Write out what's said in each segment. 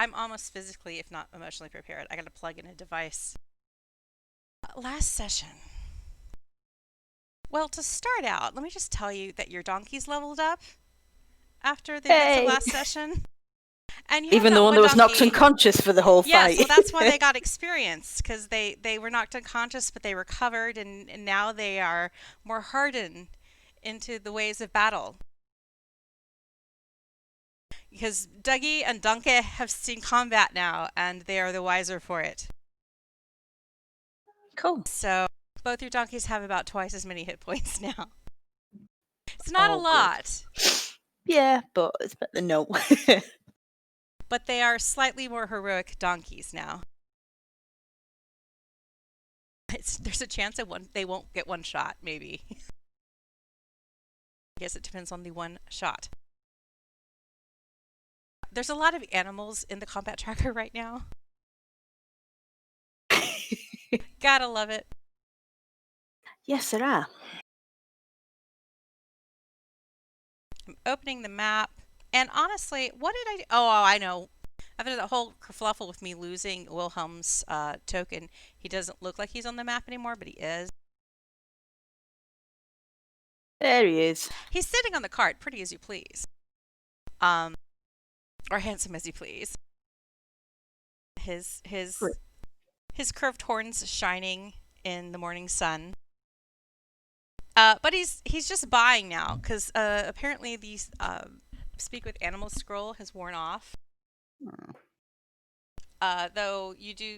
I'm almost physically, if not emotionally prepared. I got to plug in a device. Last session. Well, to start out, let me just tell you that your donkey's leveled up after the events of Hey! last session. And you have Even that the one one that was knocked donkey. unconscious for the whole Yes, fight. well, that's why they got experience, because they were knocked unconscious, but they recovered, and now they are more hardened into the ways of battle. Because Dougie and Duncan have seen combat now, and they are the wiser for it. Cool. So both your donkeys have about twice as many hit points now. It's not a Oh, lot, good. Yeah, but it's better than no. but they are slightly more heroic donkeys now. There's a chance that they won't get one shot, maybe. I guess it depends on the one shot. There's a lot of animals in the combat tracker right now. Gotta love it. Yes, there are. I'm opening the map, and honestly, what did I do? Oh, I know. I've had a whole kerfluffle with me losing Wilhelm's token. He doesn't look like he's on the map anymore, but he is. There he is. He's sitting on the card, pretty as you please. Or handsome as you please. His curved horns shining in the morning sun. But he's just buying now, because apparently the Speak with Animals scroll has worn off. Though you do,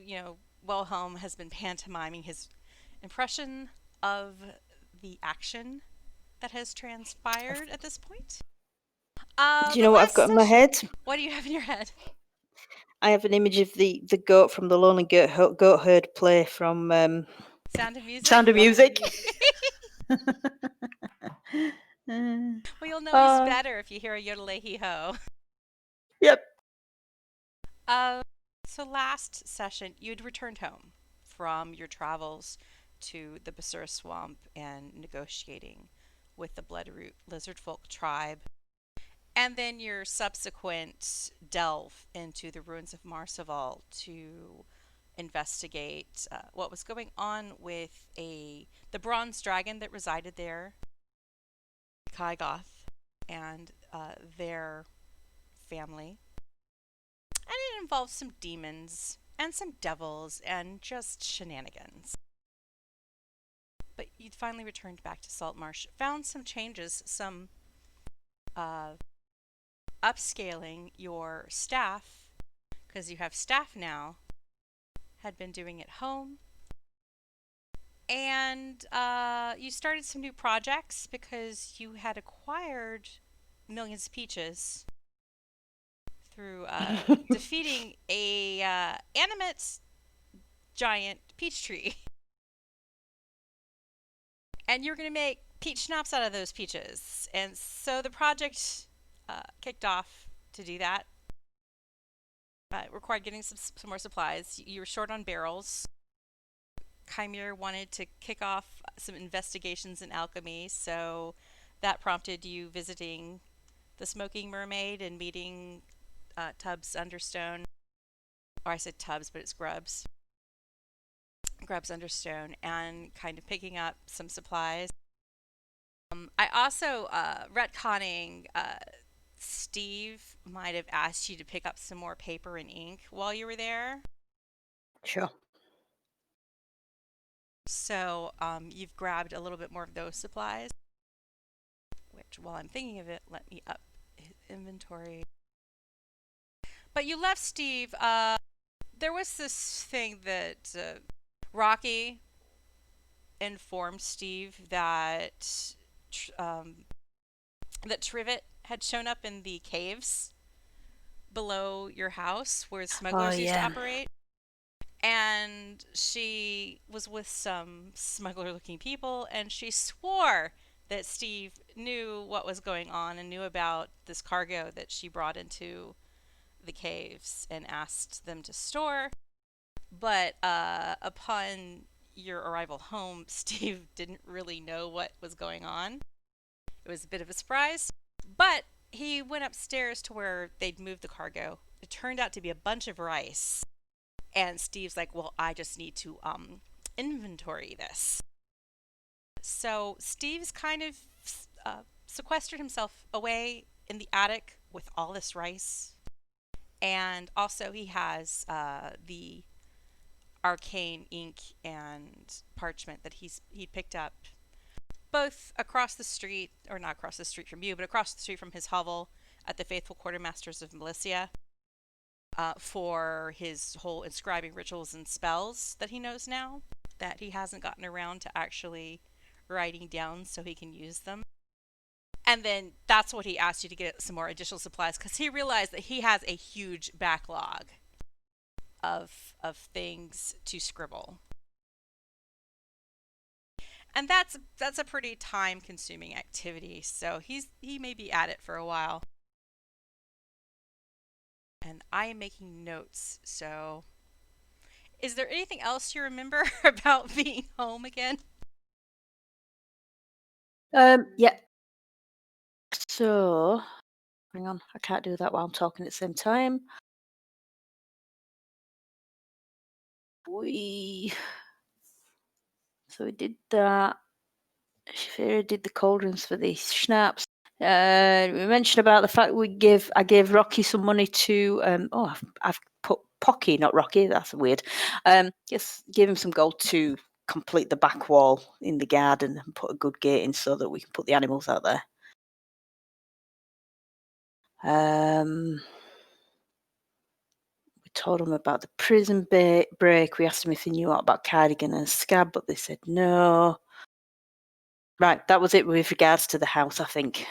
Wilhelm has been pantomiming his impression of the action that has transpired at this point. Do you know what I've got in my head? What do you have in your head? I have an image of the goat from the Lonely Goat Herd play from Sound of Music? Sound of Music. Well, you'll know he's better if you hear a yodel-hee-ho. Yep. So last session, you'd returned home from your travels to the Basura Swamp and negotiating with the Bloodroot Lizardfolk tribe. And then your subsequent delve into the ruins of Marseval to investigate what was going on with the bronze dragon that resided there, Kygoth, and their family. And it involves some demons and some devils and just shenanigans. But you'd finally returned back to Saltmarsh, found some changes, some upscaling your staff, because you have staff now, had been doing at home. And you started some new projects because you had acquired millions of peaches through defeating a animate giant peach tree. And you're going to make peach schnapps out of those peaches. And so the project kicked off to do that. It required getting some more supplies. You were short on barrels. Kymir wanted to kick off some investigations in alchemy, so that prompted you visiting the Smoking Mermaid and meeting Tubbs Understone. Or I said Tubbs, but it's Grubbs. Grubbs Understone, and kind of picking up some supplies. I also, retconning, Stiiv might have asked you to pick up some more paper and ink while you were there. Sure. So you've grabbed a little bit more of those supplies, which, while I'm thinking of it, let me up his inventory. But you left Stiiv. There was this thing that Rocky informed Stiiv that that Trivet had shown up in the caves below your house where smugglers used to operate. And she was with some smuggler-looking people, and she swore that Stiiv knew what was going on and knew about this cargo that she brought into the caves and asked them to store. But upon your arrival home, Stiiv didn't really know what was going on. It was a bit of a surprise, but he went upstairs to where they'd moved the cargo it turned out to be a bunch of rice. And Steve's like, well, I just need to inventory this. So Steve's kind of sequestered himself away in the attic with all this rice. And also, he has the arcane ink and parchment that he picked up both across the street, or not across the street from you, but across the street from his hovel at the Faithful Quartermasters of Militia, for his whole inscribing rituals and spells that he knows now, that he hasn't gotten around to actually writing down so he can use them. And then that's what he asked you to get some more additional supplies, because he realized that he has a huge backlog of things to scribble. And that's a pretty time consuming activity, so he may be at it for a while. And I am making notes, so is there anything else you remember about being home again? Yeah. So, hang on, I can't do that while I'm talking at the same time. So we did that. Shaefira did the cauldrons for the schnapps. We mentioned about the fact I gave Rocky some money to I've put Pocky, not Rocky, that's weird. Just give him some gold to complete the back wall in the garden and put a good gate in so that we can put the animals out there. We told him about the prison break. We asked him if he knew about Cardigan and Scab, but they said no. Right, that was it with regards to the house, I think.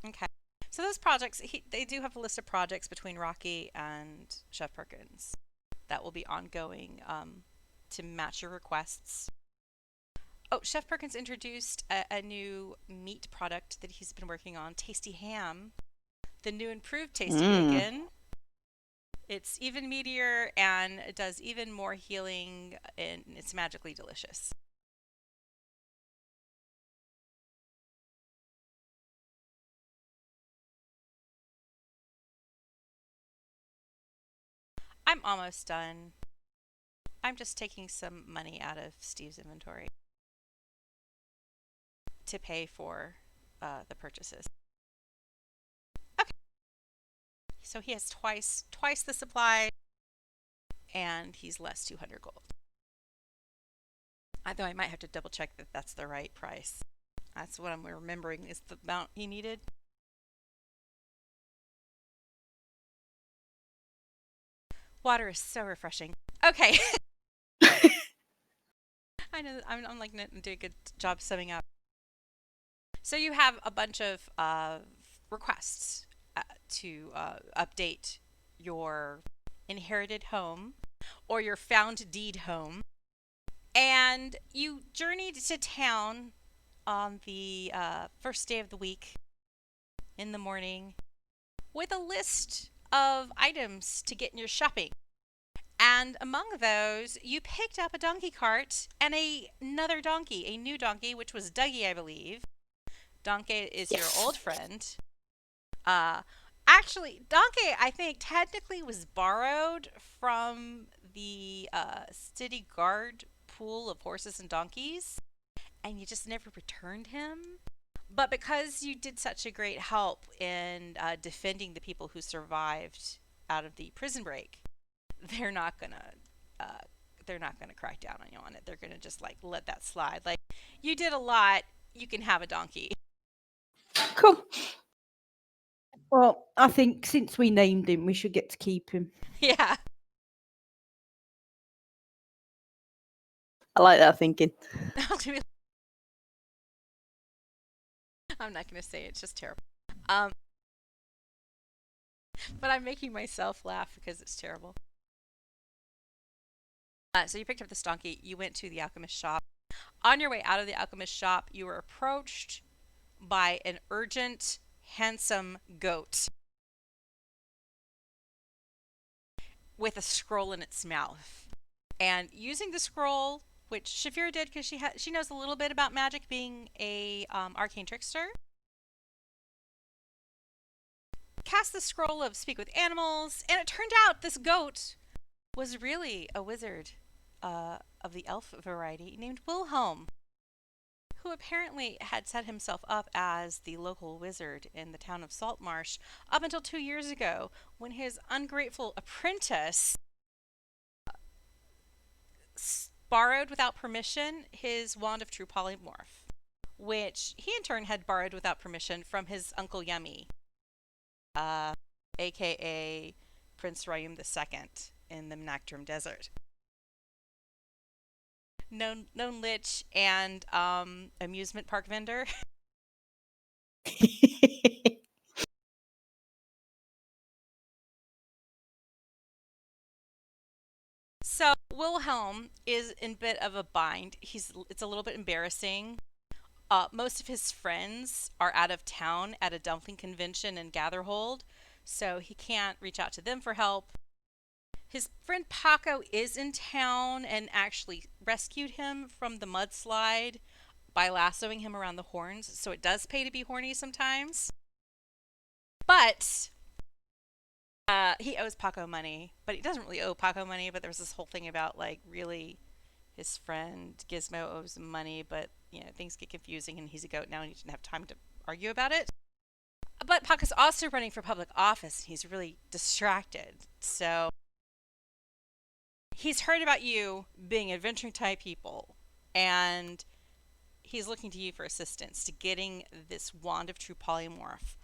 Okay. So those projects, they do have a list of projects between Rocky and Chef Perkins that will be ongoing to match your requests. Oh, Chef Perkins introduced a new meat product that he's been working on, Tasty Ham, the new improved Tasty Bacon. It's even meatier and it does even more healing, and it's magically delicious. I'm almost done. I'm just taking some money out of Steve's inventory to pay for the purchases. Okay. So he has twice the supply, and he's less 200 gold. Although I might have to double check that that's the right price. That's what I'm remembering is the amount he needed. Water is so refreshing. Okay. I know I'm like doing a good job summing up. So you have a bunch of requests to update your inherited home or your found deed home. And you journeyed to town on the first day of the week in the morning with a list of items to get in your shopping. And among those, you picked up a donkey cart and another donkey, a new donkey, which was Dougie, I believe. Donkey is your old friend. Uh, Actually, Donkey, I think, technically was borrowed from the city guard pool of horses and donkeys, and you just never returned him. But because you did such a great help in defending the people who survived out of the prison break, they're not gonna uh, they're not gonna crack down on you on it. They're gonna just like let that slide. Like, you did a lot. You can have a donkey. Cool. Well, I think since we named him, we should get to keep him. Yeah. I like that thinking. I'm not gonna say it. It's just terrible. But I'm making myself laugh because it's terrible. So you picked up this donkey. You went to the alchemist shop. On your way out of the alchemist shop, you were approached by an urgent, handsome goat with a scroll in its mouth. And using the scroll, which Shaefira did because she knows a little bit about magic, being a arcane trickster. cast the scroll of speak with animals, and it turned out this goat was really a wizard of the elf variety named Wilhelm, who apparently had set himself up as the local wizard in the town of Saltmarsh up until 2 years ago, when his ungrateful apprentice borrowed without permission his wand of true polymorph, which he in turn had borrowed without permission from his uncle Yummy, aka Prince Rayum II in the Mnactrim Desert. Known lich and amusement park vendor. So Wilhelm is in a bit of a bind. It's a little bit embarrassing. Most of his friends are out of town at a dumpling convention in Gatherhold, so he can't reach out to them for help. His friend Paco is in town and actually rescued him from the mudslide by lassoing him around the horns, so it does pay to be horny sometimes. But he owes Paco money, but he doesn't really owe Paco money, but there's this whole thing about, like, really his friend Gizmo owes him money, but, you know, things get confusing and he's a goat now and he didn't have time to argue about it. But Paco's also running for public office and he's really distracted, so he's heard about you being adventuring type people, and he's looking to you for assistance to getting this wand of true polymorph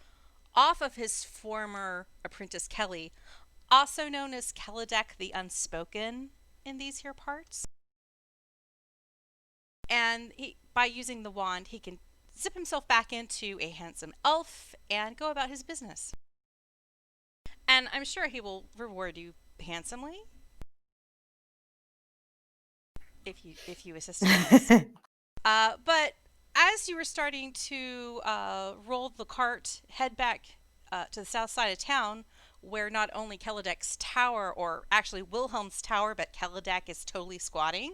off of his former apprentice Kelly, also known as Keledek the Unspoken in these here parts. And by using the wand, he can zip himself back into a handsome elf and go about his business. And I'm sure he will reward you handsomely if you assist him. But as you were starting to roll the cart, head back to the south side of town, where not only Keledek's tower, or actually Wilhelm's tower, but Keledek is totally squatting,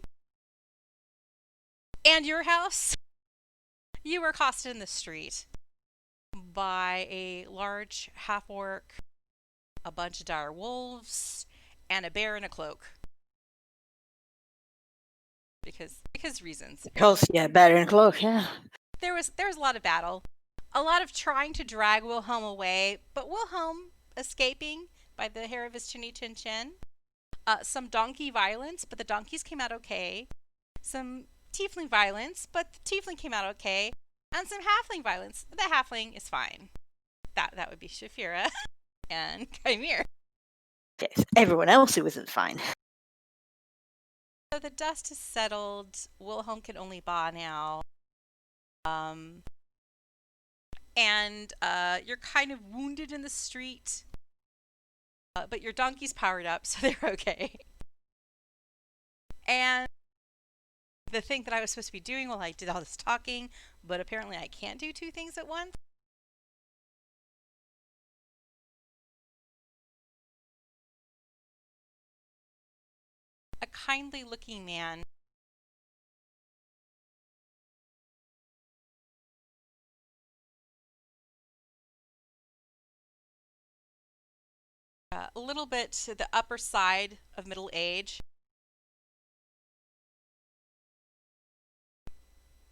and your house, you were accosted in the street by a large half-orc, a bunch of dire wolves, and a bear in a cloak. Because reasons. Because, yeah, bear in a cloak, yeah. There was a lot of battle. A lot of trying to drag Wilhelm away, but Wilhelm escaping by the hair of his chinny chin chin. Some donkey violence, but the donkeys came out okay. Some tiefling violence, but the tiefling came out okay. And some halfling violence. The halfling is fine. That would be Shaefira and Kymir. Yes, everyone else who isn't fine. So the dust has settled. Wilhelm can only baw now. And you're kind of wounded in the street. But your donkey's powered up, so they're okay. And the thing that I was supposed to be doing while I did all this talking, but apparently I can't do two things at once. A kindly looking man a little bit to the upper side of middle age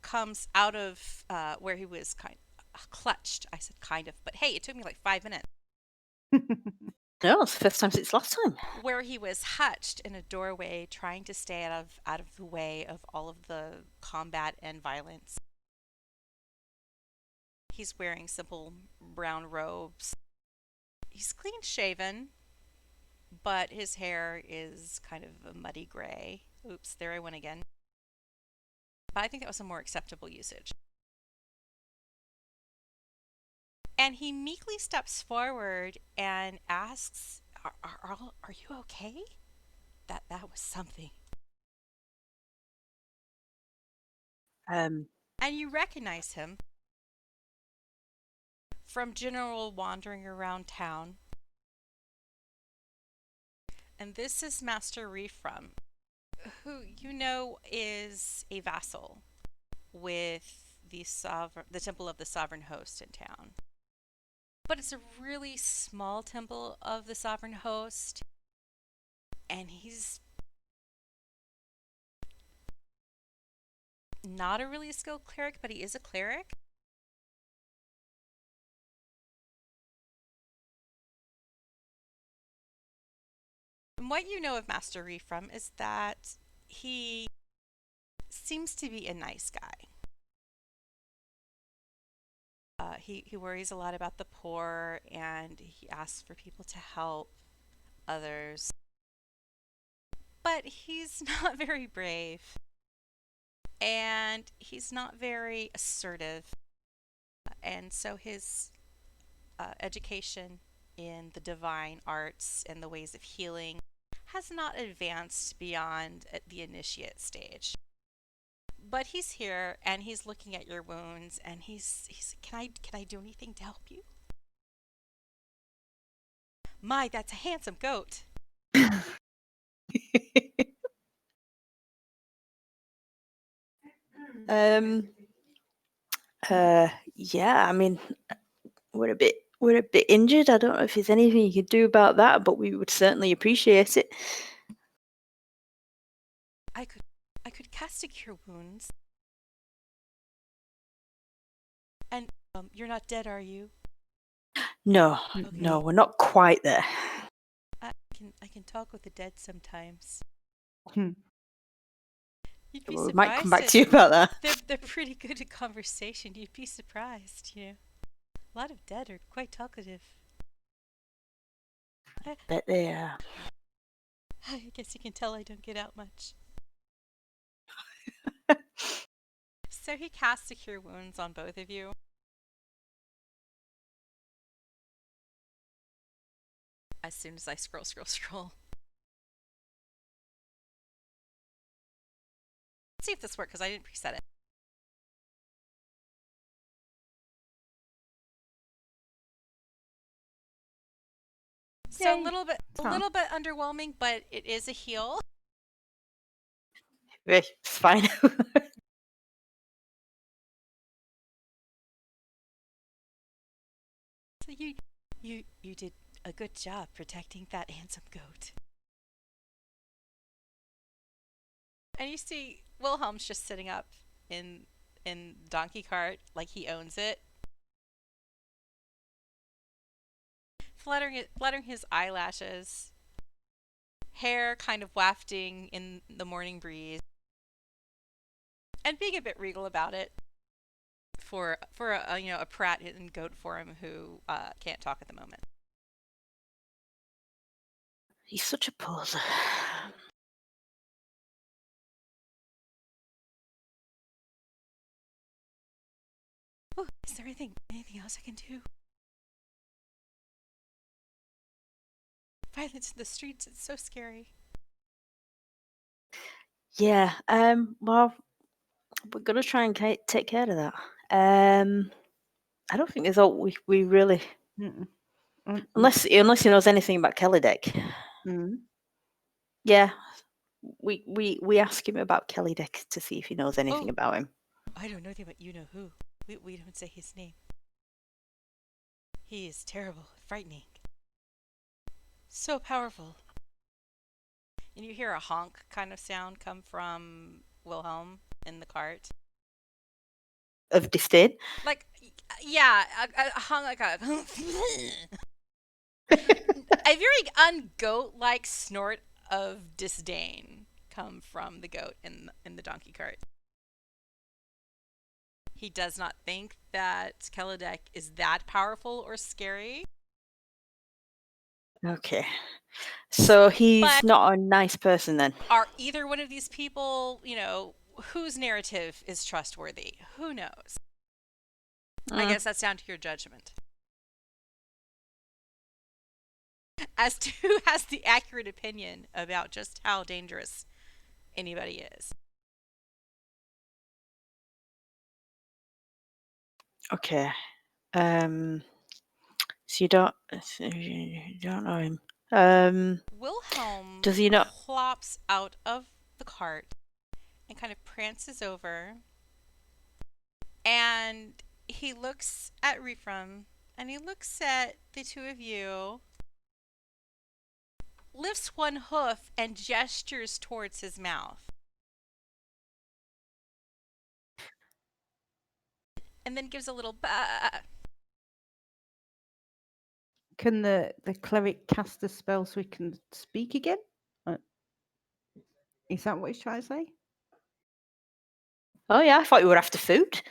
comes out of where he was clutched. I said kind of, but hey, it took me like 5 minutes. No, it's the first time since last time. Where he was hutched in a doorway, trying to stay out of the way of all of the combat and violence. He's wearing simple brown robes. He's clean shaven, but his hair is kind of a muddy gray. Oops, there I went again. But I think that was a more acceptable usage. And he meekly steps forward and asks, are you okay? That was something. And you recognize him from general wandering around town. And this is Master Rife, who you know is a vassal with the Temple of the Sovereign Host in town. But it's a really small temple of the sovereign host, and he's not a really skilled cleric, but he is a cleric. And what you know of Master Refrum is that he seems to be a nice guy. He worries a lot about the poor, and he asks for people to help others. But he's not very brave, and he's not very assertive. And so his education in the divine arts and the ways of healing has not advanced beyond the initiate stage. But he's here and he's looking at your wounds and he's can I do anything to help you? My, that's a handsome goat. um. Yeah. I mean, we're a bit injured. I don't know if there's anything you could do about that, but we would certainly appreciate it. I could cast a cure wounds. And you're not dead, are you? No, no, we're not quite there. I can talk with the dead sometimes. Hmm. You'd be We surprised. might come back to you about that. They're pretty good at conversation. You'd be surprised, you know. A lot of dead are quite talkative. Bet they are. I guess you can tell I don't get out much. So he casts a cure wounds on both of you. As soon as I scroll. Let's see if this works, because I didn't preset it. So Yay. a little bit underwhelming, but it is a heal. It's fine. So you did a good job protecting that handsome goat. And you see Wilhelm's just sitting up in donkey cart like he owns it. Fluttering his eyelashes. Hair kind of wafting in the morning breeze. And being a bit regal about it. For a prat in goat form who can't talk at the moment. He's such a poser. Oh, is there anything else I can do? Violence in the streets, it's so scary. Yeah. Well, we're gonna try and take care of that. I don't think there's all we really. Unless he knows anything about Keledek. Yeah, we ask him about Keledek to see if he knows anything about him. I don't know anything about you know who. We don't say his name. He is terrible, frightening. So powerful. And you hear a honk kind of sound come from Wilhelm in the cart. Of disdain? Like, yeah, a honk like a... a very un-goat-like snort of disdain come from the goat in the donkey cart. He does not think that Keledek is that powerful or scary. Okay. So he's not a nice person then? Are either one of these people, whose narrative is trustworthy? Who knows? I guess that's down to your judgment. As to who has the accurate opinion about just how dangerous anybody is. Okay. So you don't know him. Wilhelm does he not plops out of the cart and kind of prances over, and he looks at Refrum And he looks at the two of you, lifts one hoof, and gestures towards his mouth. And then gives a little bah. Can the cleric cast a spell so we can speak again? Is that what he's trying to say? Oh yeah, I thought you were after food.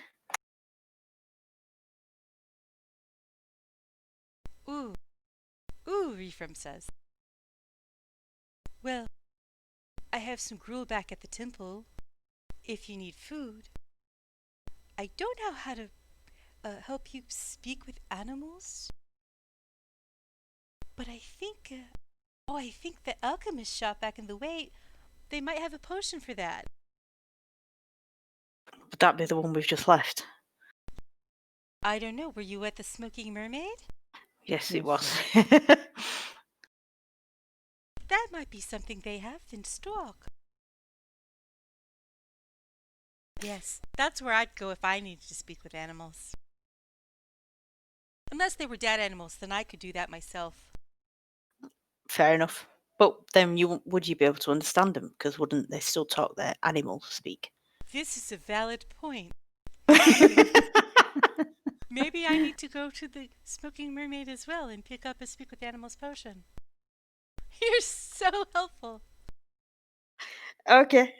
Ooh, Refram says. Well, I have some gruel back at the temple if you need food. I don't know how to help you speak with animals, but I think, I think the alchemist shop back in the way, they might have a potion for that. Would that be the one we've just left? I don't know. Were you at the Smoking Mermaid? Yes, Yes, it was. That might be something they have in stock. Yes, that's where I'd go if I needed to speak with animals. Unless they were dead animals, then I could do that myself. Fair enough. But then would you be able to understand them? Because wouldn't they still talk their animal speak? This is a valid point. Maybe I need to go to the Smoking Mermaid as well and pick up a Speak with Animals potion. You're so helpful. Okay.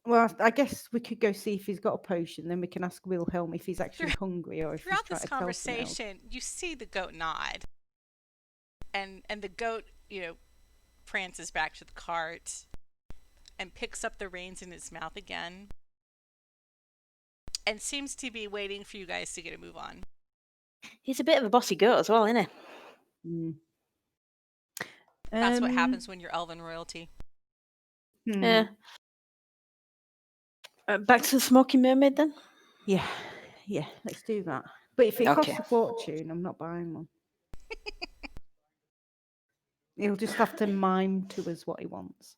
Well, I guess we could go see if he's got a potion. Then we can ask Wilhelm if he's actually hungry or if he's Throughout trying this to tell someone else. conversation, you see the goat nod. And the goat, prances back to the cart and picks up the reins in his mouth again. And seems to be waiting for you guys to get a move on. He's a bit of a bossy goat as well, isn't he? Mm. That's what happens when you're elven royalty. Yeah. Back to the Smoking Mermaid then? Yeah, let's do that. But if it Okay. costs a fortune, I'm not buying one. He'll just have to mime to us what he wants.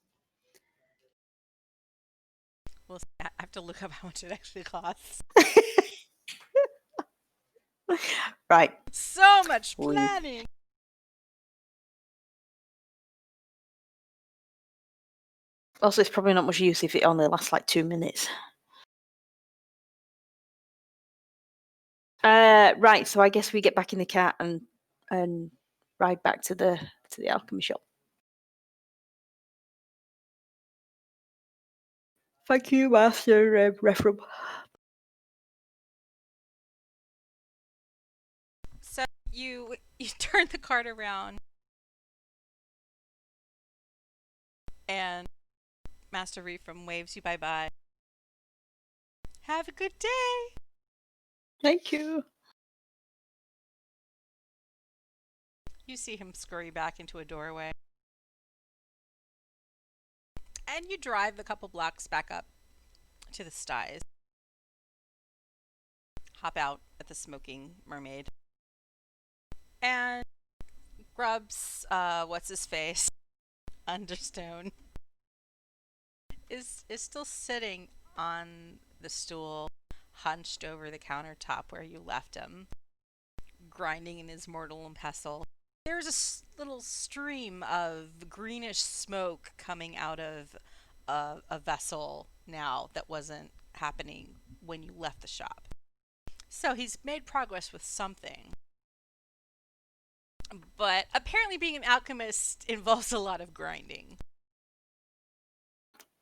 Well, I have to look up how much it actually costs. Right. So much planning. Also, it's probably not much use if it only lasts like 2 minutes. Right, so I guess we get back in the car and ride back to the alchemy shop. Thank you, Master Refram. So you turn the cart around, and Master Refram waves you bye-bye. Have a good day. Thank you. You see him scurry back into a doorway. And you drive the couple blocks back up to the Stiiv. Hop out at the Smoking Mermaid. And Grubs, what's his face? Understone. Is still sitting on the stool, hunched over the countertop where you left him, grinding in his mortal and pestle. There's a little stream of greenish smoke coming out of a vessel now that wasn't happening when you left the shop. So he's made progress with something. But apparently being an alchemist involves a lot of grinding.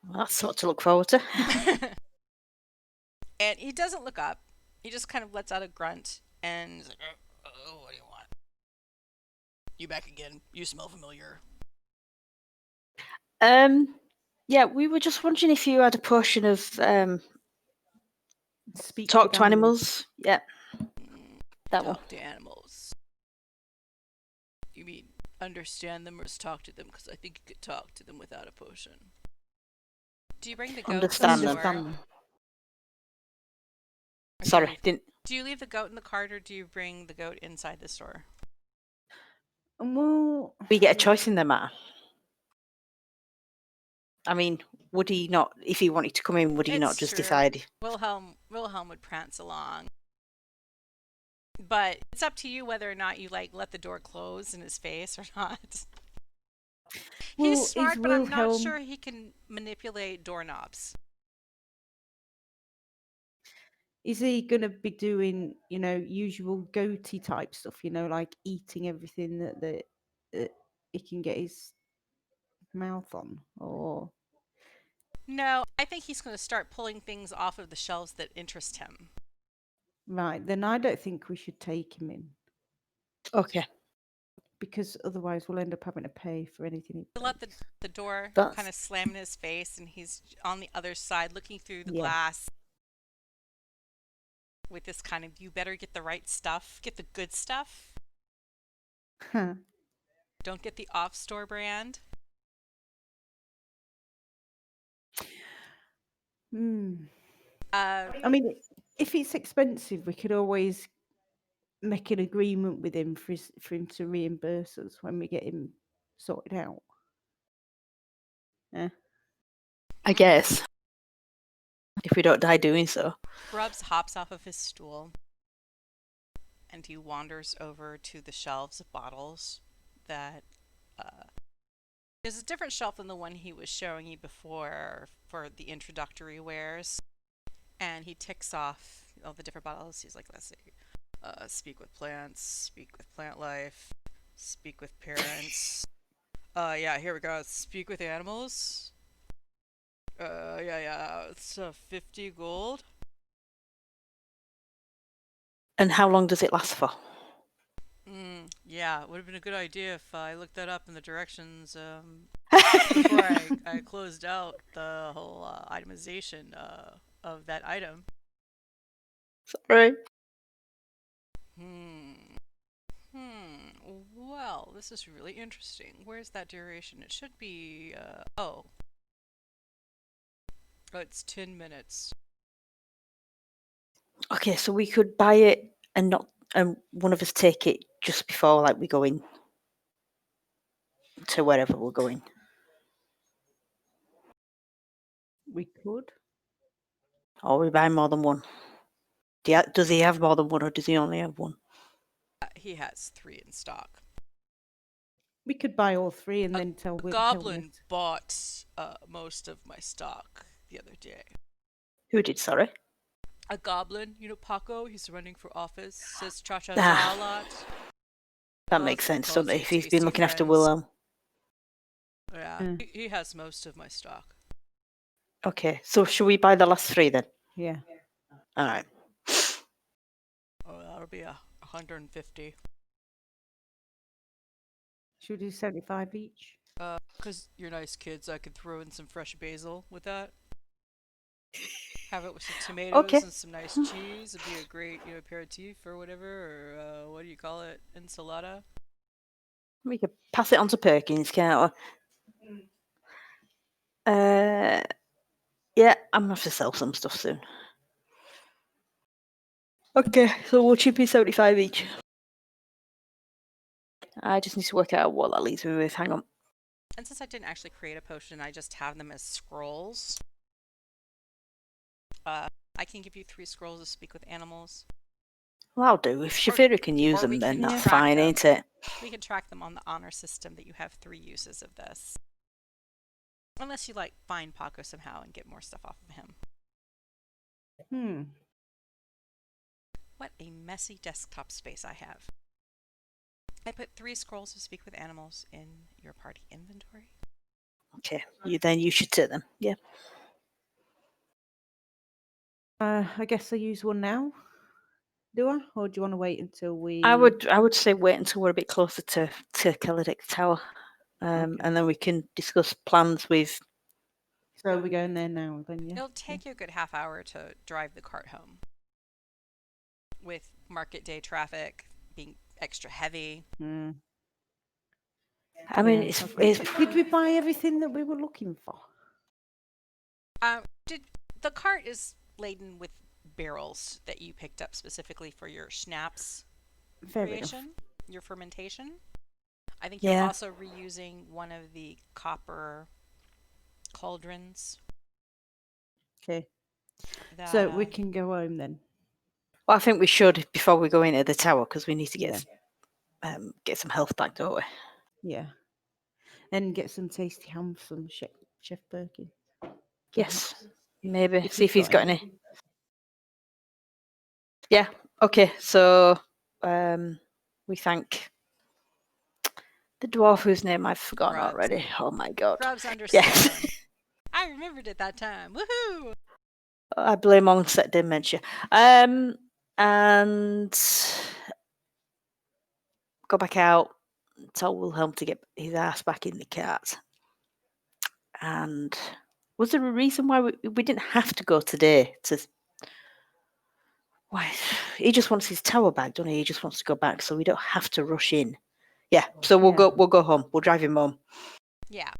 Well, that's something to look forward to. And he doesn't look up. He just kind of lets out a grunt and is like, oh, what do you want? You back again. You smell familiar. Yeah, we were just wondering if you had a potion of Speak talk with to animals. Yeah, that one. Talk to animals. You mean understand them or just talk to them? Because I think you could talk to them without a potion. Do you bring the goat Understand to the them. door? Sorry, didn't. Do you leave the goat in the cart or do you bring the goat inside the store? Well, We get a choice in the matter. I mean, would he not, if he wanted to come in, would he not It's just true. decide? Wilhelm would prance along. But it's up to you whether or not you let the door close in his face or not. He's Well, is smart, but I'm not Wilhelm sure he can manipulate doorknobs. is he gonna be doing, usual goatee type stuff, like eating everything that he can get his mouth on? Or No, I think he's going to start pulling things off of the shelves that interest him. right, then I don't think we should take him in, Okay. because otherwise we'll end up having to pay for anything he To let breaks. the door That's kind of slam in his face, and he's on the other side looking through the Yeah. glass with this kind of, you better get the right stuff, get the good stuff. Huh. Don't get the off-store brand. Hmm. Uh, I mean, if it's expensive, we could always make an agreement with him for him to reimburse us when we get him sorted out. I guess. If we don't die doing so. Grubbs hops off of his stool and he wanders over to the shelves of bottles that there's a different shelf than the one he was showing you before for the introductory wares. And he ticks off all the different bottles. He's like, let's see, speak with plants, speak with plant life, speak with parents. Yeah, here we go. Speak with animals. Yeah. It's 50 gold. And how long does it last for? Yeah, it would have been a good idea if I looked that up in the directions before I closed out the whole itemization of that item. Sorry. Well, this is really interesting. Where's that duration? It should be, oh, it's 10 minutes. Okay, so we could buy it and not, and one of us take it just before, like, we go in to wherever we're going. We could. Or we buy more than one. Does he have more than one, or does he only have one? He has 3 in stock. We could buy all 3 and then tell A Wilhelm goblin it. bought most of my stock the other day. Who did, sorry? A goblin, Paco, he's running for office, says cha-cha Ah. a lot. That makes sense, doesn't it? you If he's been tasty looking after friends. Wilhelm. Yeah, he has most of my stock. Okay, so should we buy the last 3 then? Yeah. All right. Oh, that'll be 150. Should we do 75 each? Because you're nice kids, I could throw in some fresh basil with that. Have it with some tomatoes Okay. and some nice cheese. It'd be a great, aperitif or whatever, or what do you call it? Ensalada. We could pass it on to Perkins, can't we? Yeah, I'm gonna have to sell some stuff soon. Okay, so we'll chip in 75 each. I just need to work out what that leaves me with. Hang on. And since I didn't actually create a potion, I just have them as scrolls. I can give you 3 scrolls to speak with animals. Well, I'll do. If Shaefira can use or them, we then can that's track fine, them. ain't it? We can track them on the honor system that you have 3 uses of this. Unless you find Paco somehow and get more stuff off of him. What a messy desktop space I have. I put 3 scrolls to speak with animals in your party inventory. Okay, you should take them. Yeah. I guess I use one now. Do I? Or do you want to wait until we... I would say wait until we're a bit closer to Keledek Tower, Okay. and then we can discuss plans with. So we're going there now then, yeah? It'll take you a good half hour to drive the cart home. With market day traffic being extra heavy. I mean, Yeah, it's Did we buy everything that we were looking for? The cart is laden with barrels that you picked up specifically for your schnapps creation, your fermentation. I think you're also reusing one of the copper cauldrons. Okay. So we can go home then. Well, I think we should before we go into the tower because we need to get some health back, don't we? Yeah. And get some tasty ham from Chef Birkin. Yes, perhaps, maybe. if See if we've he's got any. Yeah. Okay. So we thank the dwarf whose name I've forgotten Grubs. already. Oh my god. Grubs understand. Yes. I remembered it that time. Woohoo! I blame onset dementia. And go back out, tell Wilhelm to get his ass back in the cart. And was there a reason why we didn't have to go today? Why he just wants his tower back, doesn't he? He just wants to go back, so we don't have to rush in. Yeah. So we'll go home. We'll drive him home. Yeah.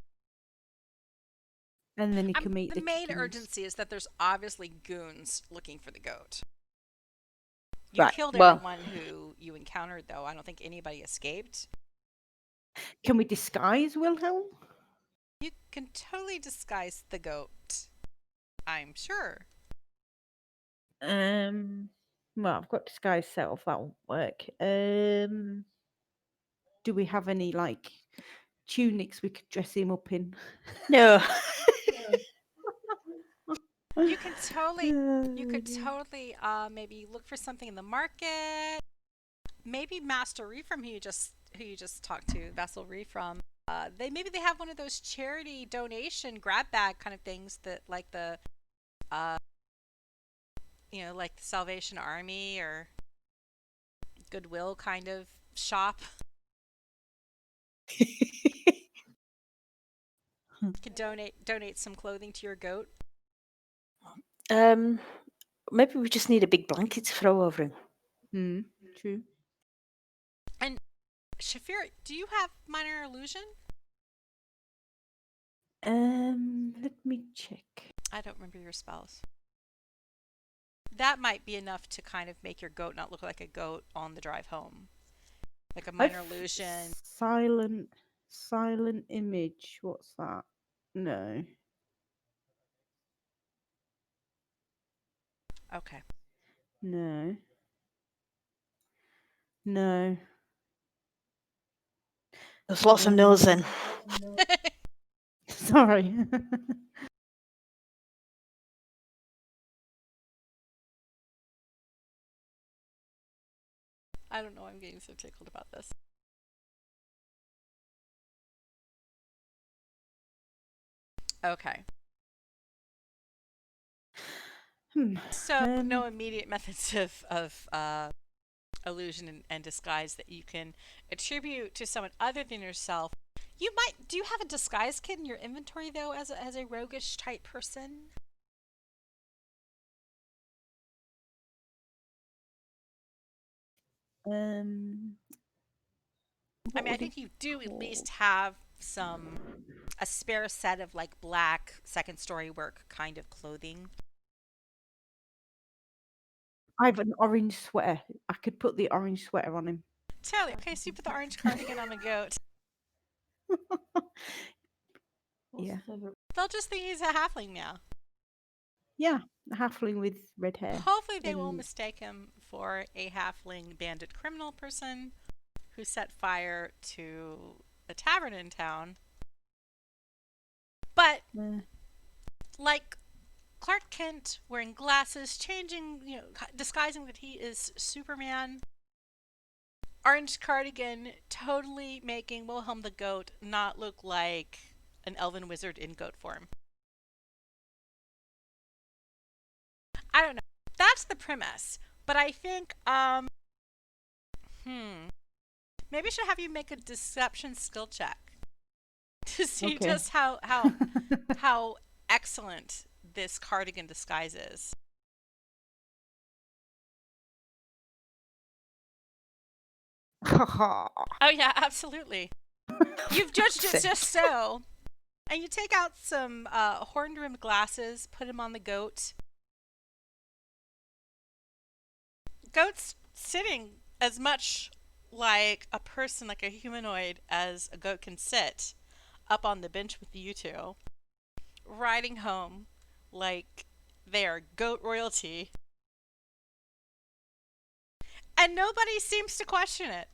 And then he can meet the main chickens. urgency is that there's obviously goons looking for the goat. You Right, killed well- everyone who you encountered, though. I don't think anybody escaped. Can we disguise Wilhelm? You can totally disguise the goat, I'm sure. Well, I've got disguise set off. That won't work. Do we have any like tunics we could dress him up in? No. You could totally maybe look for something in the market. Maybe Master Refrom, who you just talked to, Vassal Refrom. They have one of those charity donation grab bag kind of things that like the like the Salvation Army or Goodwill kind of shop. Could donate some clothing to your goat. Maybe we just need a big blanket to throw over him. True. And Shaefira, do you have minor illusion? Let me check. I don't remember your spells. That might be enough to kind of make your goat not look like a goat on the drive home. Like a minor illusion. Silent image. What's that? No. Okay. No. There's lots of no's then. Sorry. I don't know why I'm getting so tickled about this. Okay. So no immediate methods of illusion and disguise that you can attribute to someone other than yourself. Do you have a disguise kit in your inventory though as a roguish type person? I think you do at least have a spare set of like black second story work kind of clothing. I have an orange sweater. I could put the orange sweater on him. Totally. Okay, so you put the orange cardigan on the goat. Yeah. They'll just think he's a halfling now. Yeah, a halfling with red hair. Hopefully they won't mistake him for a halfling bandit criminal person who set fire to a tavern in town. But like Clark Kent wearing glasses, disguising that he is Superman. Orange cardigan, totally making Wilhelm the goat not look like an elven wizard in goat form. I don't know. That's the premise. But I think, maybe I should have you make a deception skill check to see just how excellent this cardigan disguise is. Oh yeah, absolutely. You've judged it just so. And you take out some horn-rimmed glasses, put them on the goat. Goat's sitting as much like a person, like a humanoid, as a goat can sit up on the bench with you two, riding home like they are goat royalty. And nobody seems to question it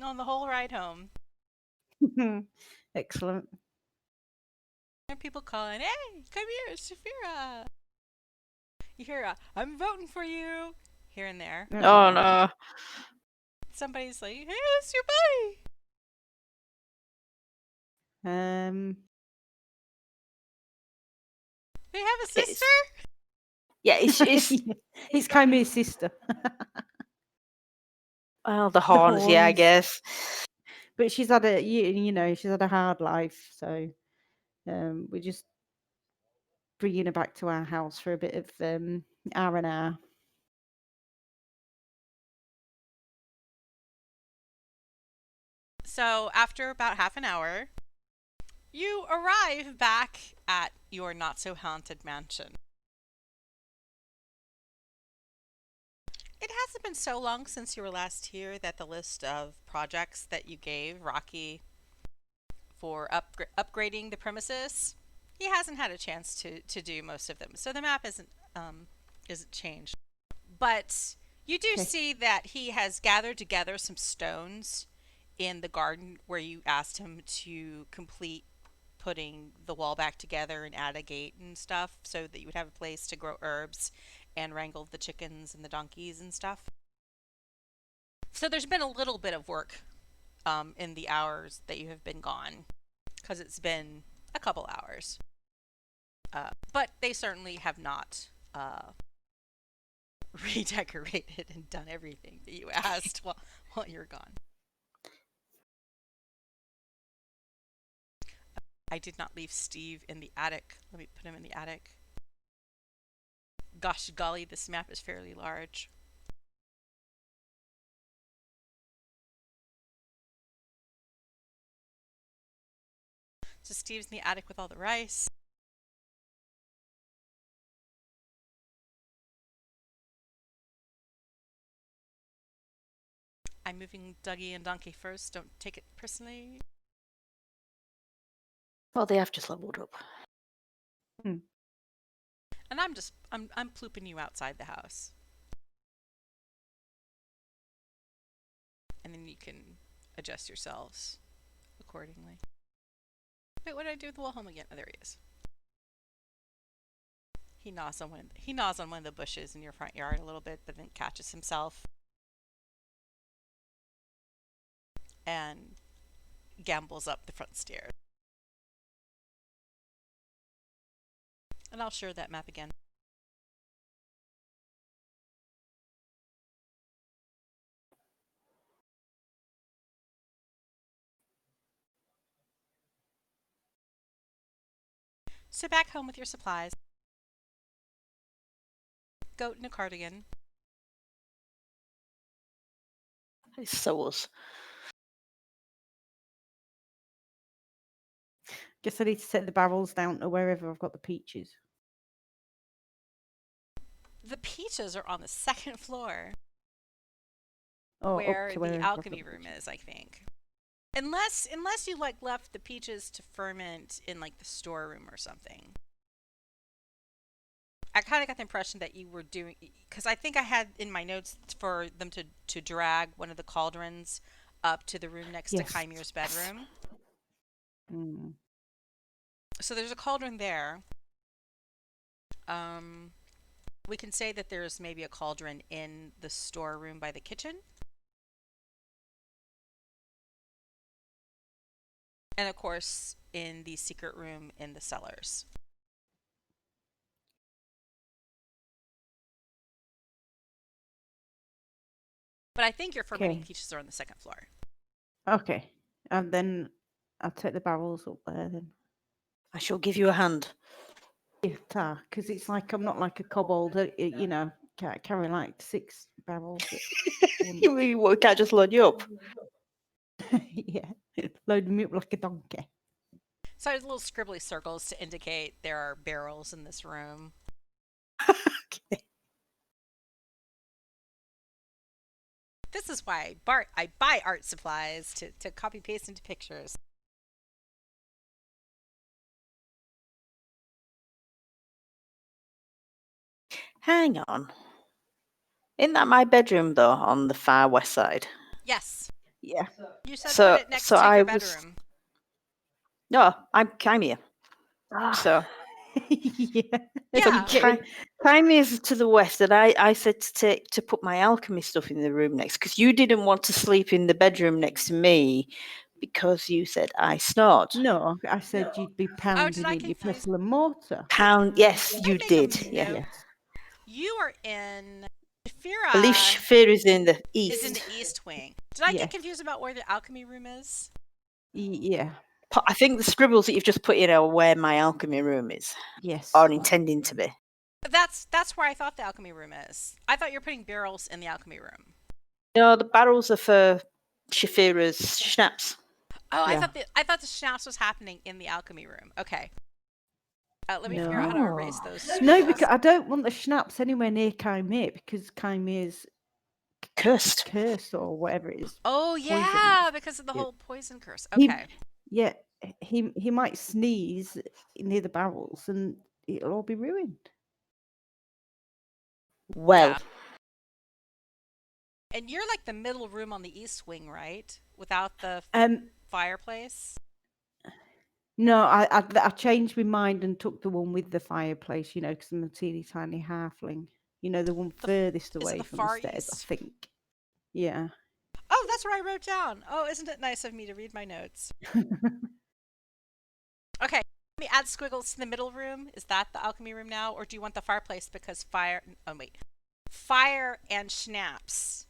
on the whole ride home. Excellent. There are people calling, "Hey, Kymir and Shaefira." You hear "I'm voting for you" here and there. Oh no. Somebody's like, "Hey, it's your buddy." They have a sister? Yeah, it's It's Kymir's sister. well, the horns, yeah, I horns. guess. But she's had she's had a hard life, so we're just bringing her back to our house for a bit of R&R. So after about half an hour, you arrive back at your not-so-haunted mansion. It hasn't been so long since you were last here that the list of projects that you gave Rocky for upgrading the premises, he hasn't had a chance to do most of them. So the map isn't changed. But you do see that he has gathered together some stones in the garden where you asked him to complete putting the wall back together and add a gate and stuff so that you would have a place to grow herbs and wrangle the chickens and the donkeys and stuff. So there's been a little bit of work in the hours that you have been gone, because it's been a couple hours. But they certainly have not redecorated and done everything that you asked while you're gone. I did not leave Stiiv in the attic. Let me put him in the attic. Gosh golly, this map is fairly large. So Stiiv's in the attic with all the rice. I'm moving Dougie and Donkey first. Don't take it personally. Well, they have just leveled up. And I'm plooping you outside the house. And then you can adjust yourselves accordingly. Wait, what did I do with Wilhelm again? Oh, there he is. He gnaws on one of the bushes in your front yard a little bit, but then catches himself and gambles up the front stairs. And I'll share that map again. So back home with your supplies. Goat in a cardigan. It's so us. Guess I need to set the barrels down to wherever I've got the peaches. The peaches are on the second floor. Oh, where the wherever I've got alchemy the room peaches. is, I think. Unless you left the peaches to ferment in the storeroom or something. I kind of got the impression that you were doing, because I think I had in my notes for them to drag one of the cauldrons up to the room next to Kymir's bedroom. So there's a cauldron there. We can say that there's maybe a cauldron in the storeroom by the kitchen. And of course, in the secret room in the cellars. But I think your fermenting peaches are on the second floor. Okay. And then I'll take the barrels up there then. I shall give you a hand. Because it's like I'm not like a kobold, can't carry like 6 barrels. You can't just load you up. Yeah, load me up like a donkey. So there's little scribbly circles to indicate there are barrels in this room. Okay. This is why I buy art supplies to copy paste into pictures. Hang on. Isn't that my bedroom though, on the far west side? Yes. Yeah. You said So- put it next so to I your was- bedroom. No, I'm Kymir. So yeah. Yeah. Kymir's to the west, and I said to put my alchemy stuff in the room next, because you didn't want to sleep in the bedroom next to me because you said I snored. No, I said you'd be pounding I in your confuse- pestle and mortar. Pound, yes, Did I you make a did. note? Yeah. Yes. You are in I believe Shaefira Shaefira is in the is in east. the east wing. Did I Yes. get confused about where the alchemy room is? Yeah. I think the scribbles that you've just put in are where my alchemy room is, Yes. or intending to be. That's where I thought the alchemy room is. I thought you were putting barrels in the alchemy room. No, the barrels are for Shaefira's schnapps. Oh, Yeah. I thought the schnapps was happening in the alchemy room. Okay. Let me figure out how to No. erase those. No, scribbles. because I don't want the schnapps anywhere near Kymir, because Kymir's Cursed. cursed or whatever it is. Oh yeah, poisoned. because of the Yeah. whole poison curse. He- Okay. Yeah, he might sneeze near the barrels and it'll all be ruined. Well, Yeah. And you're like the middle room on the east wing, right? Without the fireplace. No, I changed my mind and took the one with the fireplace, you know, because I'm a teeny tiny halfling. You know, the one furthest is it away the from far the stairs, east? I think. Yeah. Oh, that's what I wrote down. Oh, isn't it nice of me to read my notes? Okay, let me add squiggles to the middle room. Is that the alchemy room now? Or do you want the fireplace because fire... Oh, wait. Fire and schnapps.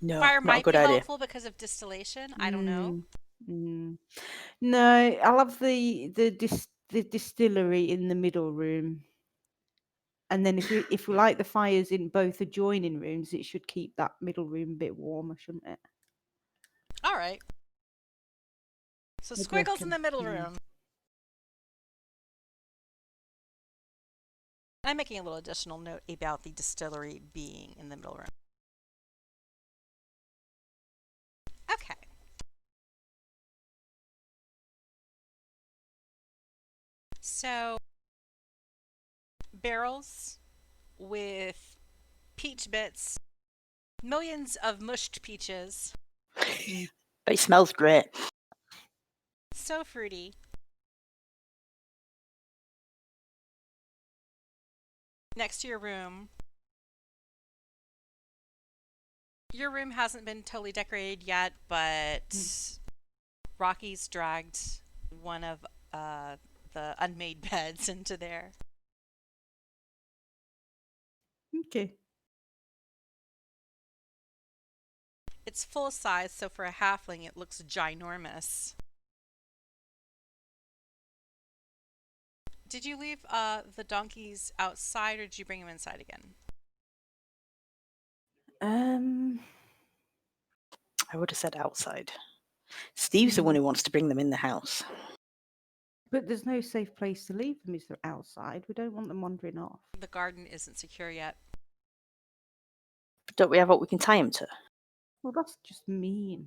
no, Fire not a might good be idea. helpful because of distillation. I don't know. No, I'll have the distillery in the middle room. And then if we light the fires in both adjoining rooms, it should keep that middle room a bit warmer, shouldn't it? All right. So I'd squiggles in reckon, the middle yeah. room. I'm making a little additional note about the distillery being in the middle room. Okay. So, barrels with peach bits, millions of mushed peaches. But it smells great. So fruity. Next to your room. Your room hasn't been totally decorated yet, but Rocky's dragged one of the unmade beds into there. Okay. It's full size, so for a halfling it looks ginormous. Did you leave the donkeys outside or did you bring them inside again? I would have said outside. Steve's the one who wants to bring them in the house. But there's no safe place to leave them, is there, outside? We don't want them wandering off. The garden isn't secure yet. Don't we have what we can tie them to? Well, that's just mean.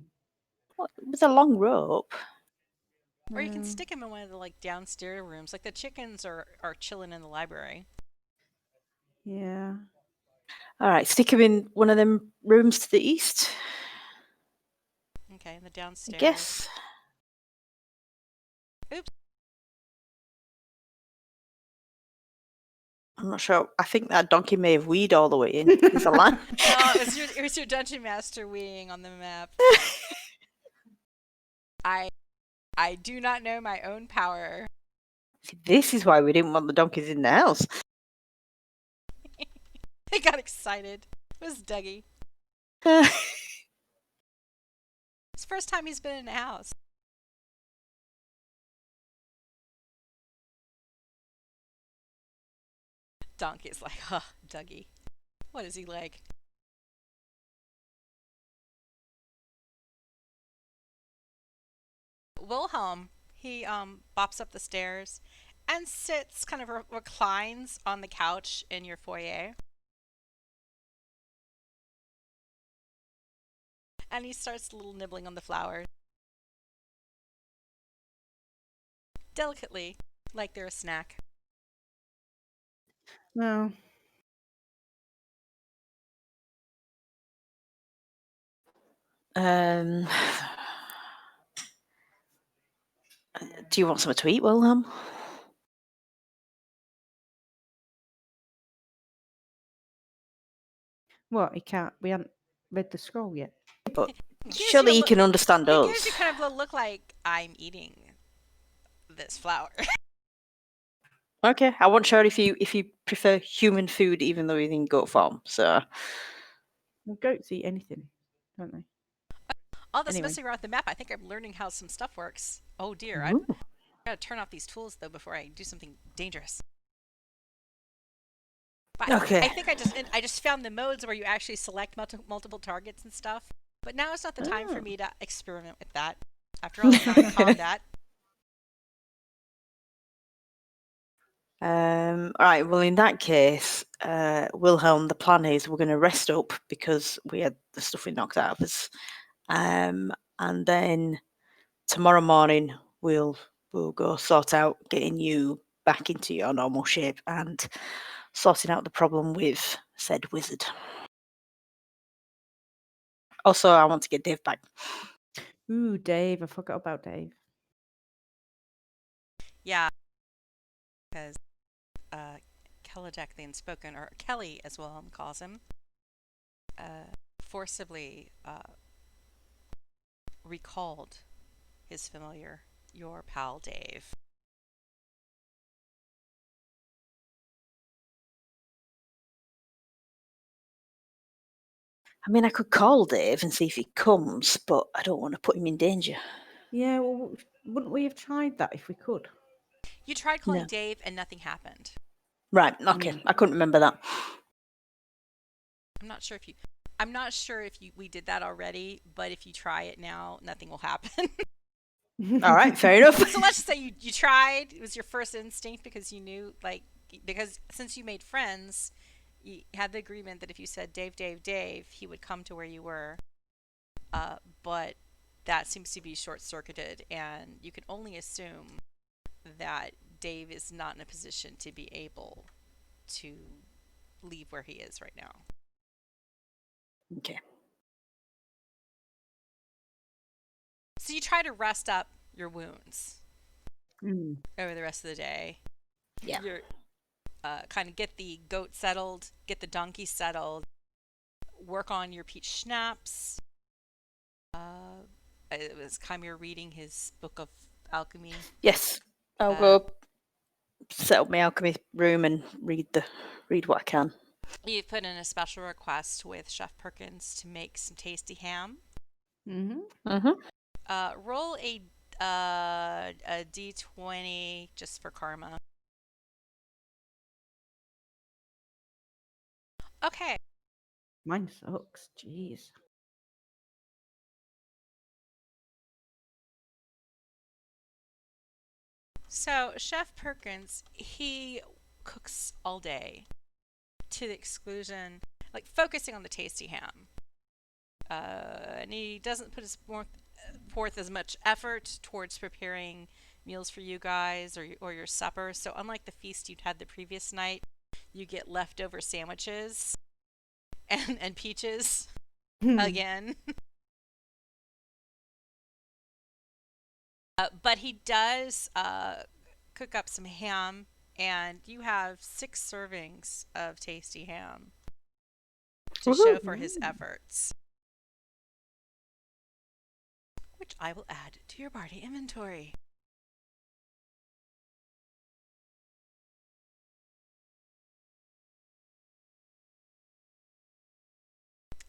What, with a long rope. Or you can stick them in one of the like downstairs rooms. Like the chickens are chilling in the library. Yeah. All right, stick him in one of them rooms to the east. Okay, in the I downstairs. guess. Oops. I'm not sure. I think that donkey may have weed all the way in. There's a line. No, it was your dungeon master weeing on the map. I do not know my own power. See, this is why we didn't want the donkeys in the house. He got excited. It was Dougie. Uh, It's the first time he's been in a house. Donkey's like, huh, Dougie. What is he like? Wilhelm, he bops up the stairs and sits, kind of reclines on the couch in your foyer. And he starts a little nibbling on the flowers. Delicately, like they're a snack. No. Do you want something to eat, Wilhelm? What? He can't. We haven't read the scroll yet. But Gives surely you a he look- can understand It us. gives you kind of a look like I'm eating this flower. Okay, I wasn't sure if you prefer human food, even though he's in goat form. So Well, goats eat anything, don't they? All this Anyway. messing around with the map, I think I'm learning how some stuff works. Oh dear, I Ooh. gotta turn off these tools though before I do something dangerous. But Okay. I think I just found the modes where you actually select multiple targets and stuff. But now is not the time for me to experiment with that. After all, I'm not in combat. All right. Well, in that case, Wilhelm, the plan is we're going to rest up because we had the stuff we knocked out of us, and then tomorrow morning we'll go sort out getting you back into your normal shape and sorting out the problem with said wizard. Also, I want to get Dave back. Ooh, Dave. I forgot about Dave. Yeah, because Keledek the Unspoken, or Kelly as Wilhelm calls him, forcibly recalled his familiar, your pal Dave. I mean, I could call Dave and see if he comes, but I don't want to put him in danger. Yeah, well, wouldn't we have tried that if we could? You tried calling No. Dave and nothing happened. Right. Okay. I couldn't remember that. I'm not sure if we did that already, but if you try it now, nothing will happen. All right. Fair enough. So let's just say you tried. It was your first instinct because you knew, because since you made friends, you had the agreement that if you said Dave, Dave, Dave, he would come to where you were. But that seems to be short-circuited, and you can only assume that Dave is not in a position to be able to leave where he is right now. Okay. So you try to rest up your wounds Mm. over the rest of the day. Yeah. You're kind of get the goat settled, get the donkey settled, work on your peach schnapps. It was Kymir reading his book of alchemy. Yes. I'll go set up my alchemy room and read what I can. You've put in a special request with Chef Perkins to make some tasty ham. Roll a d20 just for karma. Okay. Mine sucks. Jeez. So Chef Perkins, he cooks all day to the exclusion, focusing on the tasty ham. And he doesn't put forth as much effort towards preparing meals for you guys or your supper. So unlike the feast you'd had the previous night, you get leftover sandwiches and peaches again. But he does cook up some ham, and you have 6 servings of tasty ham to show for his efforts, which I will add to your party inventory.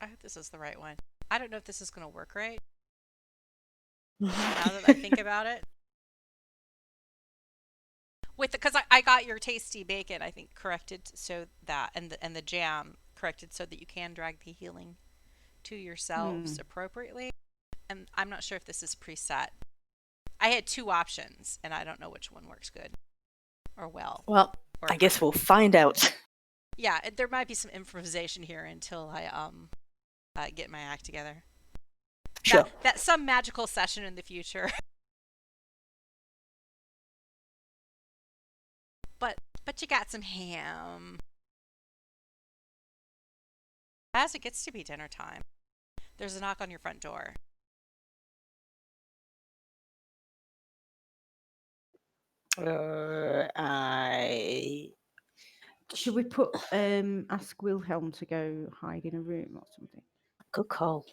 I hope this is the right one. I don't know if this is going to work right now that I think about it. Because I got your tasty bacon, I think, corrected so that, and the jam corrected so that you can drag the healing to yourselves appropriately. And I'm not sure if this is preset. I had 2 options, and I don't know which one works good or well. Well, I guess we'll find out. Yeah, there might be some improvisation here until I get my act together. Sure. That's some magical session in the future. But you got some ham. As it gets to be dinner time, There's a knock on your front door. I Should we ask Wilhelm to go hide in a room or something? good call.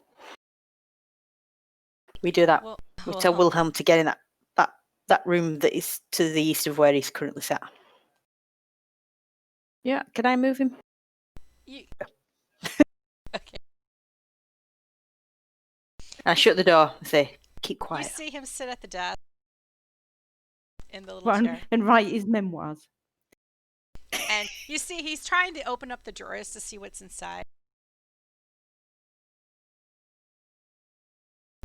We do that. Well, We tell Wilhelm to get in that room that is to the east of where he's currently sat. Yeah, can I move him? You... Okay. I shut the door and say, keep You quiet. see him sit at the desk in the little chair. And write his memoirs. And you see he's trying to open up the drawers to see what's inside.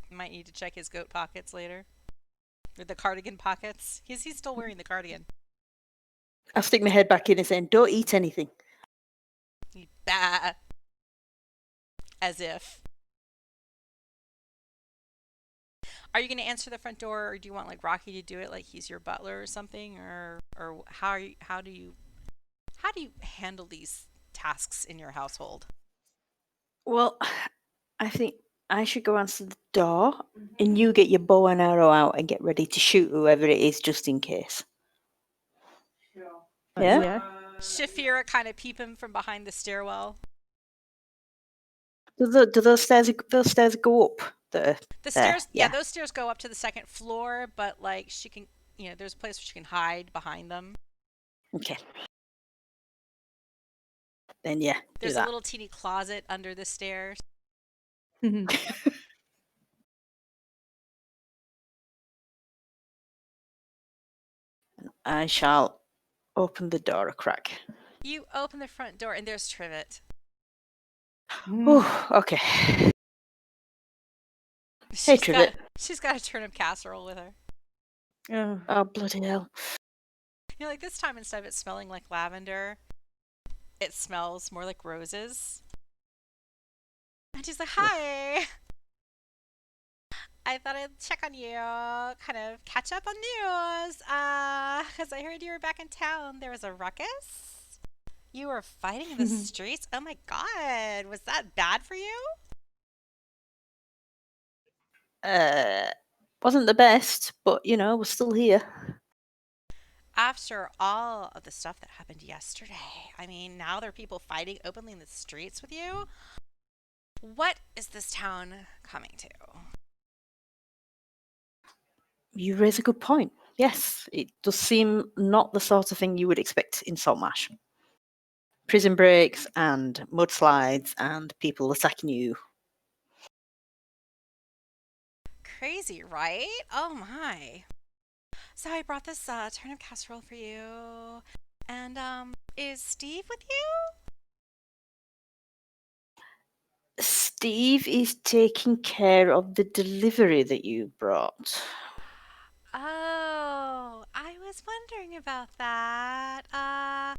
You might need to check his goat pockets later. Or the cardigan pockets. He's still wearing the cardigan. I'll stick my head back in and say, don't eat anything. Bah. As if. Are you going to answer the front door, or do you want like Rocky to do it, like he's your butler or something, or how do you handle these tasks in your household? Well, I think I should go answer the door, and you get your bow and arrow out and get ready to shoot whoever it is, just in case. Sure. Yeah? Yeah. Shaefira kind of peep him from behind the stairwell. Do those stairs go up? The there? stairs, Yeah. those stairs go up to the second floor, but like she can, there's a place where she can hide behind them. Okay. Then yeah, There's do a that. little teeny closet under the stairs. I shall open the door a crack. You open the front door, and there's Trivet. Oh, okay. Hey, Trivet. She's got a turnip casserole with her. Oh, bloody hell. Like this time, instead of it smelling like lavender, it smells more like roses. And she's like, hi. I thought I'd check on you, kind of catch up on news. Because I heard you were back in town. There was a ruckus. You were fighting in the streets. Oh my god, was that bad for you? Wasn't the best, but we're still here. After all of the stuff that happened yesterday, I mean, now there are people fighting openly in the streets with you. What is this town coming to? You raise a good point. Yes, it does seem not the sort of thing you would expect in Saltmarsh. Prison breaks and mudslides and people attacking you. Crazy, right? Oh my. So I brought this turnip casserole for you. And is Stiiv with you? Stiiv is taking care of the delivery that you brought. Oh, I was wondering about that.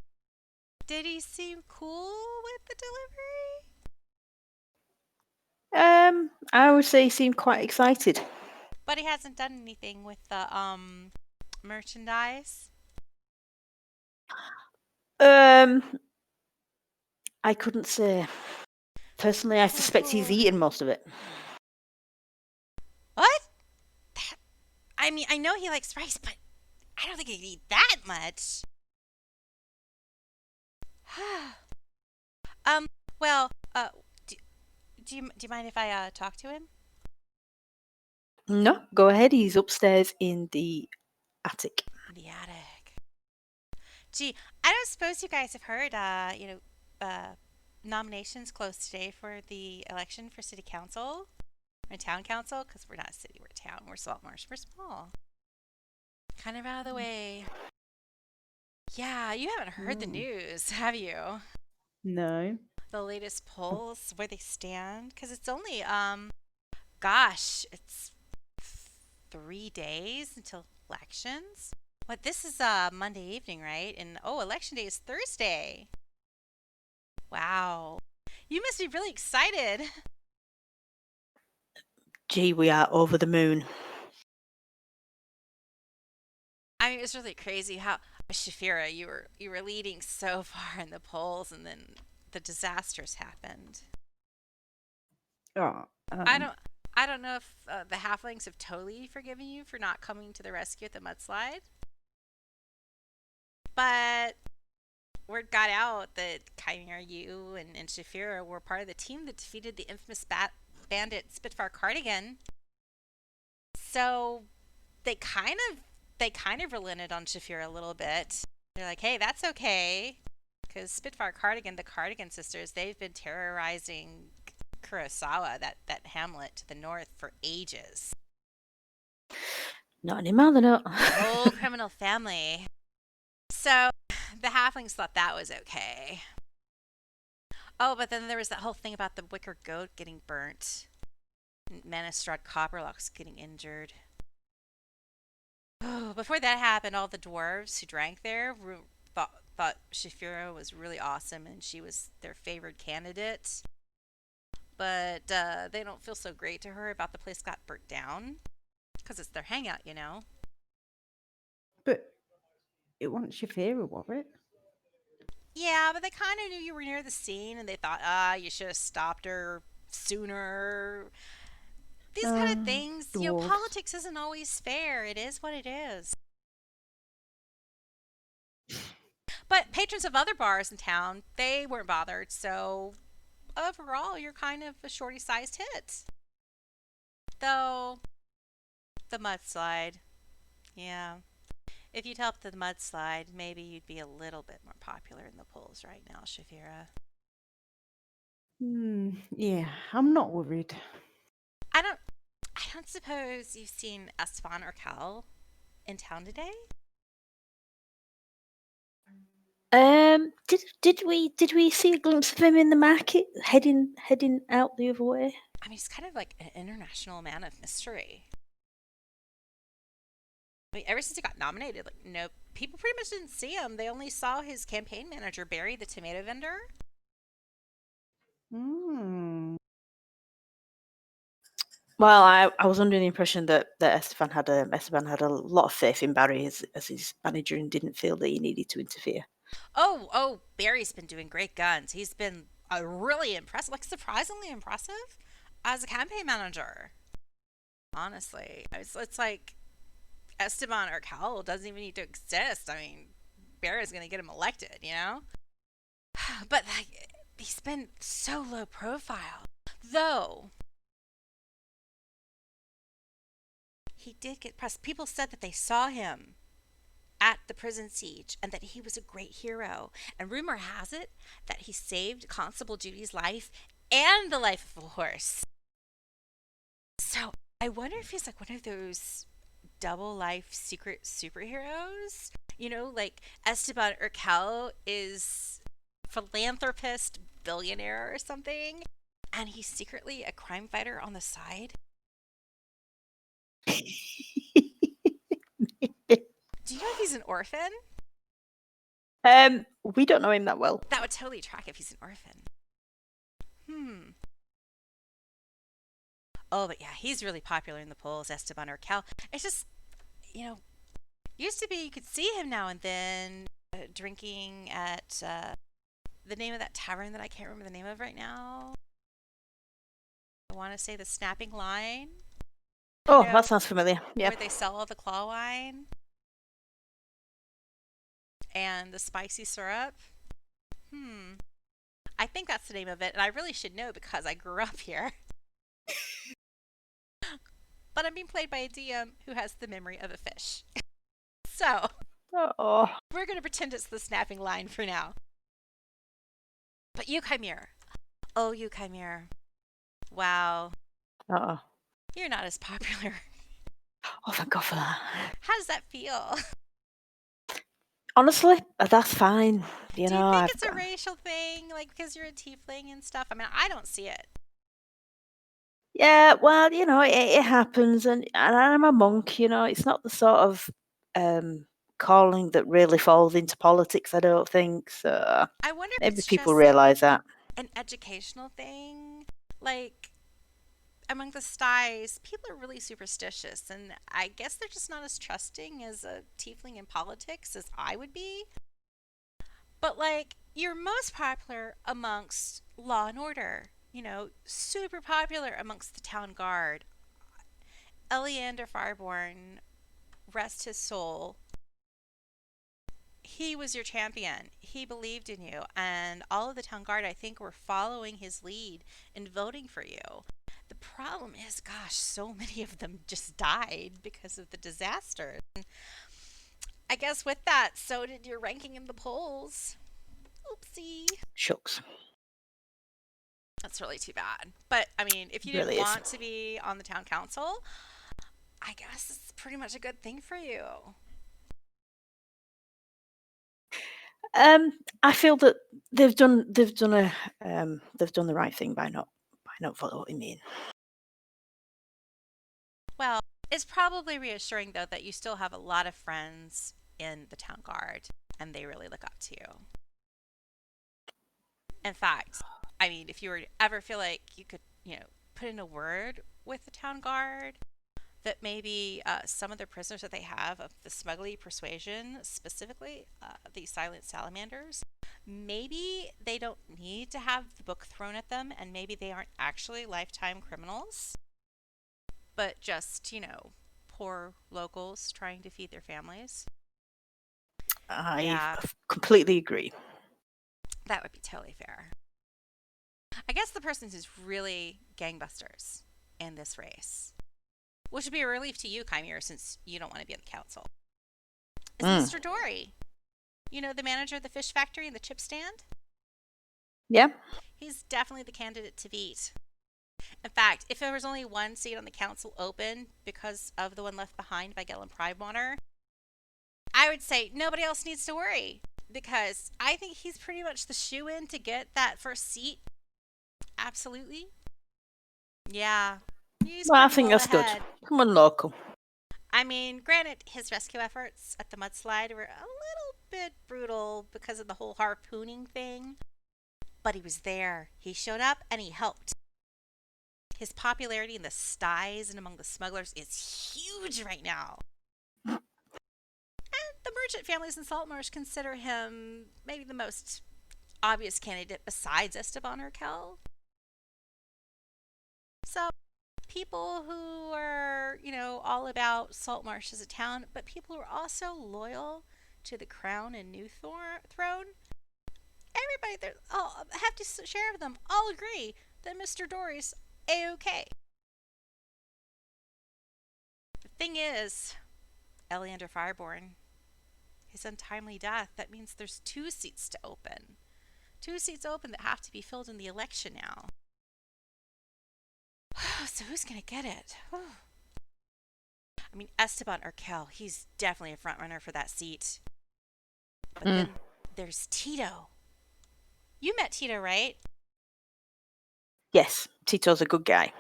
Did he seem cool with the delivery? I would say he seemed quite excited. But he hasn't done anything with the merchandise. I couldn't say. Personally, I suspect he's eaten most of it. What? I mean, I know he likes rice, but I don't think he'd eat that much. Well, do you mind if I talk to him? No, go ahead. He's upstairs in the attic. The attic. Gee, I don't suppose you guys have heard, nominations closed today for the election for city council or town council, because we're not a city, we're a town. We're Saltmarsh, we're small. Kind of out of the way. Yeah, you haven't heard the news, have you? No. The latest polls, where they stand, because it's only it's 3 days until elections. What, this is Monday evening, right? And election day is Thursday. Wow, you must be really excited. Gee, we are over the moon. I mean, it's really crazy how Shaefira, you were leading so far in the polls, and then the disasters happened. Oh, I don't. I don't know if the halflings have totally forgiven you for not coming to the rescue at the mudslide, but word got out that Kymir, you, and Shaefira were part of the team that defeated the infamous bandit Spitfire Cardigan. So they kind of relented on Shaefira a little bit. They're like, hey, that's okay, because Spitfire Cardigan, the Cardigan sisters, they've been terrorizing Kurosawa, that hamlet to the north, for ages. Not anymore, they're not. Whole criminal family. So the halflings thought that was okay. Oh, but then there was that whole thing about the wicker goat getting burnt. Manistrad Copperlocks getting injured. Oh, before that happened, all the dwarves who drank there thought Shaefira was really awesome and she was their favored candidate. But they don't feel so great to her about the place got burnt down. Because it's their hangout, you know? But it wasn't Shaefira, was it? Yeah, but they kind of knew you were near the scene and they thought, you should have stopped her sooner. These kind of things, Dwarves. politics isn't always fair. It is what it is. But patrons of other bars in town, they weren't bothered. So overall, you're kind of a shorty-sized hit. Though, the mudslide. Yeah. If you'd helped the mudslide, maybe you'd be a little bit more popular in the polls right now, Shaefira. Yeah, I'm not worried. I don't suppose you've seen Esteban or Cal in town today? Did we see a glimpse of him in the market heading out the other way? I mean, he's kind of like an international man of mystery. I mean, ever since he got nominated, people pretty much didn't see him. They only saw his campaign manager, Barry, the tomato vendor. Well, I was under the impression that Esteban had a lot of faith in Barry as his manager and didn't feel that he needed to interfere. Oh, Barry's been doing great guns. He's been really impressive, surprisingly impressive as a campaign manager. Honestly, it's like Esteban or Cal doesn't even need to exist. I mean, Barry's going to get him elected, you know? But he's been so low profile. Though, he did get press. People said that they saw him at the prison siege and that he was a great hero. And rumor has it that he saved Constable Judy's life and the life of a horse. So I wonder if he's like one of those double life secret superheroes. You know, like Esteban Urkel is philanthropist billionaire or something, and he's secretly a crime fighter on the side. Do you know if he's an orphan? We don't know him that well. That would totally track if he's an orphan. Oh, but yeah, he's really popular in the polls, Esteban Urkel. It's just, used to be you could see him now and then drinking at the name of that tavern that I can't remember the name of right now. I want to say the Snapping Line. Oh, that sounds familiar. Yeah. Where they sell all the claw wine and the spicy syrup. I think that's the name of it, and I really should know because I grew up here. But I'm being played by a DM who has the memory of a fish. So, we're going to pretend it's the Snapping Line for now. But you, Kymir. Oh, you, Kymir. Wow. You're not as popular. Oh, thank God for that. How does that feel? Honestly, that's fine. Do you think it's a racial thing, because you're a tiefling and stuff? I mean, I don't see it. Yeah, well, it happens, and I'm a monk. It's not the sort of calling that really falls into politics. I don't think so. I wonder if maybe it's people just realize that an educational thing, among the Stiiv, people are really superstitious, and I guess they're just not as trusting as a tiefling in politics as I would be. But you're most popular amongst law and order. super popular amongst the town guard. Eleander Fireborn, rest his soul. He was your champion. He believed in you. And all of the town guard, I think, were following his lead and voting for you. The problem is, gosh, so many of them just died because of the disaster. And I guess with that, so did your ranking in the polls. Oopsie. Shucks. That's really too bad. But, I mean, if you Really didn't is. want to be on the town council, I guess it's pretty much a good thing for you. I feel that they've done the right thing by not voting me in. Well, it's probably reassuring, though, that you still have a lot of friends in the town guard, and they really look up to you. In fact, I mean, if you were to ever feel like you could, put in a word with the town guard, that maybe some of the prisoners that they have of the smuggly persuasion, specifically the silent salamanders, maybe they don't need to have the book thrown at them, and maybe they aren't actually lifetime criminals, but just, poor locals trying to feed their families. I completely agree. That would be totally fair. I guess the person who's really gangbusters in this race, which would be a relief to you, Kymir, since you don't want to be on the council, is Mr. Dory. The manager of the fish factory and the chip stand? Yeah. He's definitely the candidate to beat. In fact, if there was only one seat on the council open because of the one left behind by Gellum Pridewater, I would say nobody else needs to worry, because I think he's pretty much the shoe-in to get that first seat. Absolutely. Yeah. Well, I think that's good. Come on, local. I mean, granted, his rescue efforts at the mudslide were a little bit brutal because of the whole harpooning thing, but he was there. He showed up and he helped. His popularity in the styes and among the smugglers is huge right now. And the merchant families in Saltmarsh consider him maybe the most obvious candidate besides Esteban or Kel. So, people who are, all about Saltmarsh as a town, but people who are also loyal to the crown and new throne, everybody, I have to share with them, all agree that Mr. Dory's A-OK. The thing is, Eleander Fireborn, his untimely death, that means there's 2 seats to open. 2 seats open that have to be filled in the election now. So who's going to get it? I mean, Esteban or Kel, he's definitely a front runner for that seat. But then there's Tito. You met Tito, right? Yes, Tito's a good guy.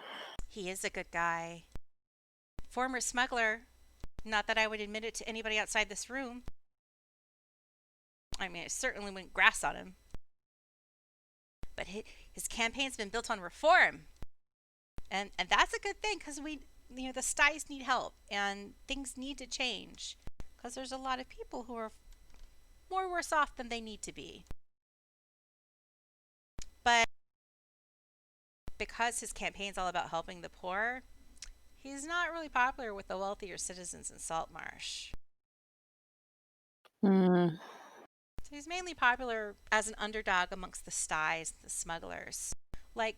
He is a good guy. Former smuggler. Not that I would admit it to anybody outside this room. I mean, I certainly wouldn't grass on him. But his campaign's been built on reform. And that's a good thing, because the Stiiv need help and things need to change, because there's a lot of people who are more worse off than they need to be. But because his campaign's all about helping the poor, he's not really popular with the wealthier citizens in Saltmarsh. So he's mainly popular as an underdog amongst the Stiiv, the smugglers. Like,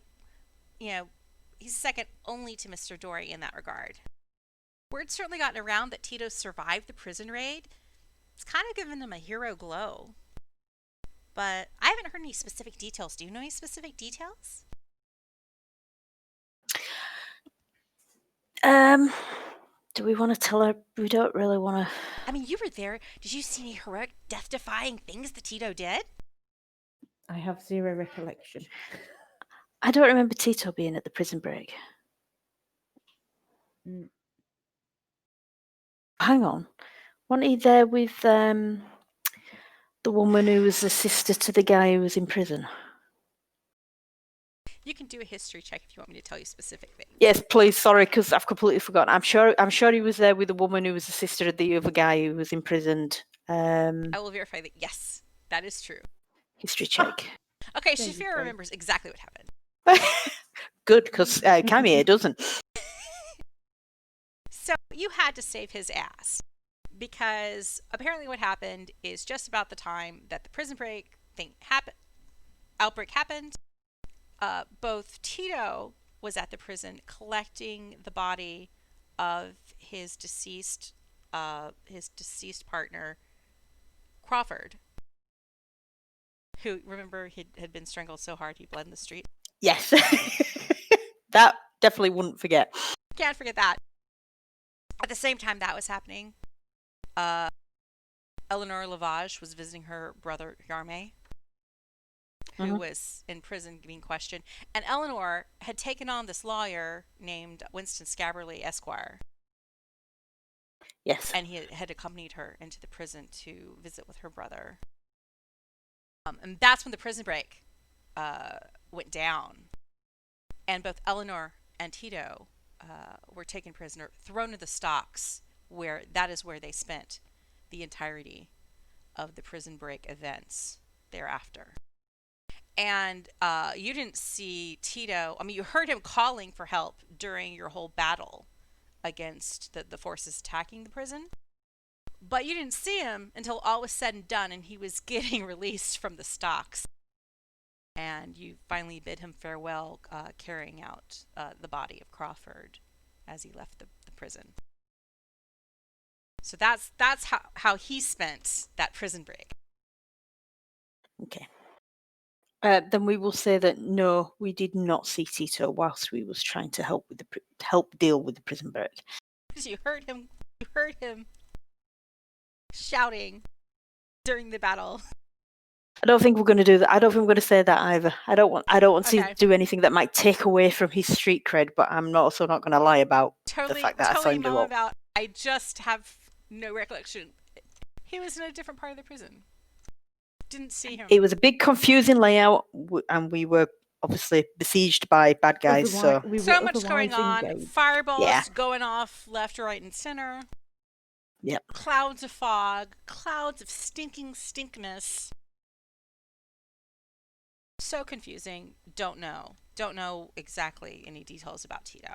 he's second only to Mr. Dory in that regard. Word's certainly gotten around that Tito survived the prison raid. It's kind of given him a hero glow. But I haven't heard any specific details. Do you know any specific details? Do we want to tell her? We don't really want to. I mean, you were there. Did you see any heroic, death-defying things that Tito did? I have zero recollection. I don't remember Tito being at the prison break. Hang on. Wasn't he there with the woman who was the sister to the guy who was in prison? You can do a history check if you want me to tell you specific things. Yes, please. Sorry, because I've completely forgotten. I'm sure he was there with the woman who was the sister of the other guy who was imprisoned. I will verify that. Yes, that is true. History check. Okay, Shaefira remembers exactly what happened. Good, because Kymir doesn't. So you had to save his ass. Because apparently what happened is just about the time that the prison break outbreak happened, both Tito was at the prison collecting the body of his deceased partner, Crawford, who, remember, he had been strangled so hard he bled in the street. Yes. That definitely wouldn't forget. Can't forget that. At the same time that was happening, Eleanor Lavage was visiting her brother Yarme, who was in prison being questioned. And Eleanor had taken on this lawyer named Winston Scabberley, Esquire. Yes. And he had accompanied her into the prison to visit with her brother. And that's when the prison break went down. And both Eleanor and Tito were taken prisoner, thrown to the stocks, where that is where they spent the entirety of the prison break events thereafter. And you didn't see Tito. I mean, you heard him calling for help during your whole battle against the forces attacking the prison. But you didn't see him until all was said and done and he was getting released from the stocks. And you finally bid him farewell, carrying out the body of Crawford as he left the prison. So that's how he spent that prison break. Okay. Then we will say that no, we did not see Tito whilst we was trying to help with help deal with the prison break. Because you heard him shouting during the battle. I don't think we're going to do that. I don't think we're going to say that either. I don't want Okay. to do anything that might take away from his street cred, but I'm also not going to lie about the fact that I saw him do mum up. about. I just have no recollection. He was in a different part of the prison. Didn't see him. It was a big confusing layout, and we were obviously besieged by bad guys. So much going on. Engaged. Fireballs going off left, right, and center. Yep. Clouds of fog. Clouds of stinkness. So confusing. Don't know exactly any details about Tito.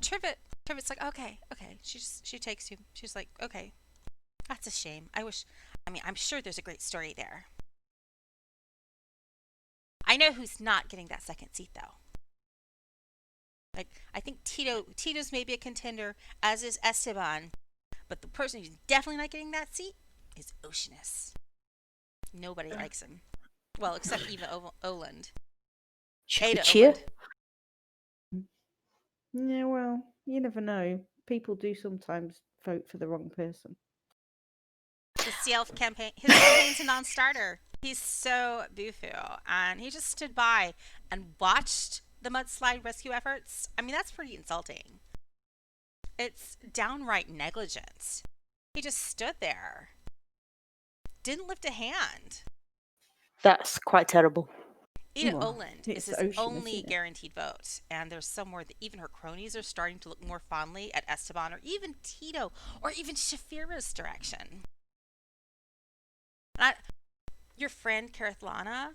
Trivet's like, okay. She takes you. She's like, okay, that's a shame. I'm sure there's a great story there. I know who's not getting that second seat though. Like, I think Tito's maybe a contender, as is Esteban, but the person who's definitely not getting that seat is Oceanus. Nobody likes him. Well, except Eva Oland. Should we cheer? Yeah, well, you never know. People do sometimes vote for the wrong person. His Stiiv campaign, his campaign's a non-starter. He's so boofoo, and he just stood by and watched the mudslide rescue efforts. I mean, that's pretty insulting. It's downright negligence. He just stood there. Didn't lift a hand. That's quite terrible. Eda Oland is his Oceanus, only guaranteed vote, and there's somewhere that even her cronies are starting to look more fondly at Esteban or even Tito or even Shaefira's direction. Your friend Karathana,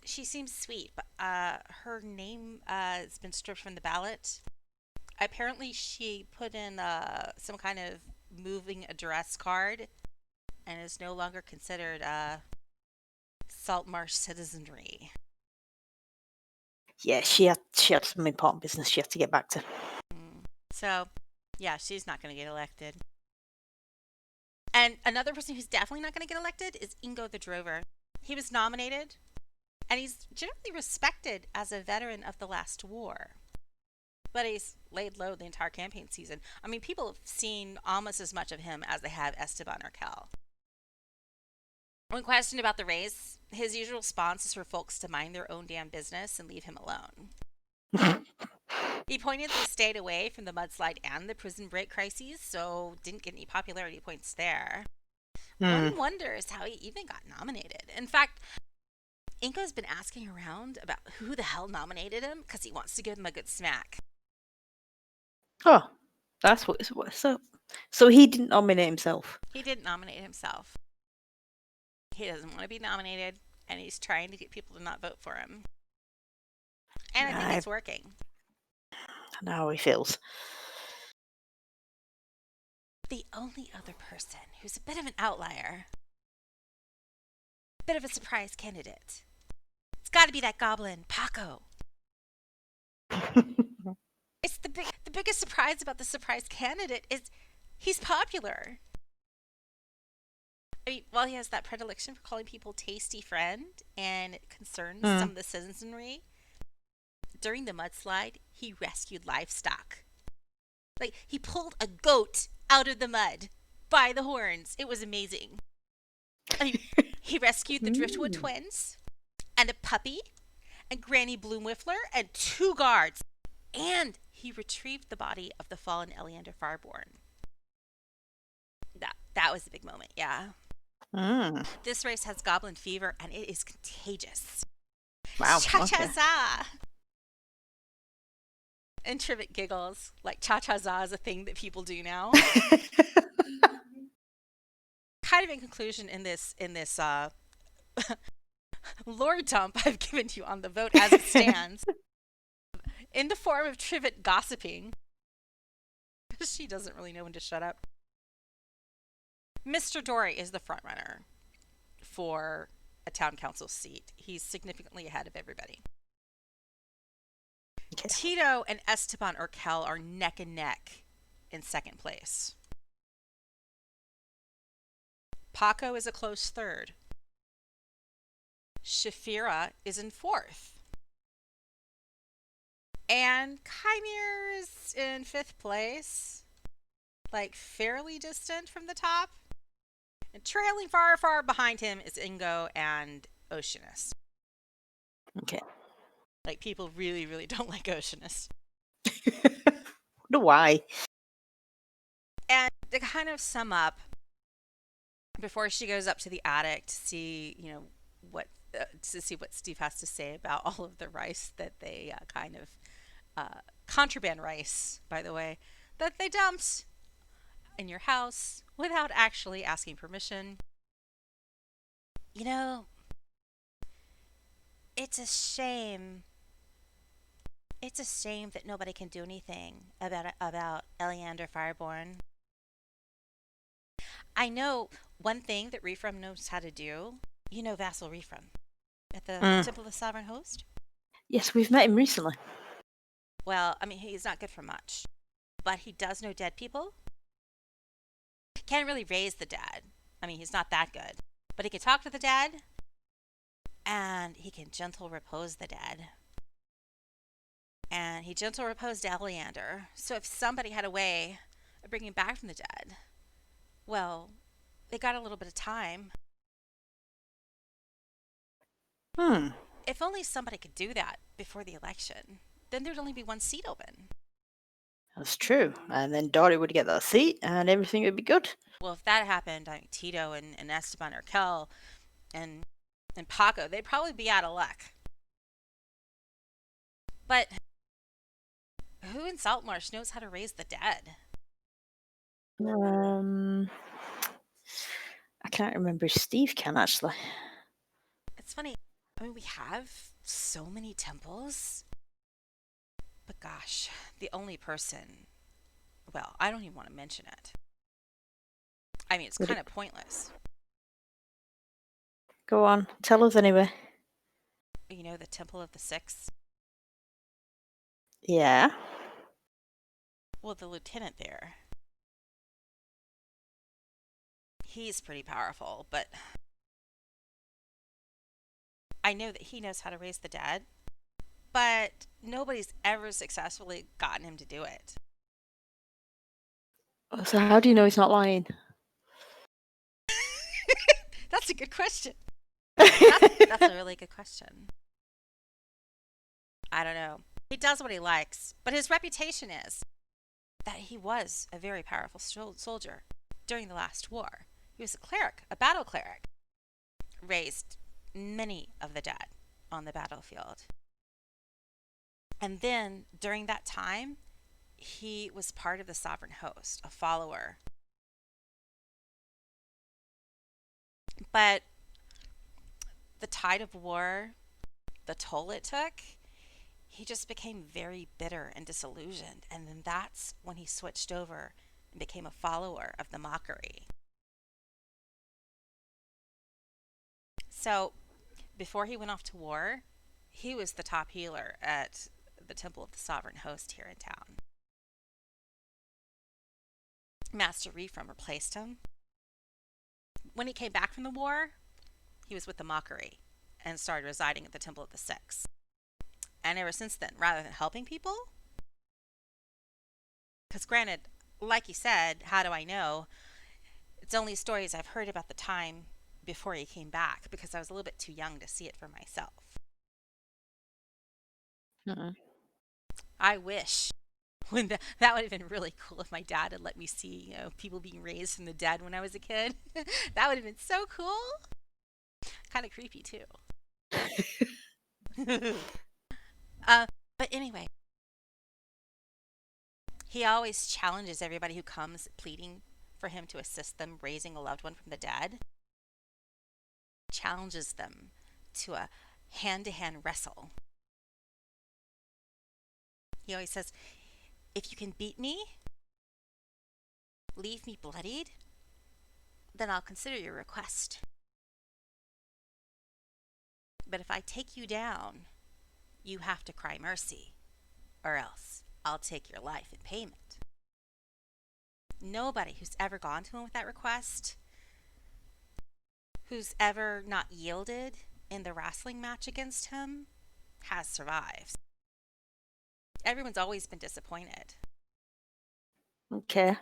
she seems sweet, but her name has been stripped from the ballot. Apparently, she put in some kind of moving address card and is no longer considered Saltmarsh citizenry. Yeah, she had some important business she had to get back to. So, yeah, she's not going to get elected. And another person who's definitely not going to get elected is Ingo the Drover. He was nominated, and he's generally respected as a veteran of the last war. But he's laid low the entire campaign season. I mean, people have seen almost as much of him as they have Esteban or Kel. When questioned about the race, his usual response is for folks to mind their own damn business and leave him alone. He pointedly stayed away from the mudslide and the prison break crises, so didn't get any popularity points there. One wonders how he even got nominated. In fact, Inko's been asking around about who the hell nominated him because he wants to give them a good smack. Oh, that's what's up. So he didn't nominate himself. He didn't nominate himself. He doesn't want to be nominated, and he's trying to get people to not vote for him. And I think it's working. I know how he feels. The only other person who's a bit of an outlier, a bit of a surprise candidate, it's got to be that goblin, Paco. It's the biggest surprise about the surprise candidate is he's popular. I mean, while he has that predilection for calling people tasty friend and it concerns some of the citizenry, during the mudslide, he rescued livestock. Like, he pulled a goat out of the mud by the horns. It was amazing. I mean, he rescued the Driftwood twins and a puppy and Granny Bloomwiffler and 2 guards. And he retrieved the body of the fallen Eleander Fireborn. That was a big moment, yeah. This race has goblin fever, and it is contagious. Wow. Cha-cha-za! And Trivet giggles, like cha-cha-za is a thing that people do now. Kind of in conclusion in this lore dump I've given you on the vote as it stands, in the form of Trivet gossiping, she doesn't really know when to shut up. Mr. Dory is the front runner for a town council seat. He's significantly ahead of everybody. Okay. Tito and Esteban Urkel are neck and neck in second place. Paco is a close third. Shaefira is in fourth. And Kymir is in fifth place, like fairly distant from the top. And trailing far, far behind him is Ingo and Oceanus. Okay. Like, people really, really don't like Oceanus. Wonder why. And to kind of sum up, before she goes up to the attic to see, what Stiiv has to say about all of the rice that they contraband rice, by the way, that they dumped in your house without actually asking permission. It's a shame. It's a shame that nobody can do anything about Eleander Fireborn. I know one thing that Refram knows how to do. You know Vassal Refram at the Temple of the Sovereign Host? Yes, we've met him recently. Well, I mean, he's not good for much, but he does know dead people. Can't really raise the dead. I mean, he's not that good, but he can talk to the dead, and he can gentle repose the dead. And he gentle reposed Eleander. So if somebody had a way of bringing him back from the dead, well, they got a little bit of time. If only somebody could do that before the election, then there'd only be one seat open. That's true. And then Dory would get that seat and everything would be good. Well, if that happened, I mean, Tito and Esteban Urkel and Paco, they'd probably be out of luck. But who in Saltmarsh knows how to raise the dead? I can't remember if Stiiv can, actually. It's funny. I mean, we have so many temples. But gosh, the only person... Well, I don't even want to mention it. I mean, it's kind of pointless. Go on. Tell us anyway. You know, the Temple of the Six? Yeah. Well, the lieutenant there. He's pretty powerful, but... I know that he knows how to raise the dead, but nobody's ever successfully gotten him to do it. So how do you know he's not lying? That's a good question. That's a really good question. I don't know. He does what he likes, but his reputation is that he was a very powerful soldier during the last war. He was a cleric, a battle cleric. Raised many of the dead on the battlefield. And then, during that time, he was part of the Sovereign Host, a follower. But the tide of war, the toll it took, he just became very bitter and disillusioned. And then that's when he switched over and became a follower of the mockery. So before he went off to war, he was the top healer at the Temple of the Sovereign Host here in town. Master Rife replaced him. When he came back from the war, he was with the mockery and started residing at the Temple of the Six. And ever since then, rather than helping people, because granted, like he said, how do I know? It's only stories I've heard about the time before he came back, because I was a little bit too young to see it for myself. Mm-mm. I wish that would have been really cool if my dad had let me see, people being raised from the dead when I was a kid. That would have been so cool. Kind of creepy too. But anyway, he always challenges everybody who comes pleading for him to assist them raising a loved one from the dead. Challenges them to a hand-to-hand wrestle. He always says, if you can beat me, leave me bloodied, then I'll consider your request. But if I take you down, you have to cry mercy, or else I'll take your life in payment. Nobody who's ever gone to him with that request, who's ever not yielded in the wrestling match against him, has survived. Everyone's always been disappointed. Okay.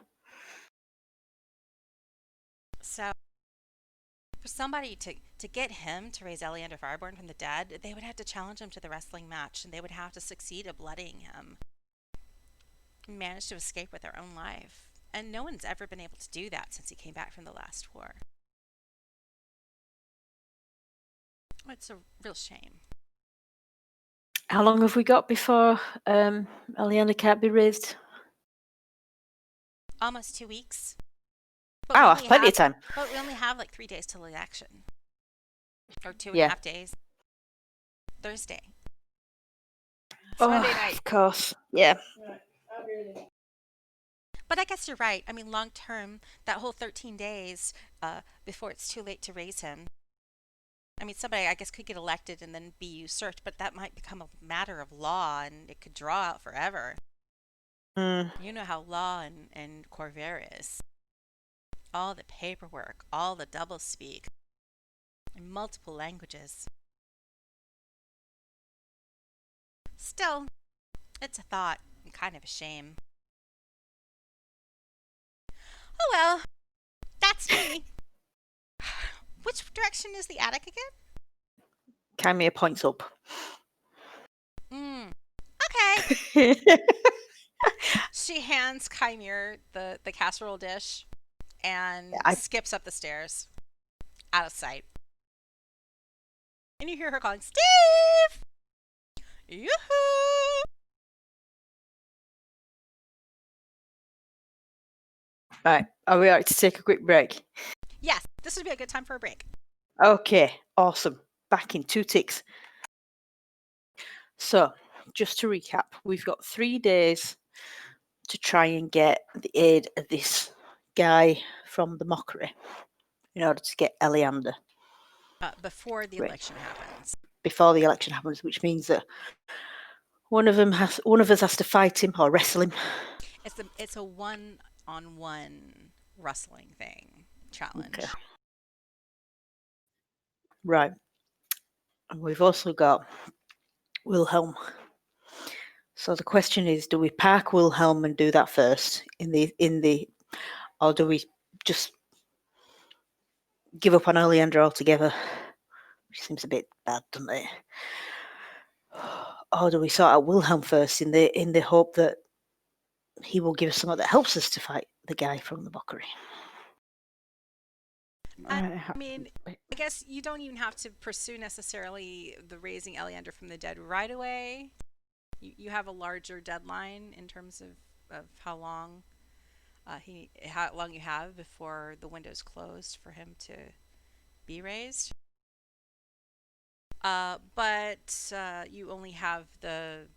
So for somebody to get him to raise Eleander Fireborn from the dead, they would have to challenge him to the wrestling match, and they would have to succeed at bloodying him, manage to escape with their own life. And no one's ever been able to do that since he came back from the last war. It's a real shame. How long have we got before Eliana can't be raised? Almost 2 weeks. Oh, that's plenty of time. But we only have like 3 days till the election. Or 2.5 Yeah. days. Thursday. Oh, Monday night. of course. Yeah. But I guess you're right. I mean, long term, that whole 13 days before it's too late to raise him. I mean, somebody, I guess, could get elected and then be usurped, but that might become a matter of law, and it could draw out forever. Mm. You know how law and Corvair is. All the paperwork, all the doublespeak, in multiple languages. Still, it's a thought and kind of a shame. Oh well, that's me. Which direction is the attic again? Kymir points up. Okay. She hands Kymir the casserole dish and skips up the stairs, out of sight. And you hear her calling, Stiiv! Yoo-hoo! Right. Are we all right to take a quick break? Yes, this would be a good time for a break. Okay. Awesome. Back in 2 ticks. So, just to recap, we've got 3 days to try and get the aid of this guy from the mockery in order to get Eleander. Before the election happens. Before the election happens, which means that one of us has to fight him or wrestle him. It's a one-on-one wrestling thing challenge. Okay. Right. And we've also got Wilhelm. So the question is, do we park Wilhelm and do that first or do we just give up on Oleander altogether? Which seems a bit bad, doesn't it? Or do we sort out Wilhelm first in the hope that he will give us something that helps us to fight the guy from the mockery? I mean, I guess you don't even have to pursue necessarily the raising Eleander from the dead right away. You have a larger deadline in terms of how long you have before the window's closed for him to be raised. But you only have the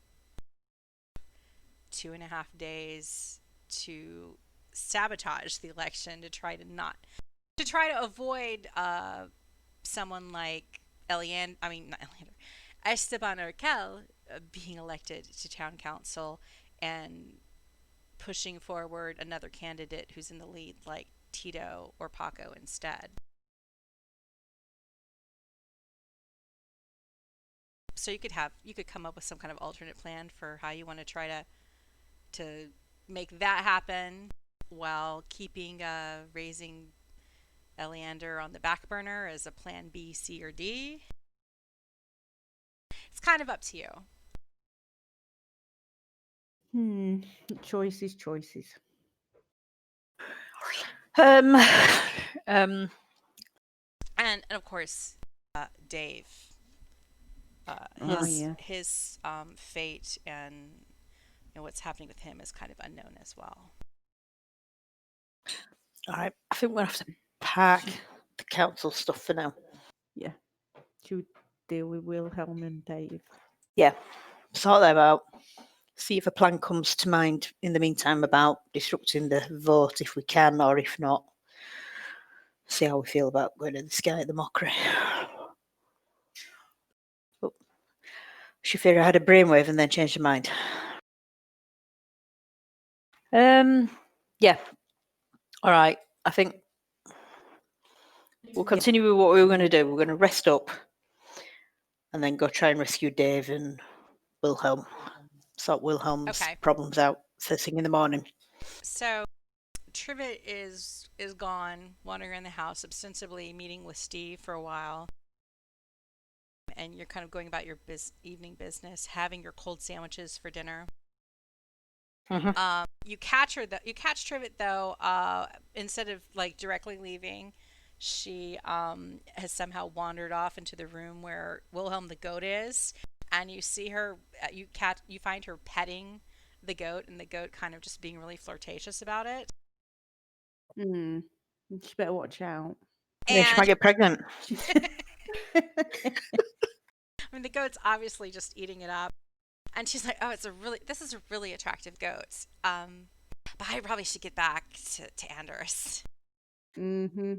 2.5 days to sabotage the election to try to avoid someone like not Eliander, Esteban Urkel being elected to town council and pushing forward another candidate who's in the lead like Tito or Paco instead. So you could come up with some kind of alternate plan for how you want to try to make that happen while keeping raising Eliander on the back burner as a plan B, C, or D. It's kind of up to you. Choices. Um, And of course, Dave. Yeah. His fate and what's happening with him is kind of unknown as well. all right, I think we'll have to park the council stuff for now. Yeah. Should we deal with Wilhelm and Dave? Yeah, sort them out. See if a plan comes to mind in the meantime about disrupting the vote if we can, or if not, see how we feel about going to the Sky at the Mockery. Oh. Shaefira had a brainwave and then changed her mind. Yeah. All right. I think we'll continue with what we were going to do. We're going to rest up and then go try and rescue Dave and Wilhelm. Sort Wilhelm's problems out first thing in the morning. So Trivet is gone, wandering around the house, ostensibly meeting with Stiiv for a while. And you're kind of going about your evening business, having your cold sandwiches for dinner. Mm-hmm. You catch Trivet though. Instead of like directly leaving, she has somehow wandered off into the room where Wilhelm the goat is, and you see her. You find her petting the goat, and the goat kind of just being really flirtatious about it. She better watch out. Yeah, she might get pregnant. I mean, the goat's obviously just eating it up. And she's like, oh, this is a really attractive goat. But I probably should get back to Anders. Mm-hmm.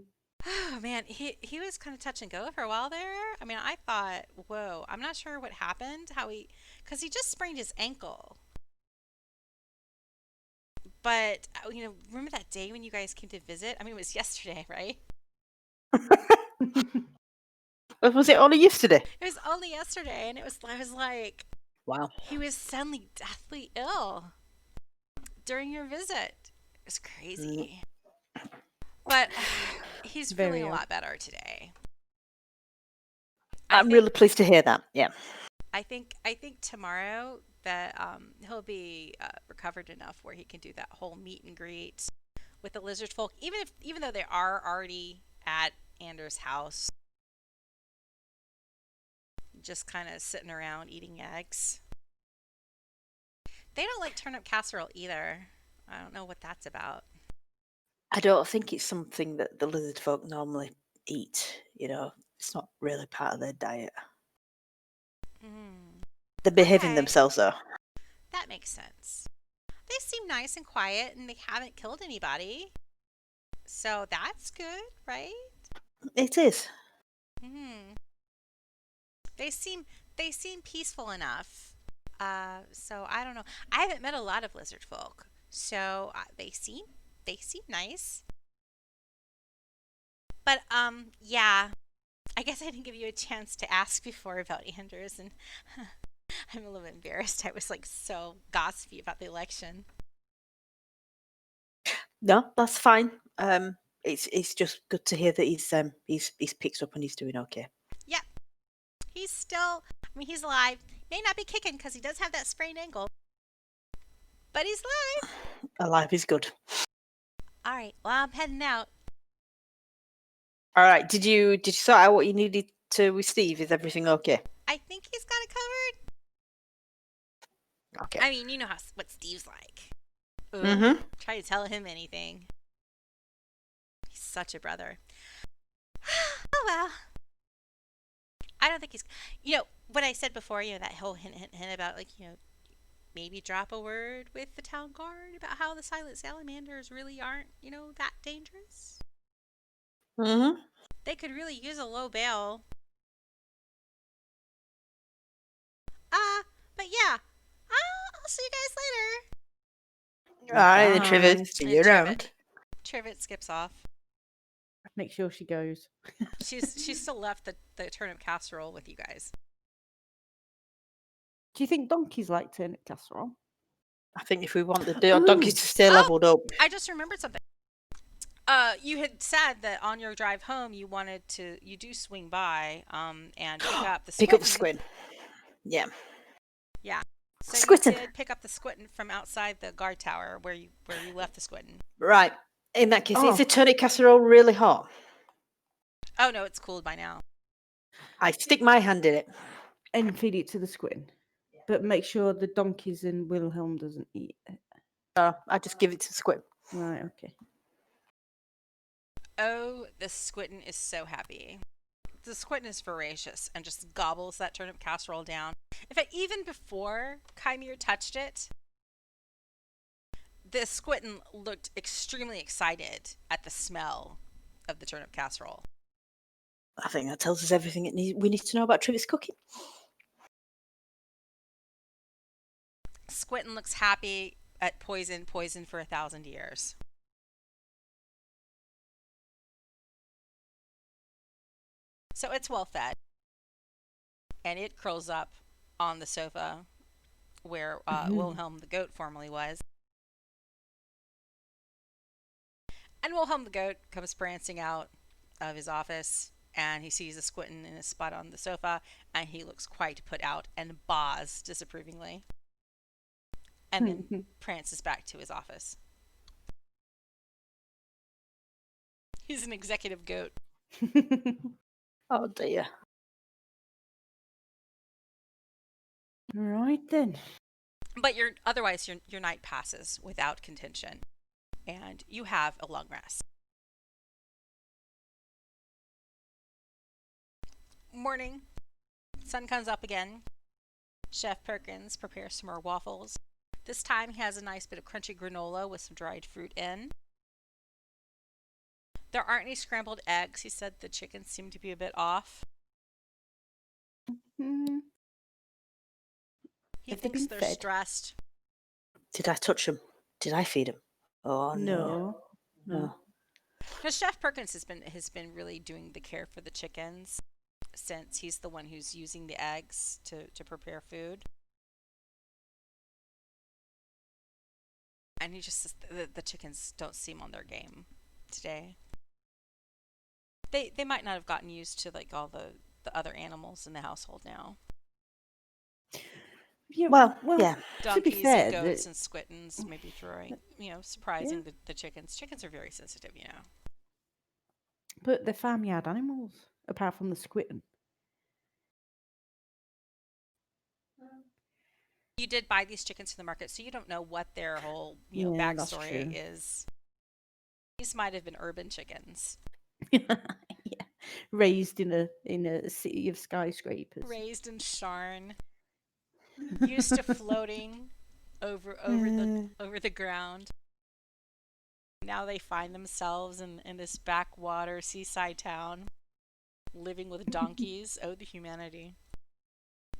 Oh, man, he was kind of touch and go for a while there. I mean, I thought, whoa, I'm not sure what happened, because he just sprained his ankle. But, remember that day when you guys came to visit? I mean, it was yesterday, right? Was it only yesterday? It was only yesterday, and I was like, wow. He was suddenly deathly ill during your visit. It was crazy. But he's feeling a lot better today. I'm really pleased to hear that. Yeah. I think tomorrow that he'll be recovered enough where he can do that whole meet and greet with the lizard folk, even though they are already at Anders' house, just kind of sitting around eating eggs. They don't like turnip casserole either. I don't know what that's about. I don't think it's something that the lizard folk normally eat. It's not really part of their diet. They're behaving themselves, though. That makes sense. They seem nice and quiet, and they haven't killed anybody. So that's good, right? It is. They seem peaceful enough. So I don't know. I haven't met a lot of lizard folk, so they seem nice. But yeah. I guess I didn't give you a chance to ask before about Anders, and I'm a little bit embarrassed. I was like so gossipy about the election. No, that's fine. It's just good to hear that he's picked up and he's doing okay. Yep. He's alive. May not be kicking because he does have that sprained ankle, but he's alive. Alive is good. All right. Well, I'm heading out. All right. Did you sort out what you needed to with Stiiv? Is everything okay? I think he's got it covered. Okay. I mean, you know what Stiiv's like. Try to tell him anything. He's such a brother. Oh well. I think he's. What I said before. That whole hint about maybe drop a word with the town guard about how the silent salamanders really aren't that dangerous. Mm-hmm. They could really use a low bail. But yeah. I'll see you guys later. All right, then, Trivet. Bye. See And you around. Trivet skips off. Make sure she goes. She's still left the turnip casserole with you guys. Do you think donkeys like turnip casserole? I think if we want the donkeys to stay leveled up. I just remembered something. You had said that on your drive home you do swing by and pick up the Pick up the squid. Yeah. Yeah. So Squitten. you did pick up the squitten from outside the guard tower where you left the squitten. Right. In that case, is Oh. the turnip casserole really hot? Oh no, it's cooled by now. I stick my hand in it. And feed it to the squid. But make sure the donkeys and Wilhelm doesn't eat it. I just give it to the squid. Right, okay. Oh, the squitten is so happy. The squitten is voracious and just gobbles that turnip casserole down. In fact, even before Kymir touched it, the squitten looked extremely excited at the smell of the turnip casserole. I think that tells us everything we need to know about Trivet's cooking. Squitten looks happy at poison for 1,000 years. So it's well fed. And it curls up on the sofa where Wilhelm the goat formerly was. And Wilhelm the goat comes prancing out of his office and he sees the squitten in his spot on the sofa and he looks quite put out and baws disapprovingly. And then prances back to his office. He's an executive goat. Oh dear. Right then. But otherwise your night passes without contention. And you have a long rest. Morning. Sun comes up again. Chef Perkins prepares some more waffles. This time he has a nice bit of crunchy granola with some dried fruit in. There aren't any scrambled eggs. He said the chickens seem to be a bit off. He thinks they're stressed. Did I touch them? Did I feed them? Oh no. No. Because Chef Perkins has been really doing the care for the chickens since he's the one who's using the eggs to prepare food. And he just says the chickens don't seem on their game today. They might not have gotten used to all the other animals in the household now. Yeah, well, yeah. Donkeys to be fair, and goats and squittens maybe throwing, surprising the chickens. Chickens are very sensitive, But they're farmyard animals, apart from the squitten. You did buy these chickens from the market, so you don't know what their whole backstory is. These might have been urban chickens. Yeah. Raised in a city of skyscrapers. Raised in Sharn. Used to floating over the ground. Now they find themselves in this backwater seaside town, living with donkeys. Oh, the humanity.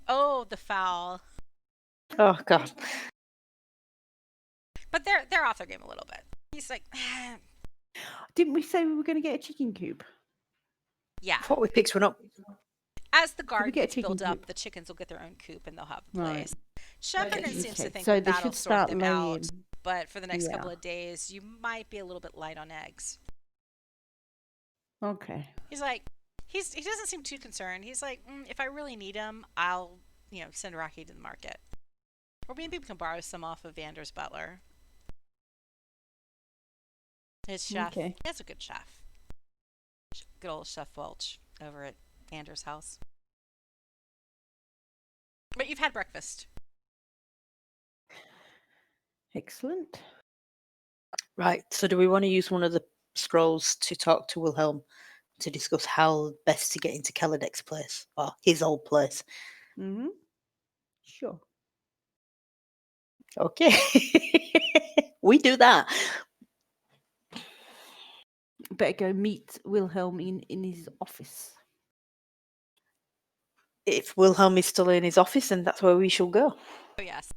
Oh, the foul. Oh God. But they're off their game a little bit. He's like, Didn't we say we were going to get a chicken coop? yeah. I thought we picked one up. As the guard get a gets chicken built up, coop? the chickens will get their own coop and they'll have a Right. place. Shepherd seems to think So that they that'll should sort start them laying. out. But for the next Yeah. couple of days, you might be a little bit light on eggs. Okay. He's like, he doesn't seem too concerned. He's like, if I really need them, I'll send Rocky to the market, or maybe we can borrow some off of Vander's butler. His chef. Okay. He has a good chef. Good old Chef Welch over at Anders' house. But you've had breakfast. Excellent. Right. So do we want to use one of the scrolls to talk to Wilhelm to discuss how best to get into Keledek's place, or his old place. Mm-hmm. Sure. Okay. We do that. Better go meet Wilhelm in his office. If Wilhelm is still in his office, then that's where we shall go. Oh, yes.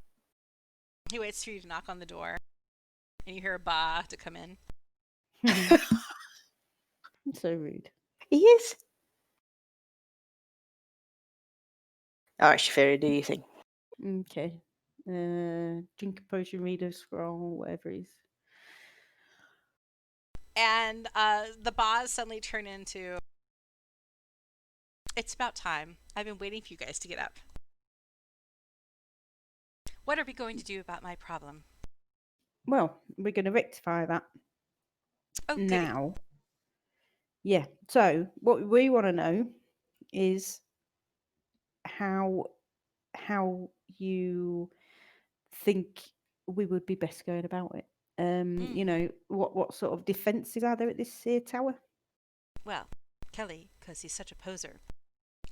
He waits for you to knock on the door, and you hear a ba to come in. So rude. He is. All right, Shaefira, do you think? Okay. Drink a potion, read a scroll, whatever it is. And the bas suddenly turn into, it's about time. I've been waiting for you guys to get up. What are we going to do about my problem? Well, we're going to rectify that Oh, goody. now. Yeah. So what we want to know is how you think we would be best going about it. You know, what sort of defences are there at this here tower? Well, Kelly, because he's such a poser,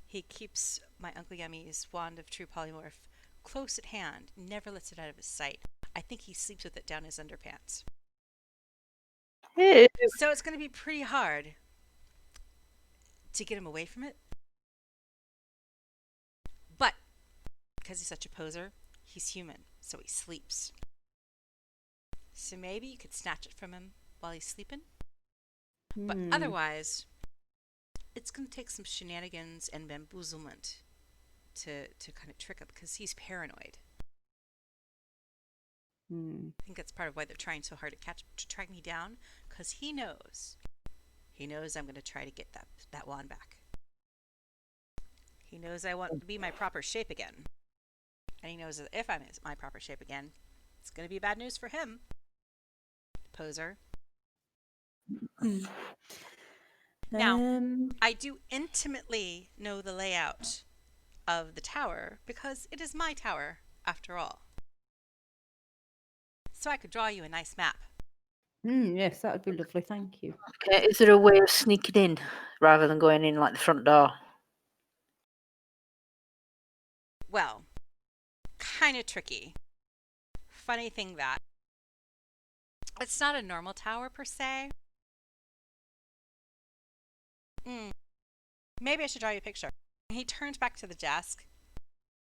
he keeps my Uncle Yummy's wand of true polymorph close at hand, never lets it out of his sight. I think he sleeps with it down his underpants. Ew. So it's going to be pretty hard to get him away from it. But because he's such a poser, he's human, so he sleeps. So maybe you could snatch it from him while he's sleeping. But otherwise, it's going to take some shenanigans and bamboozlement to kind of trick him, because he's paranoid. I think that's part of why they're trying so hard to track me down, because he knows I'm going to try to get that wand back. He knows I want to be my proper shape again. And he knows that if I'm in my proper shape again, it's going to be bad news for him. Poser. Now, I do intimately know the layout of the tower, because it is my tower, after all. So I could draw you a nice map. Yes, that would be lovely. Thank you. Okay, is there a way of sneaking in rather than going in like the front door? Well, kind of tricky. Funny thing that it's not a normal tower per se. Maybe I should draw you a picture. He turns back to the desk,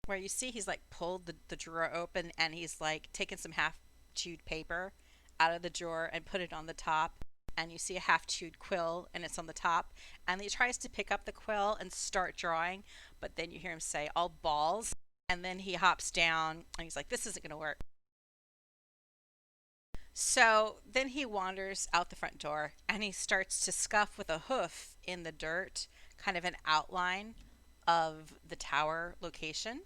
where you see he's like pulled the drawer open, and he's like taken some half-chewed paper out of the drawer and put it on the top. And you see a half-chewed quill, and it's on the top. And he tries to pick up the quill and start drawing, but then you hear him say, "All balls." And then he hops down, and he's like, "This isn't going to work." So then he wanders out the front door, and he starts to scuff with a hoof in the dirt, kind of an outline of the tower location.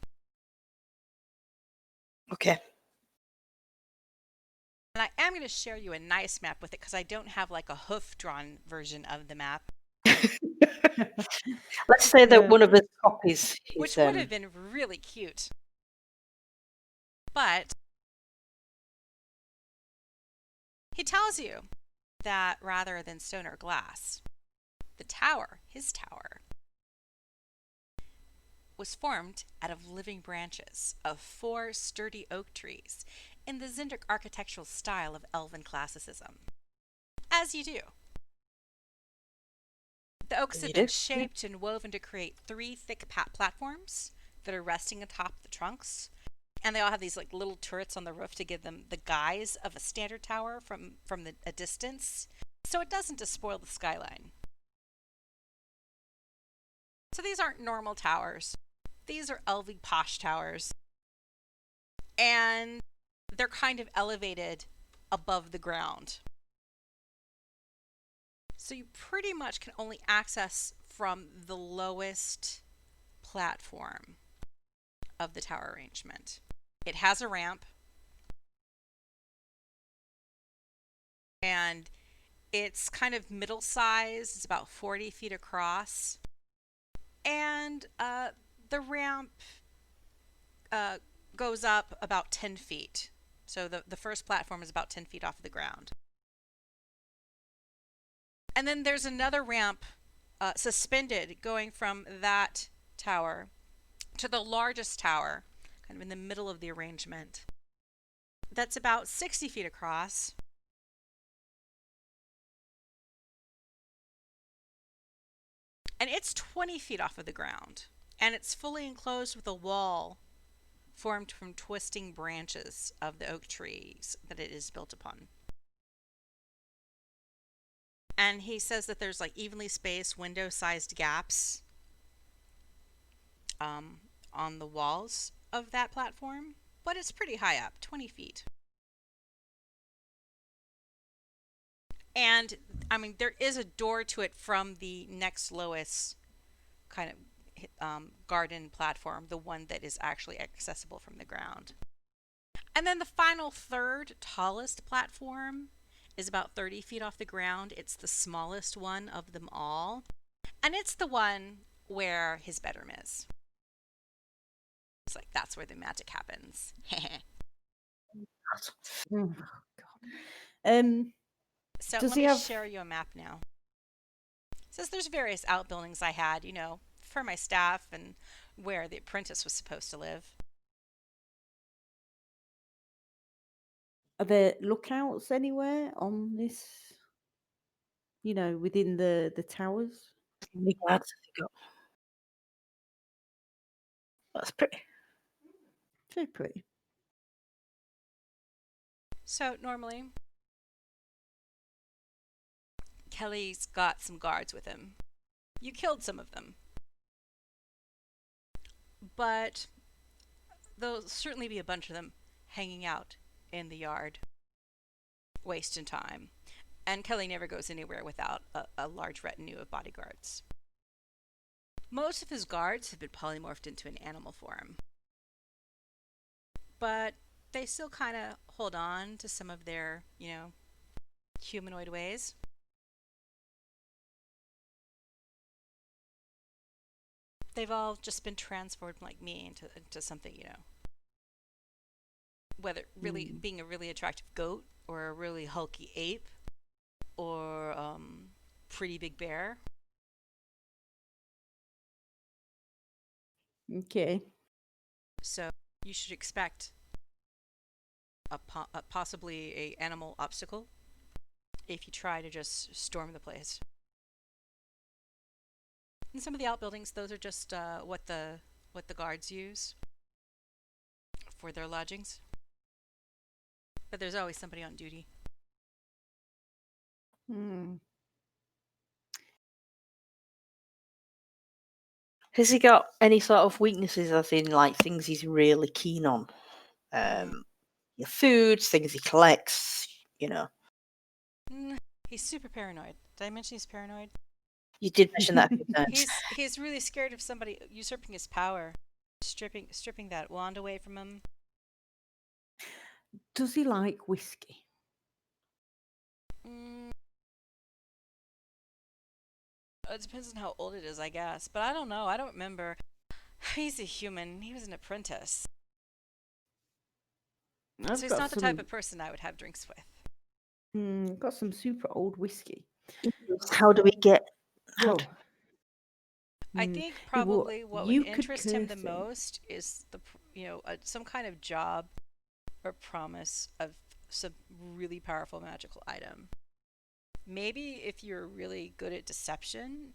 Okay. And I am going to share you a nice map with it, because I don't have like a hoof drawn version of the map. Let's say that one of his copies is, which would have been really cute. But he tells you that rather than stone or glass, the tower, his tower, was formed out of living branches of 4 sturdy oak trees in the Zindric architectural style of Elven classicism. As you do. The oaks have been shaped and woven to create 3 thick platforms that are resting atop the trunks. And they all have these like little turrets on the roof to give them the guise of a standard tower from a distance, so it doesn't despoil the skyline. So these aren't normal towers. These are elven posh towers. And they're kind of elevated above the ground. So you pretty much can only access from the lowest platform of the tower arrangement. It has a ramp, and it's kind of middle size. It's about 40 feet across, and the ramp goes up about 10 feet. So the first platform is about 10 feet off the ground. And then there's another ramp suspended going from that tower to the largest tower, kind of in the middle of the arrangement. That's about 60 feet across. And it's 20 feet off of the ground. And it's fully enclosed with a wall formed from twisting branches of the oak trees that it is built upon. And he says that there's like evenly spaced window-sized gaps on the walls of that platform, but it's pretty high up, 20 feet. And I mean, there is a door to it from the next lowest kind of garden platform, the one that is actually accessible from the ground. And then the final third tallest platform is about 30 feet off the ground. It's the smallest one of them all. And it's the one where his bedroom is. It's like, that's where the magic happens. Oh, God. So Does let he me have- share you a map now. It says there's various outbuildings I had, for my staff and where the apprentice was supposed to live. Are there lookouts anywhere on this? Within the towers? How many guards have you got? That's pretty. Very pretty. So normally, Kelly's got some guards with him. You killed some of them. But there'll certainly be a bunch of them hanging out in the yard, wasting time. And Kelly never goes anywhere without a large retinue of bodyguards. Most of his guards have been polymorphed into an animal form. But they still kind of hold on to some of their, humanoid ways. They've all just been transformed like me into something, whether really being a really attractive goat or a really hulky ape or pretty big bear. Okay. So you should expect possibly a animal obstacle if you try to just storm the place. And some of the outbuildings, those are just what the guards use for their lodgings. But there's always somebody on duty. Has he got any sort of weaknesses, as in like things he's really keen on? Your foods, things he collects, He's super paranoid. Did I mention he's paranoid? You did mention that a few times. He's really scared of somebody usurping his power, stripping that wand away from him. Does he like whiskey? It depends on how old it is, I guess. But I don't know. I don't remember. He's a human. He was an apprentice. So he's not the type of person I would have drinks with. Got some super old whiskey. How do we get... I think probably what would interest him the most is some kind of job or promise of some really powerful magical item. Maybe if you're really good at deception,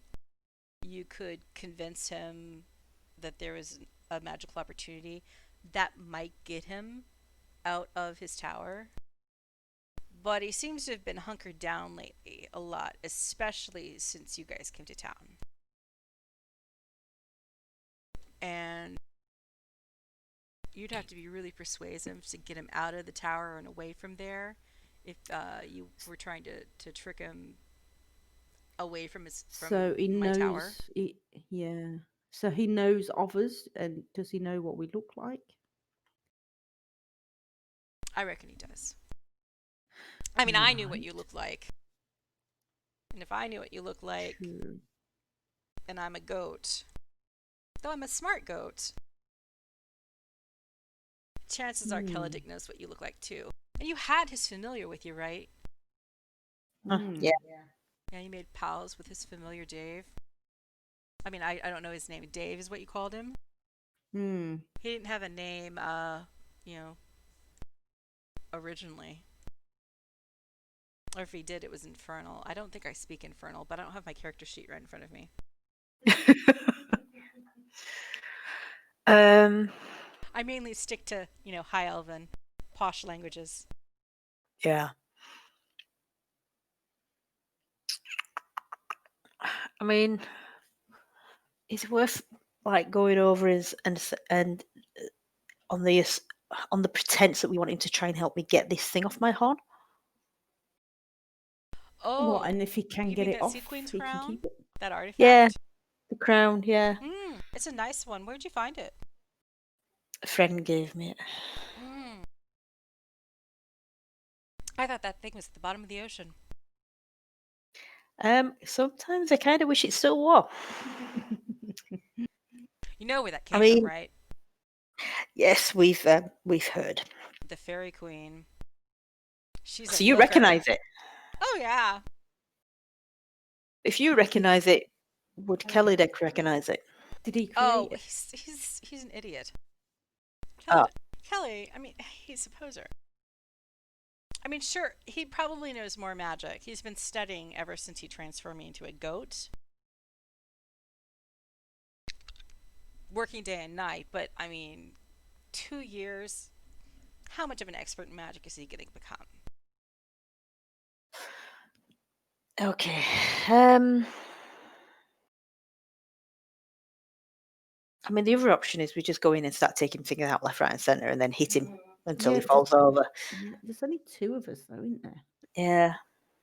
you could convince him that there is a magical opportunity that might get him out of his tower. But he seems to have been hunkered down lately a lot, especially since you guys came to town. And you'd have to be really persuasive to get him out of the tower and away from there if you were trying to trick him away from my tower. So he knows of us, and does he know what we look like? I reckon he does. I mean, I knew what you look like. And if I knew what you look like, and I'm a goat, though I'm a smart goat, chances are Keledek knows what you look like too. And you had his familiar with you, right? Yeah. Yeah, you made pals with his familiar Dave. I mean, I don't know his name. Dave is what you called him. Hmm. He didn't have a name, you know, originally. Or if he did, it was Infernal. I don't think I speak Infernal, but I don't have my character sheet right in front of me. I mainly stick to, High Elven, posh languages. Yeah. I mean, is it worth like going over his and on the pretense that we want him to try and help me get this thing off my horn? Oh, What? And if he can you get mean it that off, Sea Queen's he can crown? keep it. That artifact? Yeah, the crown. Yeah, It's a nice one. Where'd you find it? a friend gave me it. I thought that thing was at the bottom of the ocean. Sometimes I kind of wish it still was. You know where that I came mean, from, right? yes, we've heard. The Fairy Queen. She's So a you milker. recognise it? Oh, yeah. If you recognise it, would Keledek recognise it? Did he create Oh, it? he's an idiot. Oh. Kelly, I mean, he's a poser. I mean, sure, he probably knows more magic. He's been studying ever since he transformed me into a goat. Working day and night, but I mean, 2 years. How much of an expert in magic is he going to become? Okay. I mean, the other option is we just go in and start taking things out left, right, and centre, and then hit him until he falls over. There's only 2 of us, though, isn't there? Yeah.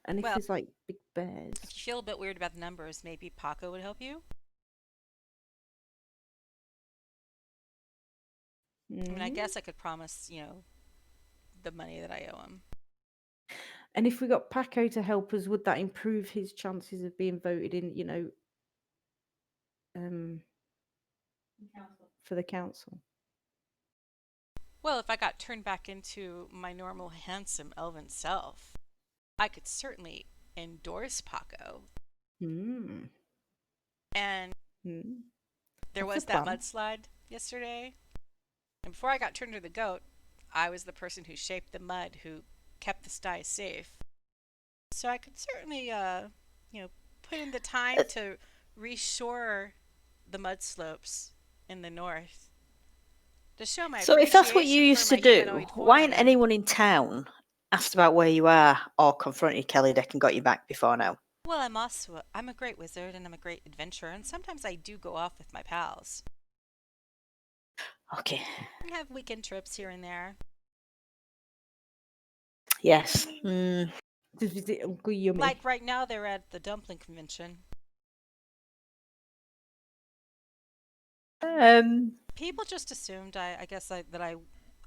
And if Well, there's like big bears, If you feel a bit weird about the numbers, maybe Paco would help you. I mean, I guess I could promise, the money that I owe him. And if we got Paco to help us, would that improve his chances of being voted in? For the council. Well, if I got turned back into my normal, handsome elven self, I could certainly endorse Paco. Hmm. And there That's was a that plan. mudslide yesterday. And before I got turned into the goat, I was the person who shaped the mud, who kept the sty safe. So I could certainly, put in the time to reshore the mud slopes in the north to show my So if that's what you appreciation used for to my do, humanoid why ain't form. anyone in town asked about where you are or confronted Keledek and got you back before now? Well, I'm a great wizard and I'm a great adventurer, and sometimes I do go off with my pals. Okay. I have weekend trips here and there. Yes. Just visit Uncle Yummy. Like right now, they're at the dumpling convention. People just assumed, I guess, that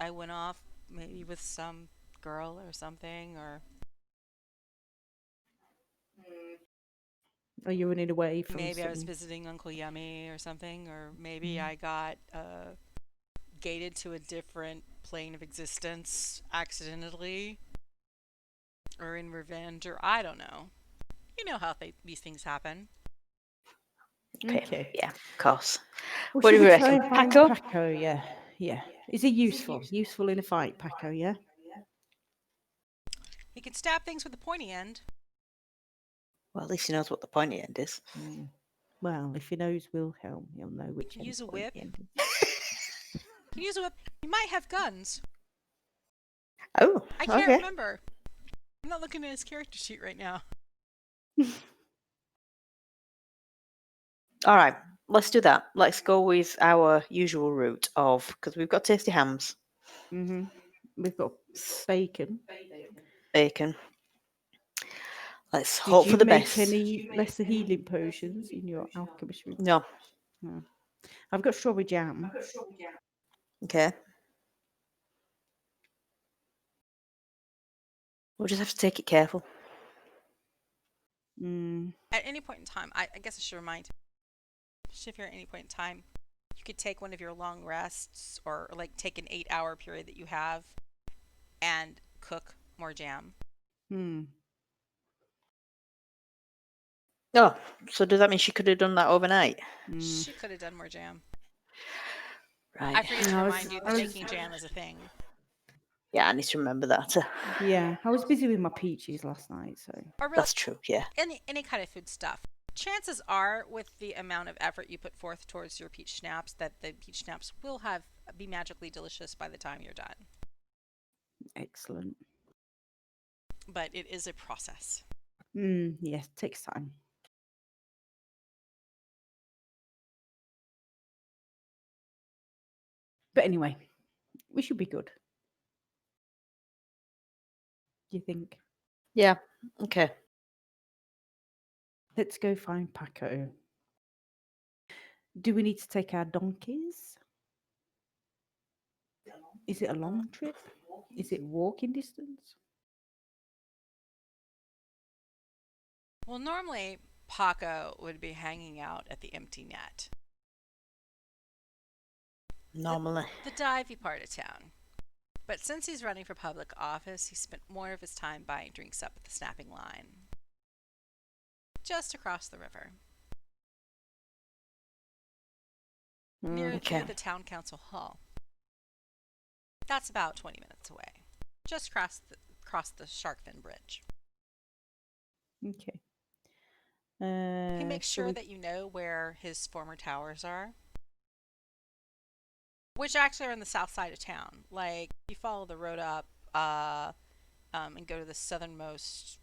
I went off maybe with some girl or something, or Are you running away from maybe I was some... visiting Uncle Yummy or something, or maybe I got gated to a different plane of existence accidentally, or in revenge, or I don't know. You know how these things happen. Okay. Yeah, of course. Well, What do should you we try reckon, and find Paco? Paco? Yeah. Is he useful? Useful in a fight, Paco, yeah? He can stab things with a pointy end. Well, at least he knows what the pointy end is. Well, if he knows Wilhelm, he'll know which Can end use a pointy whip. end is. Can use a whip. He might have guns. Oh, I can't okay. remember. I'm not looking at his character sheet right now. All right, let's do that. Let's go with our usual route of, because we've got tasty hams, We've got bacon. bacon. Let's Did hope you for the make best. any lesser healing potions in your alchemist room? No. No. I've got strawberry jam. Okay. We'll just have to take it careful. At any point in time, I guess I should remind Shaefira at any point in time, you could take one of your long rests or like take an 8-hour period that you have and cook more jam. Oh, so does that mean she could have done that overnight? She could have done more jam. Right. I forget to No, I was- remind you I that was- making jam is a thing. Yeah, I need to remember that. Yeah, I was busy with my peaches last night, so Or really, That's true, yeah. any kind of food stuff. Chances are, with the amount of effort you put forth towards your peach schnapps, that the peach schnapps will be magically delicious by the time you're done. excellent. But it is a process. Yes, takes time. But anyway, we should be good. Do you think? Yeah, okay. Let's go find Paco. Do we need to take our donkeys? Is it a long trip? Is it walking distance? Well, normally Paco would be hanging out at the empty net, Normally. the divey part of town. But since he's running for public office, he spent more of his time buying drinks up at the Snapping Line, just across the river, near Okay. the town council hall. That's about 20 minutes away, just across the Sharkfin Bridge. Okay. He makes so sure we- that you know where his former towers are, which actually are on the south side of town. Like, you follow the road up and go to the southernmost.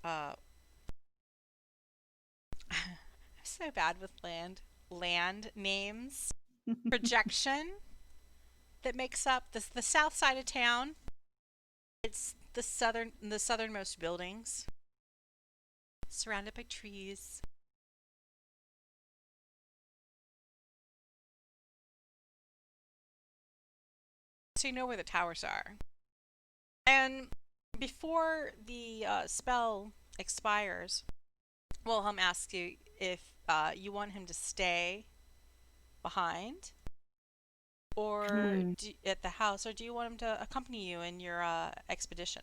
I'm so bad with land names. Projection that makes up the south side of town. It's the southernmost buildings, surrounded by trees. So you know where the towers are. And before the spell expires, Wilhelm asks you if you want him to stay behind or at the house, or do you want him to accompany you in your expedition?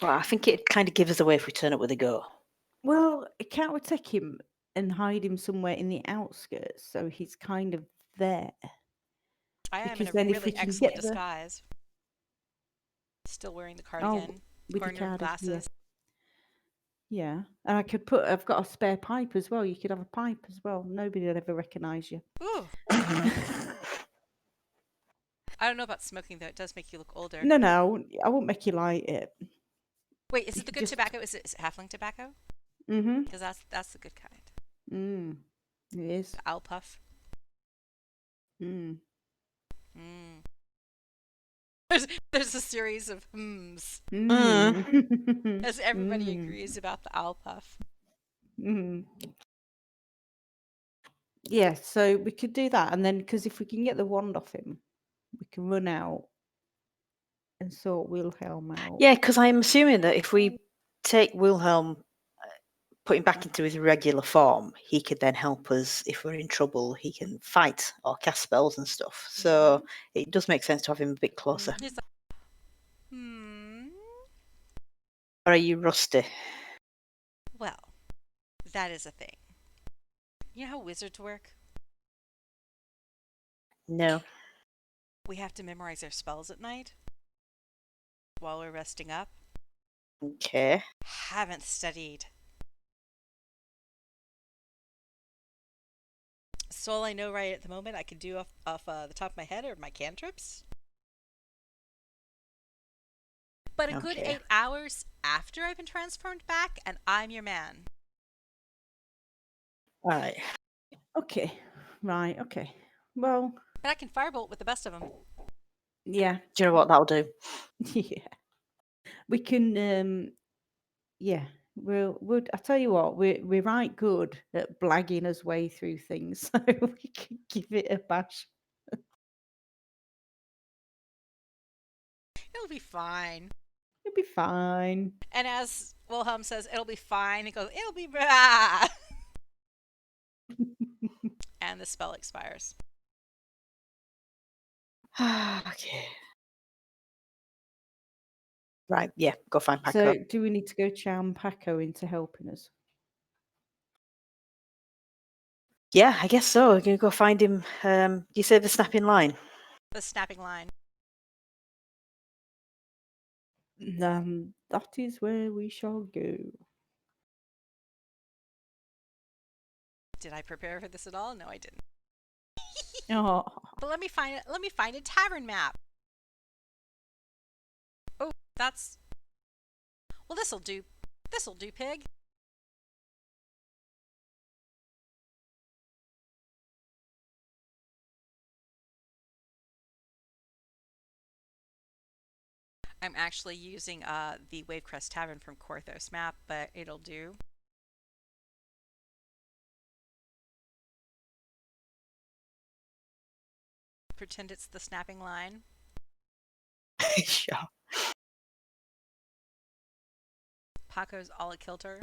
Well, I think it kind of gives us away if we turn up with a go. Well, can't we take him and hide him somewhere in the outskirts so he's kind of there? I am in Because a then if really we can excellent get the- disguise. Still wearing the cardigan, with wearing the your card, glasses. Yeah, and I've got a spare pipe as well. You could have a pipe as well. Nobody would ever recognise you. Ooh, I don't know about smoking though. It does make you look older. No, I won't make you light it. Wait, is You it the could good just- tobacco? Is it halfling tobacco? Mm-hmm. Because that's the good kind. It is. The owl puff. Mm. There's a series of hmms Mm. as everybody agrees about the owl puff. Mm. Yeah, so we could do that, and then because if we can get the wand off him, we can run out and sort Wilhelm out. Yeah, because I'm assuming that if we take Wilhelm, put him back into his regular form, he could then help us if we're in trouble. He can fight or cast spells and stuff. So it does make sense to have him a bit closer. He's like, Or are you rusty? well, that is a thing. You know how wizards work? No. We have to memorize our spells at night while we're resting up. Okay. Haven't studied. So all I know right at the moment I can do off the top of my head are my cantrips. But a good Okay. 8 hours after I've been transformed back, and I'm your man. All right. Okay, right. Okay. Well, And I can firebolt with the best of them. yeah, Do you know what that'll do? yeah. We can. Yeah. We'll. I tell you what. We're right good at blagging us way through things, so we can give it a bash. It'll be fine. It'll be fine. And as Wilhelm says, it'll be fine. He goes, it'll be blah. And the spell expires. Okay. Right, yeah, go find Paco. So do we need to go charm Paco into helping us? Yeah, I guess so. We're going to go find him. You say the snapping line? The snapping line. That is where we shall go. Did I prepare for this at all? No, I didn't. Oh, But let me find a tavern map. Oh, that's... Well, this'll do. This'll do, pig. I'm actually using the Wavecrest Tavern from Korthos map, but it'll do. Pretend it's the snapping line. Sure. Paco's a la kilter.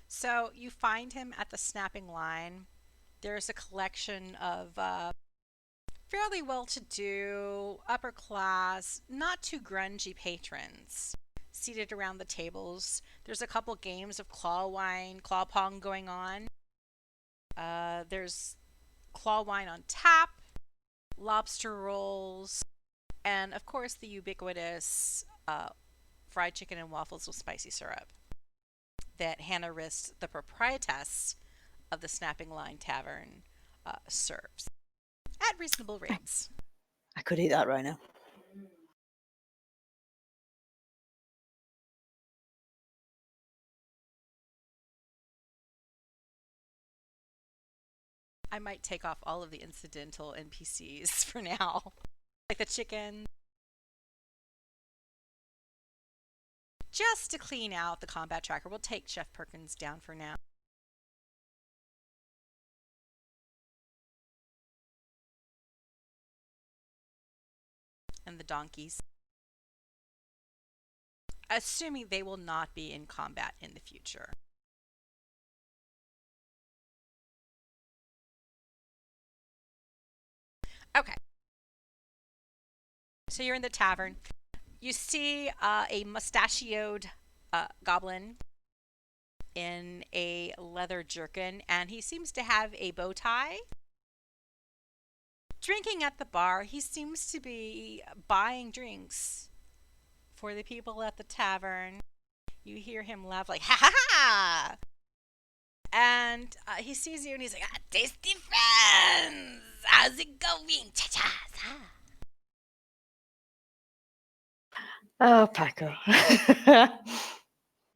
So you find him at the snapping line. There's a collection of fairly well-to-do, upper class, not too grungy patrons seated around the tables. There's a couple games of claw pong going on. There's claw wine on tap, lobster rolls, and of course the ubiquitous fried chicken and waffles with spicy syrup that Hannah Rist, the proprietress of the Snapping Line Tavern, serves at reasonable rates. I could eat that right now. I might take off all of the incidental NPCs for now. Like the chicken. Just to clean out the combat tracker. We'll take Chef Perkins down for now. And the donkeys. Assuming they will not be in combat in the future. Okay. So you're in the tavern. You see a mustachioed goblin in a leather jerkin, and he seems to have a bow tie. Drinking at the bar, he seems to be buying drinks for the people at the tavern. You hear him laugh like, ha ha ha! And he sees you and he's like, tasty friends! How's it going? Cha-cha! Oh, Paco.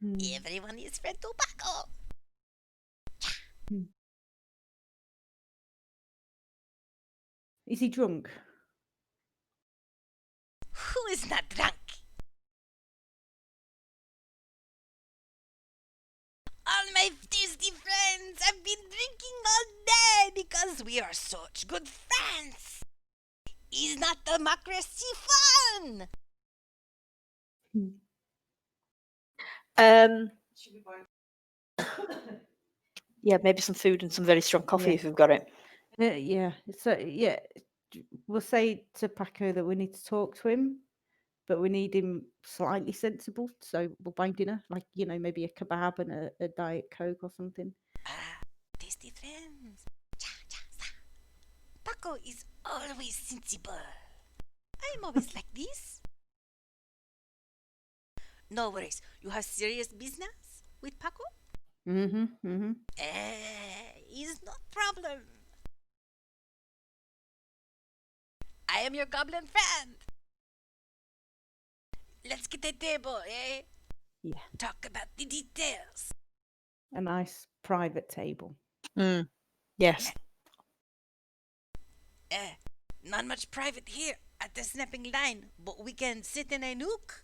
Everyone is friend to Paco. is he drunk? Who is not drunk? All my tasty friends have been drinking all day because we are such good friends. Is not democracy fun? Yeah, maybe some food and some very strong coffee Yeah. if we've got it. Yeah. So yeah, we'll say to Paco that we need to talk to him, but we need him slightly sensible. So we'll buy dinner, like maybe a kebab and a Diet Coke or something. Tasty friends. Cha, cha, cha. Paco is always sensible. I'm always like this. No worries. You have serious business with Paco? Mm-hmm. Is no problem. I am your goblin friend. Let's get a table, eh? Yeah. Talk about the details. A nice private table. Yes. Not much private here at the snapping line, but we can sit in a nook.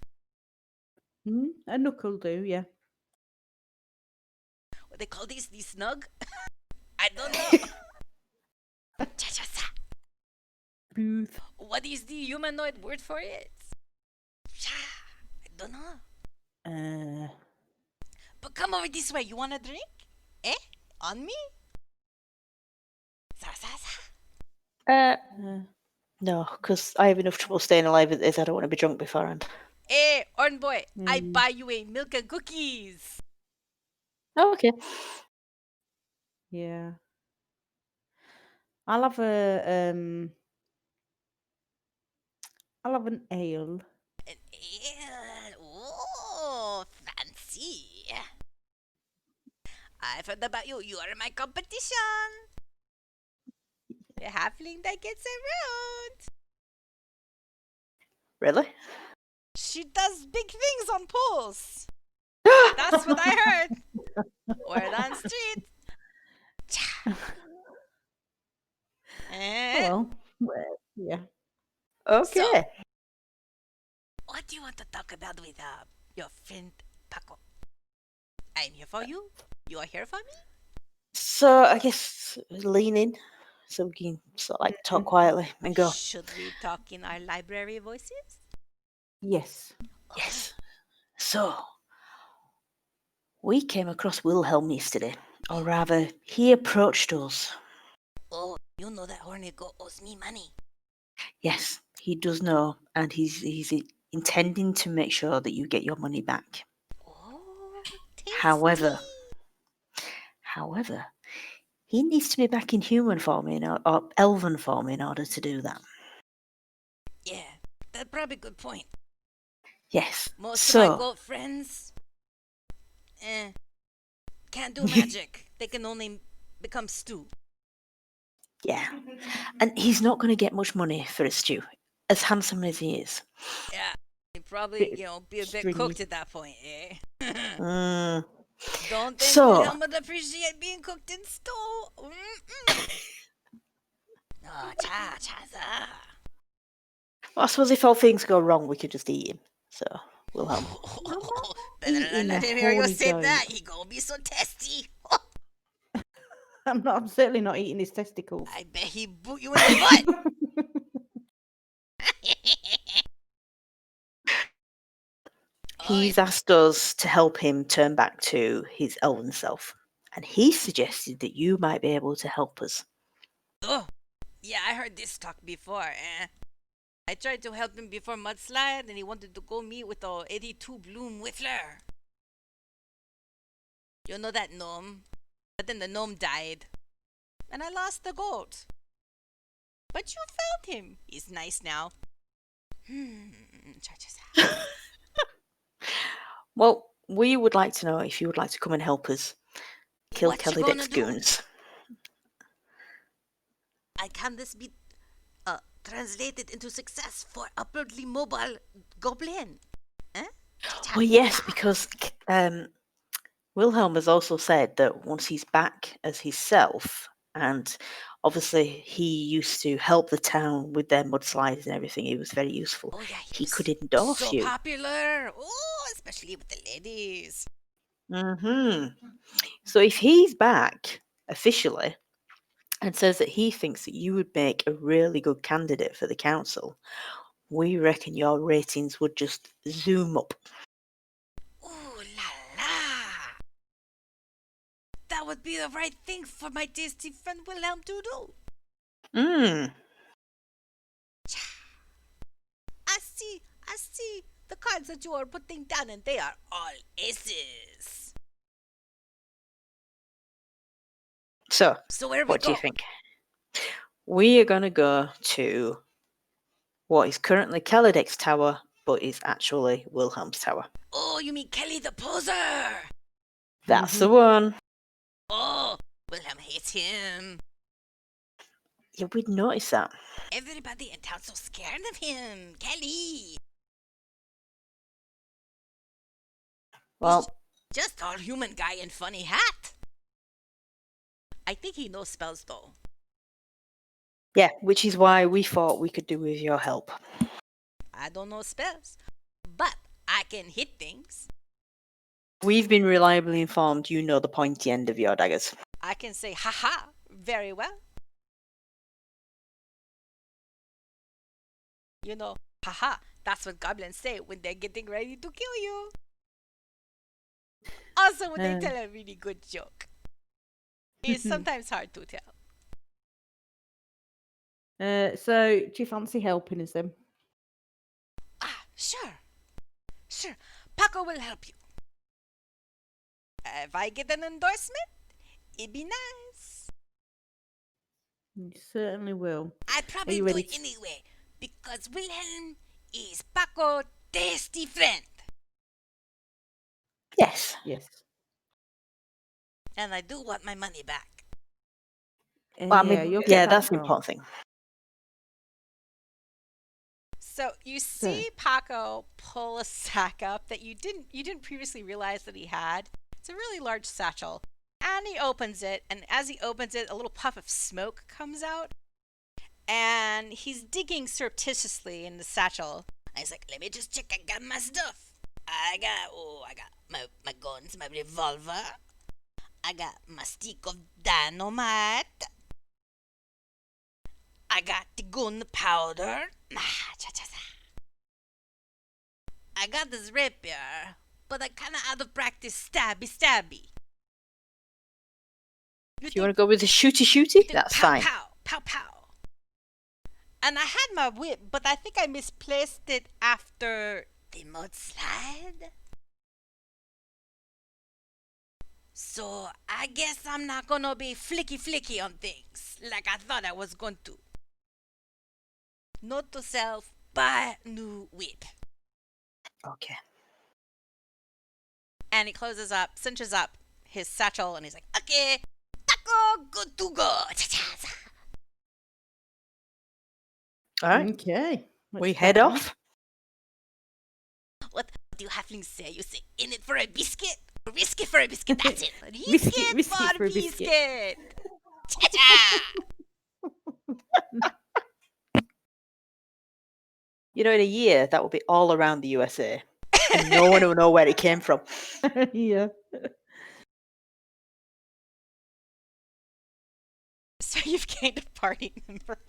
A nook will do, yeah. What they call these? The snug? I don't know. Cha-cha-cha. Booth. What is the humanoid word for it? I don't know. But come over this way. You want a drink? On me? Sa, sa, sa. No, because I have enough trouble staying alive as it is. I don't want to be drunk beforehand. Hey, Orn boy, I Mm. buy you a milk and cookies. Oh, okay. Yeah. I'll have I'll have an ale. An ale. Oh, fancy. I've heard about you. You are my competition. The halfling that gets around. Really? She does big things on poles. That's what I heard. Word on street. Eh? Well, yeah. So, Okay. what do you want to talk about with your friend Paco? I'm here for you. You are here for me. So I guess lean in so we can sort of like talk quietly and go. Should we talk in our library voices? Yes. Yes. So we came across Wilhelm yesterday, or rather, he approached us. Oh, you know that Hornigo owes me money. Yes, he does know, and he's intending to make sure that you get your money back. Oh, tasty. However, he needs to be back in human form or elven form in order to do that. Yeah, that's probably a good point. Yes. Most of my So goat friends, can't do magic. They can only become stew. yeah, and he's not going to get much money for a stew, as handsome as he is. Yeah, they probably, Bit be a bit stringy. cooked at that point, eh? Mm. Don't think So- Wilhelm would appreciate being cooked in stew. Oh, cha. Well, I suppose if all things go wrong, we could just eat him. So Wilhelm. Better eating let a him hear you horny say goat. that. He gonna be so tasty. I'm certainly not eating his testicles. I bet he boot you in the butt. He's asked us to help him turn back to his elven self, and he suggested that you might be able to help us. Oh, yeah, I heard this talk before. I tried to help him before mudslide, and he wanted to go meet with the 82 Bloom Whiffler. You know that gnome? But then the gnome died, and I lost the goat. But you found him. He's nice now. Cha-cha-cha. Well, we would like to know if you would like to come and help us kill What you gonna Keledek's do? goons. Can this be translated into success for upwardly mobile goblin? Huh? Well, yes, because Wilhelm has also said that once he's back as himself, and obviously he used to help the town with their mudslides and everything, he was very useful. Oh yeah, He was could endorse so you. popular. Oh, especially with the ladies. So if he's back officially and says that he thinks that you would make a really good candidate for the council, we reckon your ratings would just zoom up. Ooh la la! That would be the right thing for my tasty friend Wilhelm to do. I see the cards that you are putting down, and they are all aces. So where we what go? do you think? We are going to go to what is currently Keledek's tower, but is actually Wilhelm's tower. Oh, you mean Kelly the poser? That's the one. Oh, Wilhelm hates him. Yeah, we'd notice that. Everybody in town's so scared of him. Kelly. Well, Just all human guy in funny hat. I think he knows spells though. yeah, which is why we thought we could do with your help. I don't know spells, but I can hit things. We've been reliably informed you know the pointy end of your daggers. I can say haha very well. You know, haha, that's what goblins say when they're getting ready to kill you. Also, when they tell a really good joke. It's sometimes hard to tell. So do you fancy helping us then? Ah, sure. Sure. Paco will help you. If I get an endorsement, it'd be nice. You certainly will. I'd Are probably you do ready it anyway, because Wilhelm is Paco's tasty friend. Yes. Yes. And I do want my money back. And Well, I yeah, mean, you'll get yeah, that that's the gone. important thing. So you see Paco pull a sack up that you didn't previously realize that he had. It's a really large satchel. And he opens it, and as he opens it, a little puff of smoke comes out. And he's digging surreptitiously in the satchel. And he's like, let me just check I got my stuff. I got my guns, my revolver. I got my stick of dynamite. I got the gunpowder. I got this rapier, but I kinda out of practice stabby. If you want to go with the shooty, that's pow, fine. Pow. And I had my whip, but I think I misplaced it after the mudslide. So I guess I'm not gonna be flicky on things like I thought I was going to. Note to self, buy new whip. Okay. And he cinches up his satchel, and he's like, okay, Taco, good to go. All right. Okay. We let's head crack on. off. What do you halflings say? You say, in it for a biscuit? Risky for a biscuit, that's it. Risky for for a biscuit. Cha-cha! You know, in a year, that will be all around the USA. And no one will know where it came from. Yeah. So you've gained a party member.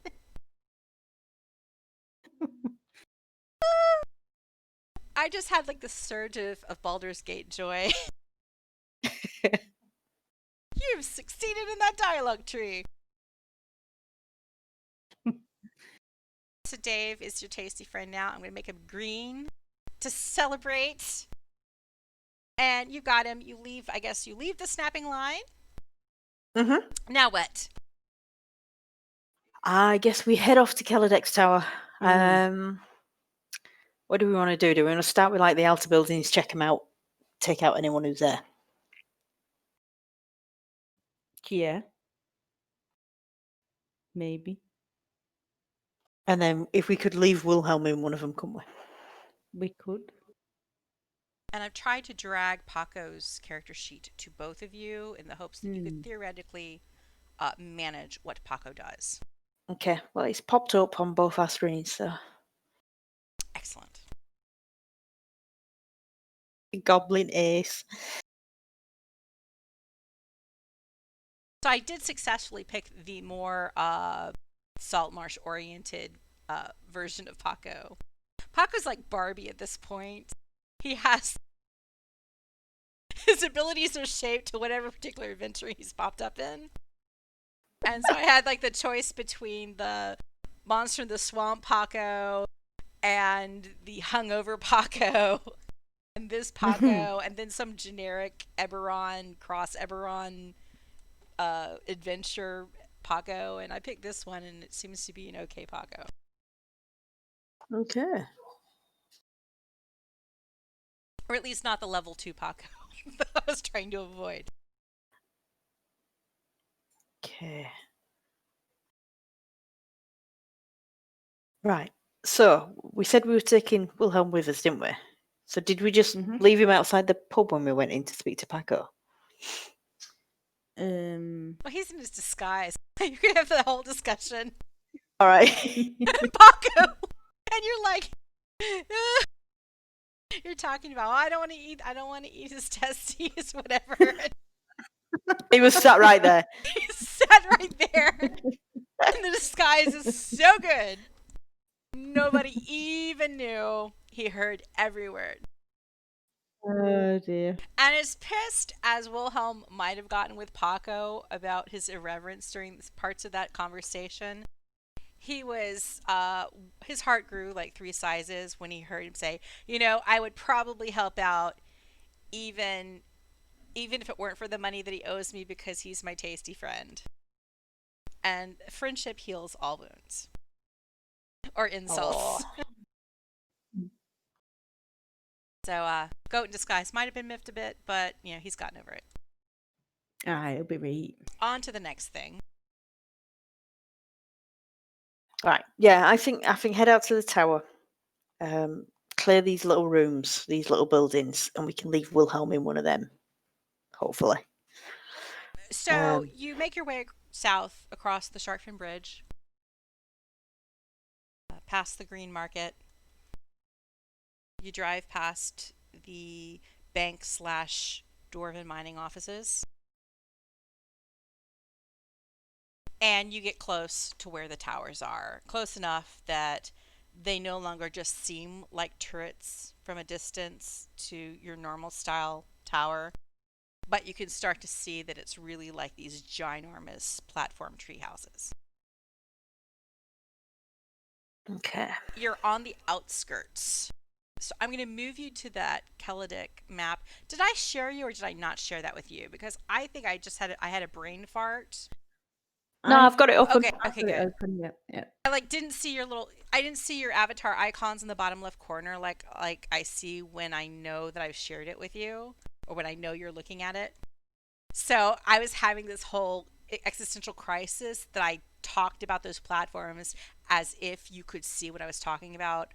I just had like the surge of Baldur's Gate joy. You've succeeded in that dialogue tree. So Dave is your tasty friend now. I'm going to make him green to celebrate. And you got him. You leave the snapping line. Mm-hmm. Now what? I guess we head off to Keledek's tower. What do we want to do? Do we want to start with like the outer buildings, check them out, take out anyone who's there? Yeah. Maybe. And then if we could leave Wilhelm in one of them, couldn't we? We could. And I've tried to drag Paco's character sheet to both of you in the hopes that you could theoretically manage what Paco does. Okay, well, it's popped up on both our screens, so. Excellent. Goblin ace. So I did successfully pick the more Saltmarsh oriented version of Paco. Paco's like Barbie at this point. He has his abilities are shaped to whatever particular adventure he's popped up in. And so I had like the choice between the monster in the swamp Paco and the hungover Paco and this Paco and then some generic cross Eberron adventure Paco, and I picked this one, and it seems to be an okay Paco. Okay. Or at least not the level 2 Paco that I was trying to avoid. Okay. Right. So we said we were taking Wilhelm with us, didn't we? So did we just leave him outside the pub when we went in to speak to Paco? Well, he's in his disguise. You can have the whole discussion. All right. Paco! And you're like, you're talking about, I don't want to eat his testes, whatever. He was sat right there. He sat right there. And the disguise is so good. Nobody even knew. He heard every word. Oh dear. And as pissed as Wilhelm might have gotten with Paco about his irreverence during parts of that conversation, He was, his heart grew like 3 sizes when he heard him say, I would probably help out even if it weren't for the money that he owes me because he's my tasty friend. And friendship heals all wounds. Or insults. Oh. So, Goat in Disguise might have been miffed a bit, but, he's gotten over it. It'll be right. On to the next thing. Right. Yeah, I think head out to the tower. Clear these little rooms, these little buildings, and we can leave Wilhelm in one of them. Hopefully. So you make your way south across the Sharkfin Bridge, past the Green Market. You drive past the bank / Dwarven mining offices. And you get close to where the towers are. Close enough that they no longer just seem like turrets from a distance to your normal style tower. But you can start to see that it's really like these ginormous platform tree houses. Okay. You're on the outskirts. So I'm going to move you to that Keledek map. Did I share you or did I not share that with you? Because I think I just had a brain fart. No, I've got it open. Okay, I've got good. it open. Yeah. I didn't see your avatar icons in the bottom left corner like I see when I know that I've shared it with you or when I know you're looking at it. So I was having this whole existential crisis that I talked about those platforms as if you could see what I was talking about,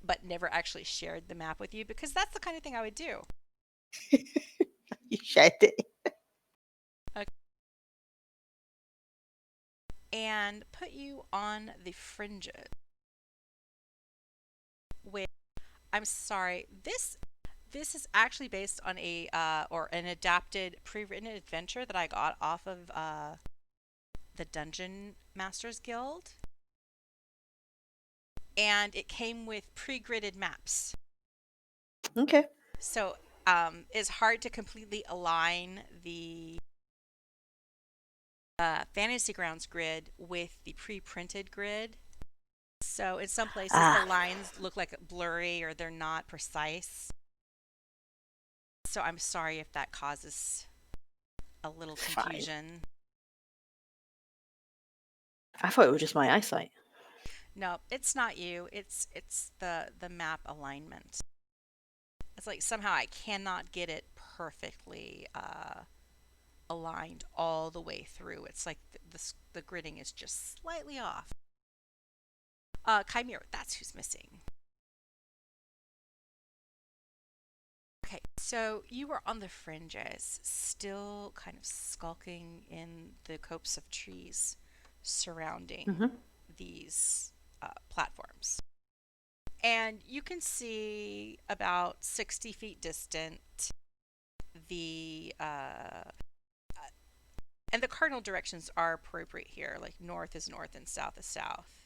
but never actually shared the map with you because that's the kind of thing I would do. You shared it. Okay. And put you on the fringes. Wait, I'm sorry. This is actually based on an adapted pre-written adventure that I got off of the Dungeon Masters Guild. And it came with pre-gridded maps. Okay. So it's hard to completely align the Fantasy Grounds grid with the pre-printed grid. So in some places the lines look like blurry or they're not precise. So I'm sorry if that causes a little confusion. I thought it was just my eyesight. No, it's not you. It's the map alignment. It's like somehow I cannot get it perfectly aligned all the way through. It's like the gridding is just slightly off. Kymir, that's who's missing. Okay, so you were on the fringes, still kind of skulking in the copse of trees surrounding these platforms. And you can see about 60 feet distant and the cardinal directions are appropriate here, like north is north and south is south.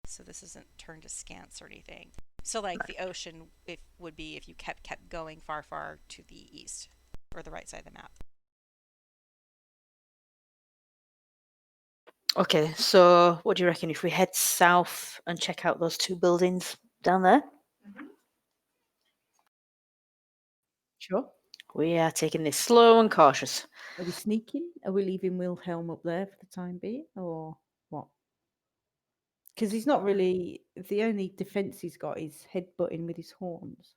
So this isn't turned askance or anything. So like the ocean would be if you kept going far to the east or the right side of the map. Okay, so what do you reckon if we head south and check out those 2 buildings down there? Sure. We are taking this slow and cautious. Are we sneaking? Are we leaving Wilhelm up there for the time being, or what? Because he's not really. The only defense he's got is headbutting with his horns.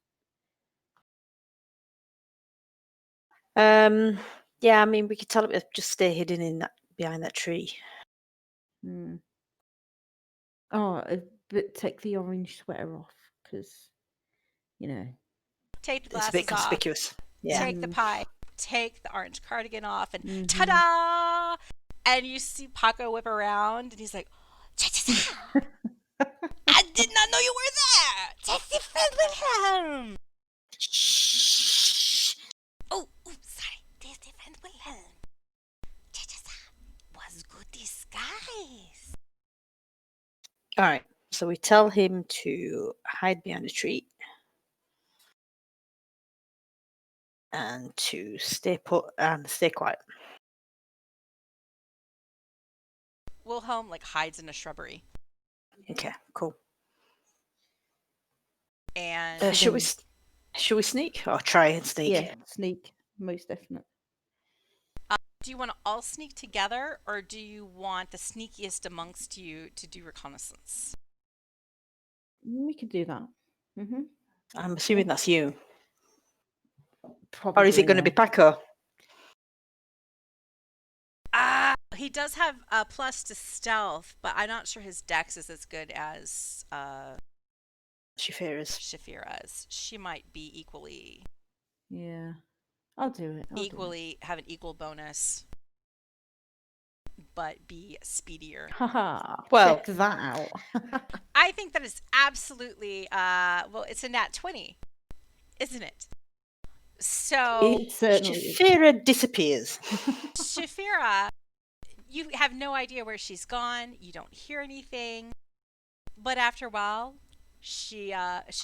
Yeah, I mean, we could tell him to just stay hidden behind that tree. Oh, but take the orange sweater off, because Take the It's glasses a bit off. conspicuous. Yeah. Take the pie. Take the orange cardigan off, and ta-da! And you see Paco whip around, and he's like, "Cha-cha-cha! I did not know you were there! Tasty friend Wilhelm!" Shh. Oh, sorry. Tasty friend Wilhelm. Cha-cha-cha was good disguise. All right. So we tell him to hide behind a tree and to stay put and stay quiet. Wilhelm like hides in a shrubbery. Okay, cool. And Should we sneak or try and sneak? Yeah, sneak, most definitely. do you want to all sneak together, or do you want the sneakiest amongst you to do reconnaissance? We could do that. Mm-hmm. I'm assuming that's you. Probably. Or is it going to be Paco? He does have a plus to stealth, but I'm not sure his dex is as good as Shaefira's. Shaefira's. She might be equally Yeah, I'll do it. have an equal bonus, but be speedier. Haha. Well- Check that out. I think that is absolutely well, it's a nat 20, isn't it? So It certainly is. Shaefira disappears. Shaefira, you have no idea where she's gone. You don't hear anything, but after a while, she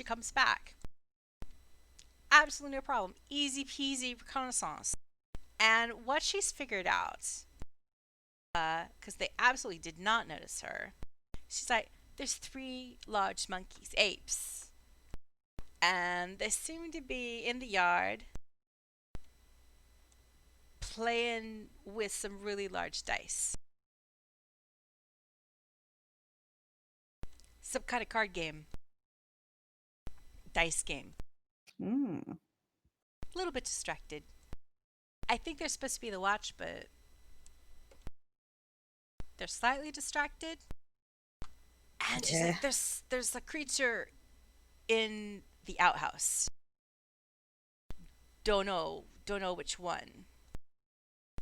comes back. Absolutely no problem. Easy peasy reconnaissance. And what she's figured out, because they absolutely did not notice her, she's like, there's 3 large monkeys, apes, and they seem to be in the yard playing with some really large dice. Some kind of card game. Dice game. Mm. A little bit distracted. I think they're supposed to be the watch, but they're slightly distracted. And she's like, there's a creature in the outhouse. Don't know which one.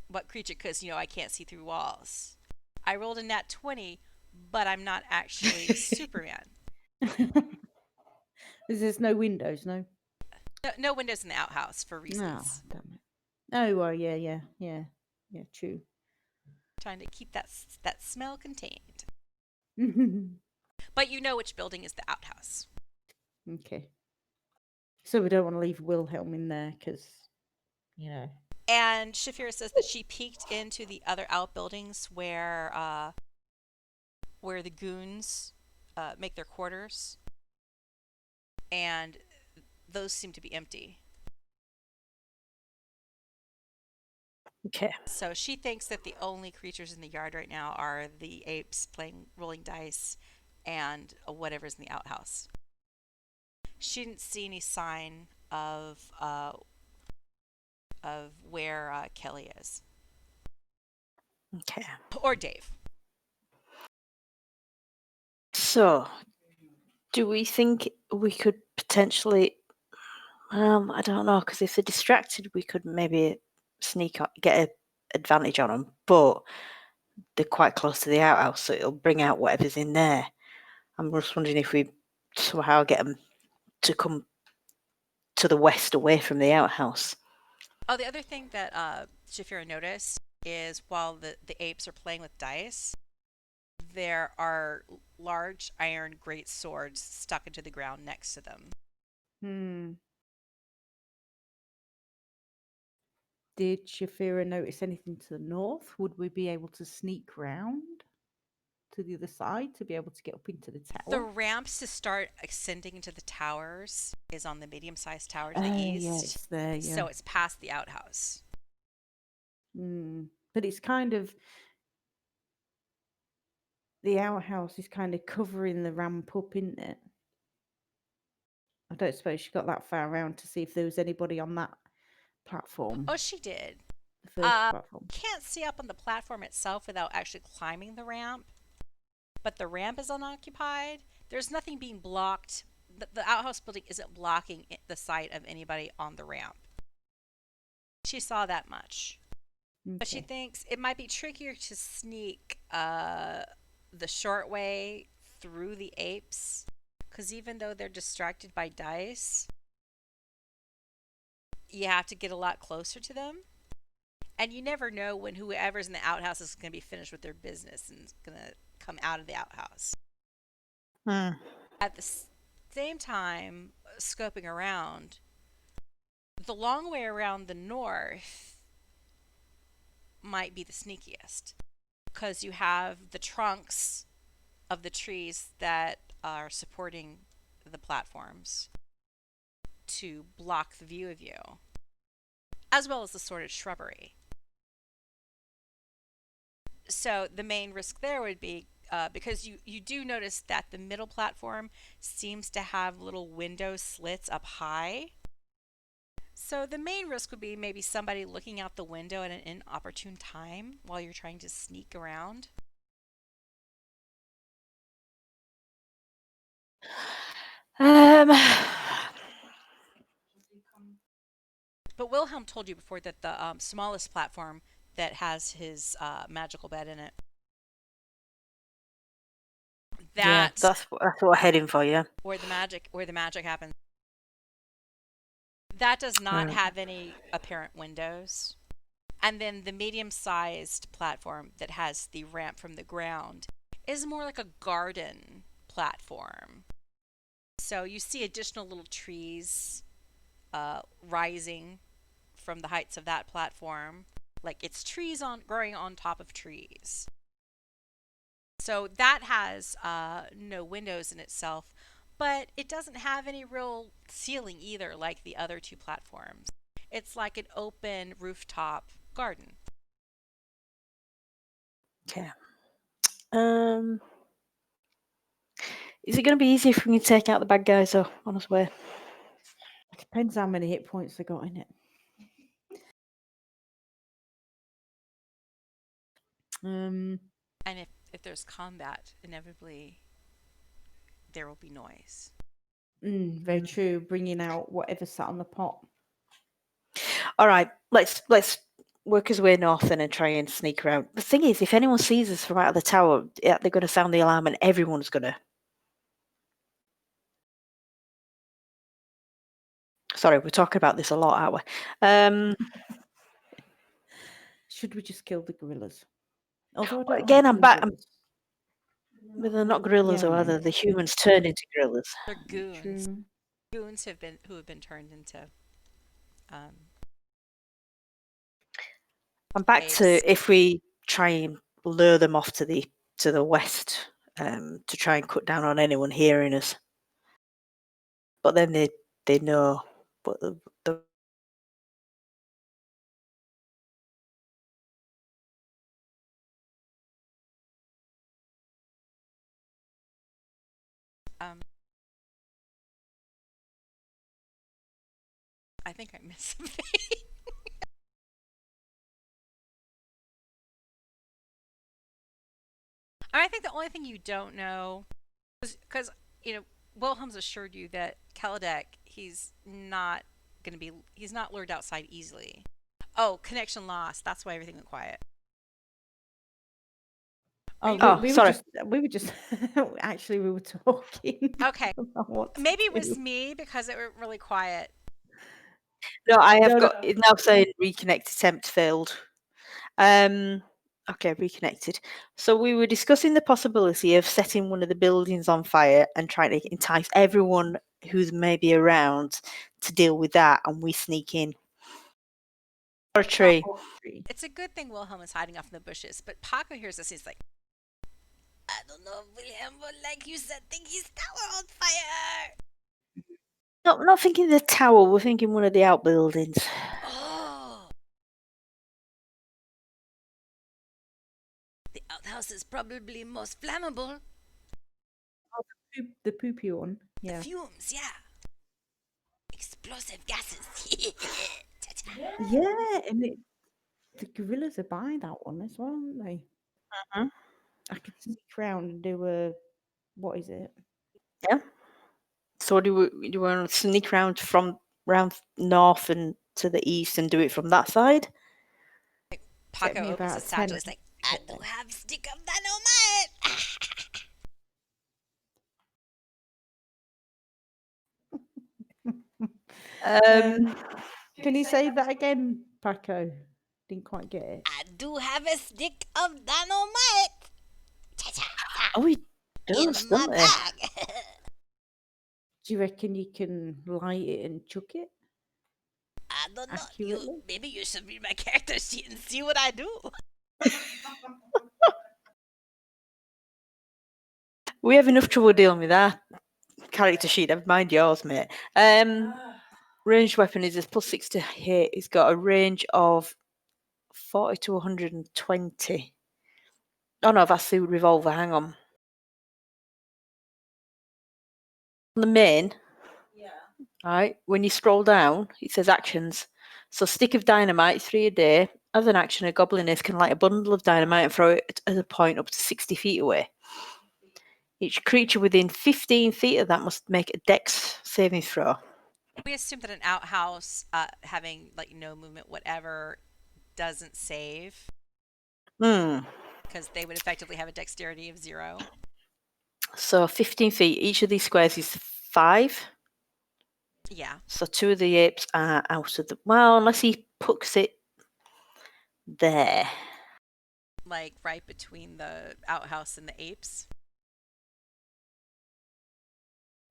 What creature? Because, I can't see through walls. I rolled a nat 20, but I'm not actually Superman. There's no windows, no. No windows in the outhouse for reasons. Oh, damn it. Oh, well, yeah, true. Trying to keep that smell contained. Okay. But you know which building is the outhouse. So we don't want to leave Wilhelm in there because, And Shaefira says that she peeked into the other outbuildings where the goons make their quarters, and those seem to be empty. Okay. So she thinks that the only creatures in the yard right now are the apes rolling dice, and whatever's in the outhouse. She didn't see any sign of where Kelly is. Okay. Or Dave. So, do we think we could potentially? I don't know, because if they're distracted, we could maybe get an advantage on them. But they're quite close to the outhouse, so it'll bring out whatever's in there. I'm just wondering if we somehow get them to come to the west, away from the outhouse. Oh, the other thing that Shaefira noticed is while the apes are playing with dice, there are large iron great swords stuck into the ground next to them. Did Shaefira notice anything to the north? Would we be able to sneak round to the other side to be able to get up into the tower? The ramps to start ascending into the towers is on the medium-sized tower to the east. Yeah, it's there, yeah. So it's past the outhouse. But it's kind of... The outhouse is kind of covering the ramp up, isn't it? I don't suppose she got that far around to see if there was anybody on that platform. Oh, she did. The first platform. Can't see up on the platform itself without actually climbing the ramp. But the ramp is unoccupied. There's nothing being blocked. The outhouse building isn't blocking the sight of anybody on the ramp. She saw that much. Okay. But she thinks it might be trickier to sneak the short way through the apes. Because even though they're distracted by dice, you have to get a lot closer to them. And you never know when whoever's in the outhouse is going to be finished with their business and is going to come out of the outhouse. At the same time, scoping around, the long way around the north might be the sneakiest. because you have the trunks of the trees that are supporting the platforms to block the view of you, as well as the assorted shrubbery. So the main risk there would be because you do notice that the middle platform seems to have little window slits up high. So the main risk would be maybe somebody looking out the window at an inopportune time while you're trying to sneak around. But Wilhelm told you before that the smallest platform that has his magical bed in it, Yeah, that's what we're heading for. Yeah. where the magic happens, that does not Right. have any apparent windows. And then the medium-sized platform that has the ramp from the ground is more like a garden platform. So you see additional little trees rising from the heights of that platform, like it's trees growing on top of trees. So that has no windows in itself, but it doesn't have any real ceiling either, like the other two platforms. It's like an open rooftop garden. Okay. Is it going to be easy if we can take out the bad guys though on us way? It depends how many hit points they got in it. And if there's combat, inevitably there will be noise. Very true. Bringing out whatever sat on the pot. All right, let's work his way north then and try and sneak around. The thing is, if anyone sees us from out of the tower, they're going to sound the alarm, and everyone's going to. Sorry, we're talking about this a lot, aren't we? Should we just kill the gorillas? Although I don't Again, like I'm back. gorillas. But they're not gorillas, Yeah, or I rather, know. the humans turned into gorillas. They're goons. True. Goons who have been turned into. I'm back apes. to if we try and lure them off to the west to try and cut down on anyone hearing us. But then they know. But the I think I missed something. I think the only thing you don't know is because Wilhelm's assured you that Keledek, he's not lured outside easily. Oh, connection lost. That's why everything went quiet. sorry. We were just actually we were talking. Okay. about what to Maybe it do. was me because it went really quiet. No, I have got it's now saying reconnect attempt failed. Okay, reconnected. So we were discussing the possibility of setting one of the buildings on fire and trying to entice everyone who's maybe around to deal with that, and we sneak in. Or a tree. It's a good thing Wilhelm is hiding off in the bushes, but Paco hears this. He's like, I don't know if Wilhelm would like you setting his tower on fire. No, we're not thinking the tower. We're thinking one of the outbuildings. Oh. The outhouse is probably most flammable. The poopy one. The Yeah. fumes, yeah. Explosive gases. Yeah, and the gorillas are by that one as well, aren't they? Mhm. I could sneak around and do a what is it? Yeah. So do you want to sneak around from round north and to the east and do it from that side? Paco me opens about his satchel. 10. He's like, I do have stick of dynamite. Can you say that again, Paco? Didn't quite get it. I do have a stick of dynamite. Oh, he In does, my doesn't he? bag. Do you reckon you can light it and chuck it? I don't know. Accurately? Maybe you should read my character sheet and see what I do. We have enough trouble dealing with that character sheet. Never mind yours, mate. Ranged weapon is a +6 to hit. It's got a range of 40 to 120. Oh no, that's the revolver. Hang on. On the main, right, when you scroll down, it says actions. So stick of dynamite, 3 a day. As an action, a gobliness can light a bundle of dynamite and throw it at a point up to 60 feet away. Each creature within 15 feet of that must make a dex saving throw. We assume that an outhouse, having like no movement, whatever, doesn't save because they would effectively have a dexterity of 0. So 15 feet. Each of these squares is 5. Yeah. So 2 of the apes are out of the... Well, unless he puts it there. Like right between the outhouse and the apes.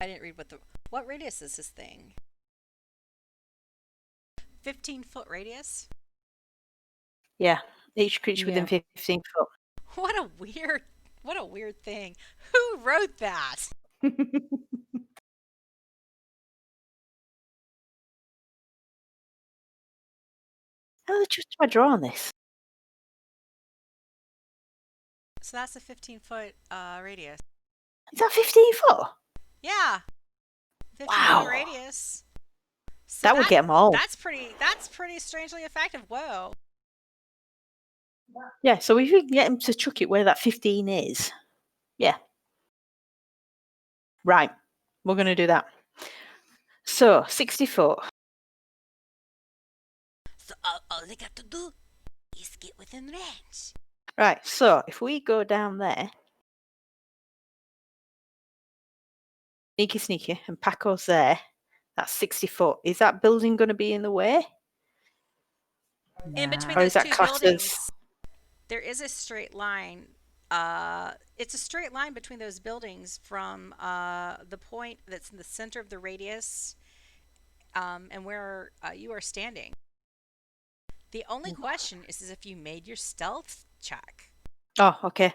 I didn't read what radius is this thing? 15-foot radius? Yeah. Each creature within 15 foot. What a weird thing. Who wrote that? How did I draw on this? So that's a 15-foot radius. Is that 15 foot? Yeah. 15-foot Wow. radius. So that would get them all. That's pretty strangely effective. Whoa. Yeah, so if we can get him to chuck it where that 15 is. Yeah. Right. We're going to do that. So, 60 foot. So all they got to do is get within range. Right, so if we go down there, sneaky, and Paco's there, that's 60 foot. Is that building going to be in the way? In between Or those is that two classed buildings, there is a straight line. It's a straight line between those buildings from the point that's in the center of the radius and where you are standing. The only question is if you made your stealth check. Oh, okay.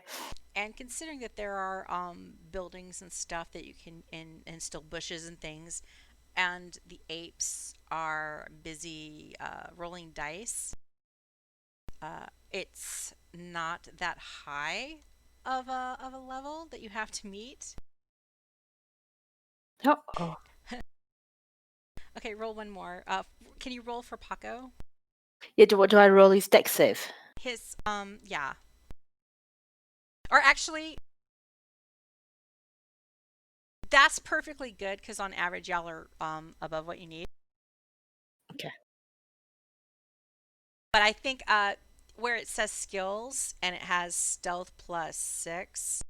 And considering that there are buildings and stuff that you can and still bushes and things, and the apes are busy rolling dice, it's not that high of a level that you have to meet. Oh. Okay, roll one more. Can you roll for Paco? Yeah, do I roll his dex save? His yeah. Or actually, that's perfectly good because on average y'all are above what you need. Okay. But I think where it says skills and it has stealth +6,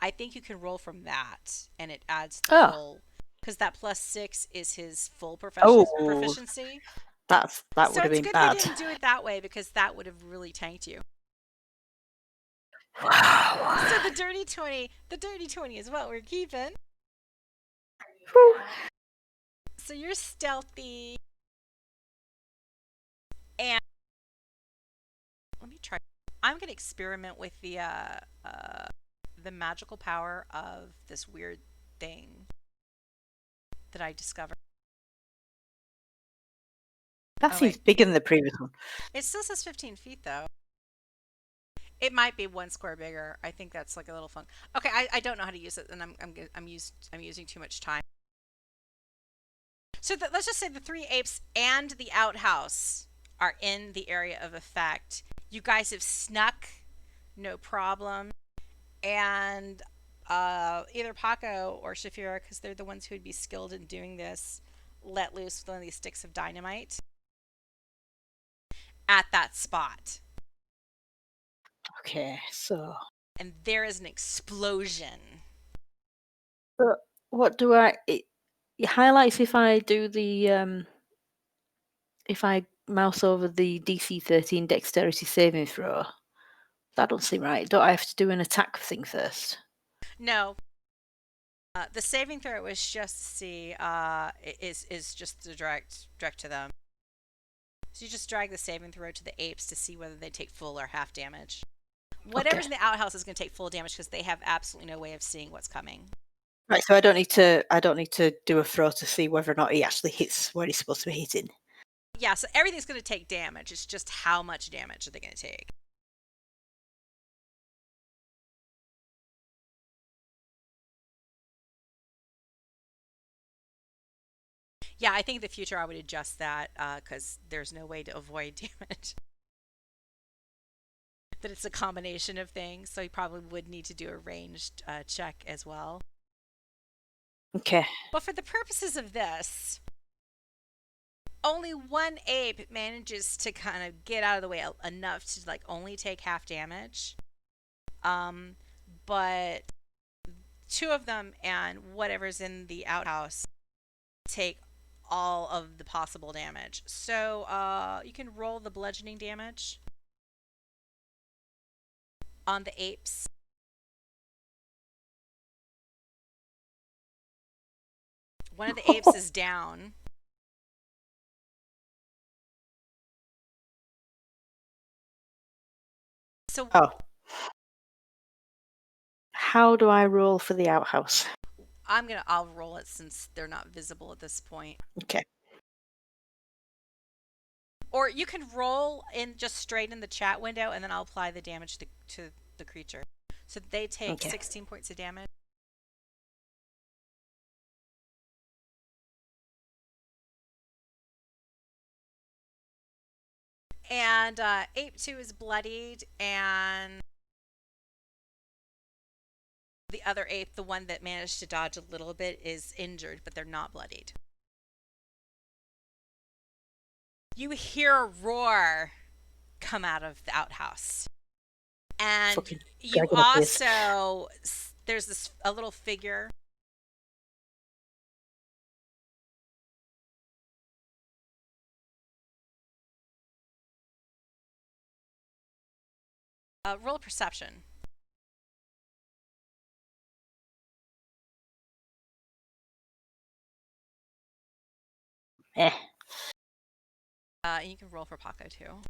I think you can roll from that and it adds the full, because that +6 is his full proficiency. That would have been bad. So it's good they didn't do it that way because that would have really tanked you. Wow. So the dirty 20 is what we're keeping. Whew. So you're stealthy. And let me try. I'm going to experiment with the magical power of this weird thing that I discovered. That seems bigger than the previous one. It still says 15 feet though. It might be 1 square bigger. I think that's like a little fun. Okay, I don't know how to use it, and I'm using too much time. So let's just say the 3 apes and the outhouse are in the area of effect. You guys have snuck, no problem, and either Paco or Shaefira, because they're the ones who would be skilled in doing this, let loose one of these sticks of dynamite at that spot. Okay, so... And there is an explosion. But what do it highlights if I do the... if I mouse over the DC 13 dexterity saving throw. That don't seem right. Don't I have to do an attack thing first? No. The saving throw was just to see is just the direct to them. So you just drag the saving throw to the apes to see whether they take full or half damage. Whatever's in the outhouse is going to take full damage because they have absolutely no way of seeing what's coming. Right, so I don't need to do a throw to see whether or not he actually hits where he's supposed to be hitting. Yeah, so everything's going to take damage. It's just how much damage are they going to take? Yeah, I think in the future I would adjust that because there's no way to avoid damage. That it's a combination of things, so you probably would need to do a ranged check as well. Okay. But for the purposes of this, only one ape manages to kind of get out of the way enough to like only take half damage. But two of them and whatever's in the outhouse take all of the possible damage. So you can roll the bludgeoning damage on the apes. One of the apes is down. So how do I roll for the outhouse? I'll roll it since they're not visible at this point. Okay. Or you can roll in just straight in the chat window, and then I'll apply the damage to the creature. So they take 16 points of damage. And Ape 2 is bloodied, and the other ape, the one that managed to dodge a little bit, is injured, but they're not bloodied. You hear a roar come out of the outhouse. And you also, there's a little figure. Roll a perception. Eh. You can roll for Paco too.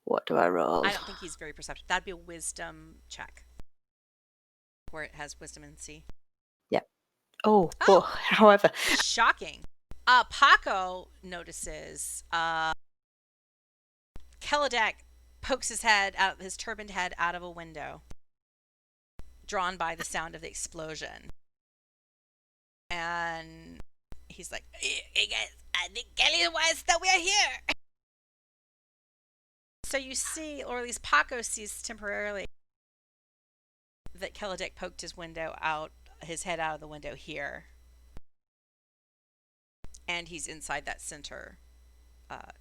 What do I roll? I don't think he's very perceptive. That'd be a wisdom check. Where it has wisdom and C. Yep. Oh. However. Shocking. Paco notices Keledek pokes his turbaned head out of a window, drawn by the sound of the explosion. And he's like, "Hey guys, I think Kelly wants that we're here." So you see, or at least Paco sees temporarily, that Keledek poked his head out of the window here. And he's inside that center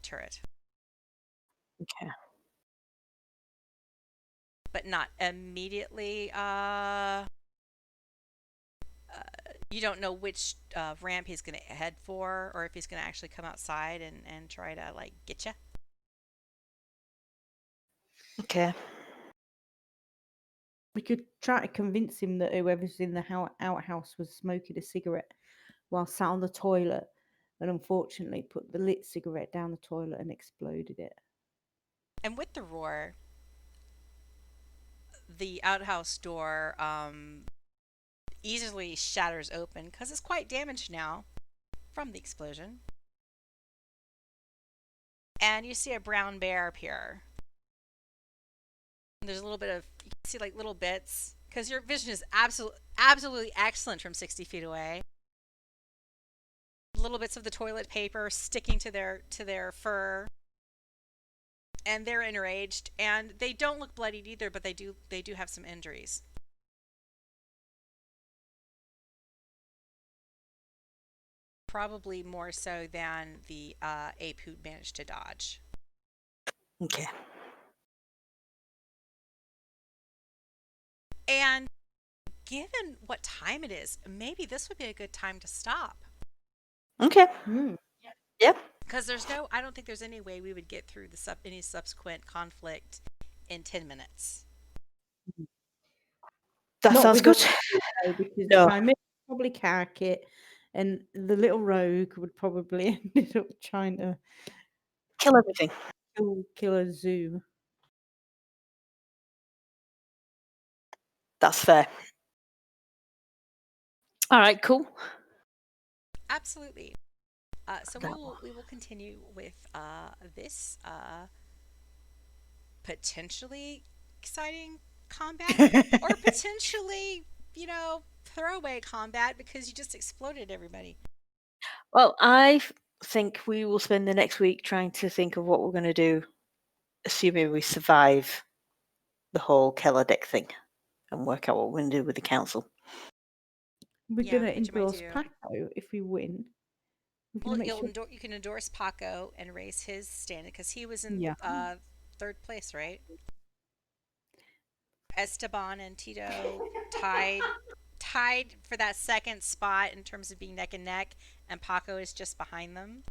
turret. Okay. But not immediately. You don't know which ramp he's going to head for, or if he's going to actually come outside and try to like get you. Okay. We could try to convince him that whoever's in the outhouse was smoking a cigarette while sat on the toilet, and unfortunately put the lit cigarette down the toilet and exploded it. And with the roar, the outhouse door easily shatters open because it's quite damaged now from the explosion. And you see a brown bear appear. And there's a little bit of, you can see like little bits, because your vision is absolutely excellent from 60 feet away. Little bits of the toilet paper sticking to their fur. And they're enraged, and they don't look bloodied either, but they do have some injuries. Probably more so than the ape who managed to dodge. Okay. And given what time it is, maybe this would be a good time to stop. Okay. Yep. Because I don't think there's any way we would get through any subsequent conflict in 10 minutes. That sounds good. Because the Kymir would probably carry it, and the little rogue would probably end up trying to kill everything. kill a zoo. That's fair. All right, cool. Absolutely. So That we will continue with this potentially exciting combat or potentially, throwaway combat because you just exploded everybody. Well, I think we will spend the next week trying to think of what we're going to do, assuming we survive the whole Keledek thing, and work out what we're going to do with the council. We're Yeah, gonna what you might endorse do. Paco if we win. We're Well, gonna make sure. you can endorse Paco and raise his standing because he was in Yeah. third place, right? Esteban and Tito tied for that second spot in terms of being neck and neck, and Paco is just behind them.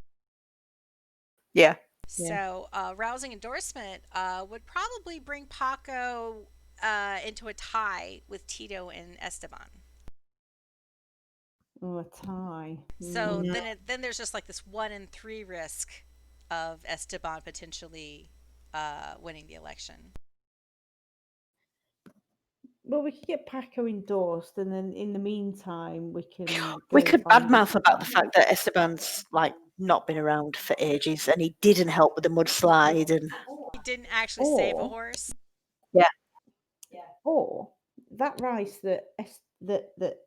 Yeah. So, rousing endorsement would probably bring Paco into a tie with Tito and Esteban. Oh, a tie. So Mm. then there's just like this 1 in 3 risk of Esteban potentially winning the election. Well, we could get Paco endorsed, and then in the meantime, we can. We go could find badmouth about the Esteban. fact that Esteban's not been around for ages, and he didn't help with the mudslide, and He didn't actually save a horse. Or that rice that that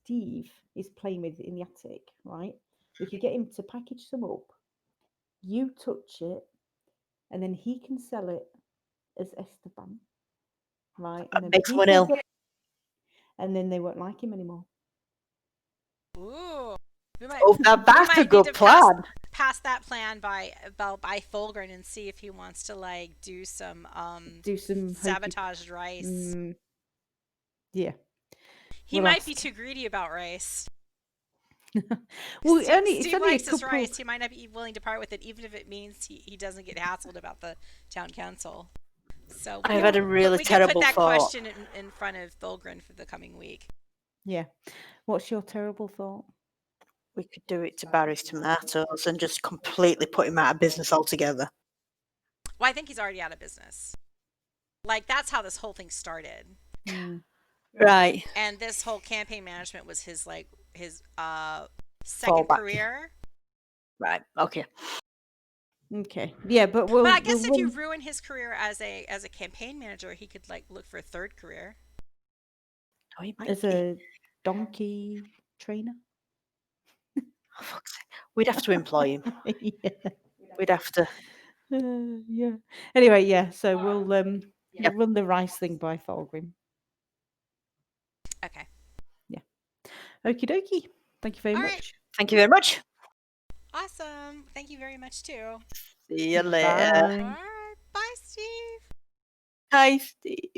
Stiiv is playing with in the attic, right? We could get him to package some up. You touch it, and then he can sell it as Esteban, right? And then make someone people ill. get, and then they won't like him anymore. Ooh. Oh, now that's a good plan. Pass that plan by Fulgrim and see if he wants to do some sabotaged rice. Yeah. He We'll might be ask. too greedy about rice. Well, Steve it's only likes a his couple. rice. He might not be willing to part with it, even if it means he doesn't get hassled about the town council. So I've had a really we can put terrible that thought. question in front of Fulgrim for the coming week. Yeah. What's your terrible thought? We could do it to Barry's tomatoes and just completely put him out of business altogether. Well, I think he's already out of business. That's how this whole thing started. Right. And this whole campaign management was his second Fallback. career. Right. Okay. Okay. Yeah, but I guess if you ruin his career as a campaign manager, he could look for a third career. Oh, he might as be. a donkey trainer. Oh, fuck's sake. We'd have to employ him. Yeah. We'd have to. Yeah. Anyway, yeah. So we'll run the rice thing by Fulgrim. Okay. Yeah. Okie dokie. Thank you very All much. right. Thank you very much. Awesome. Thank you very much too. See you later. Bye. All right. Bye, Steve. Hi, Steve.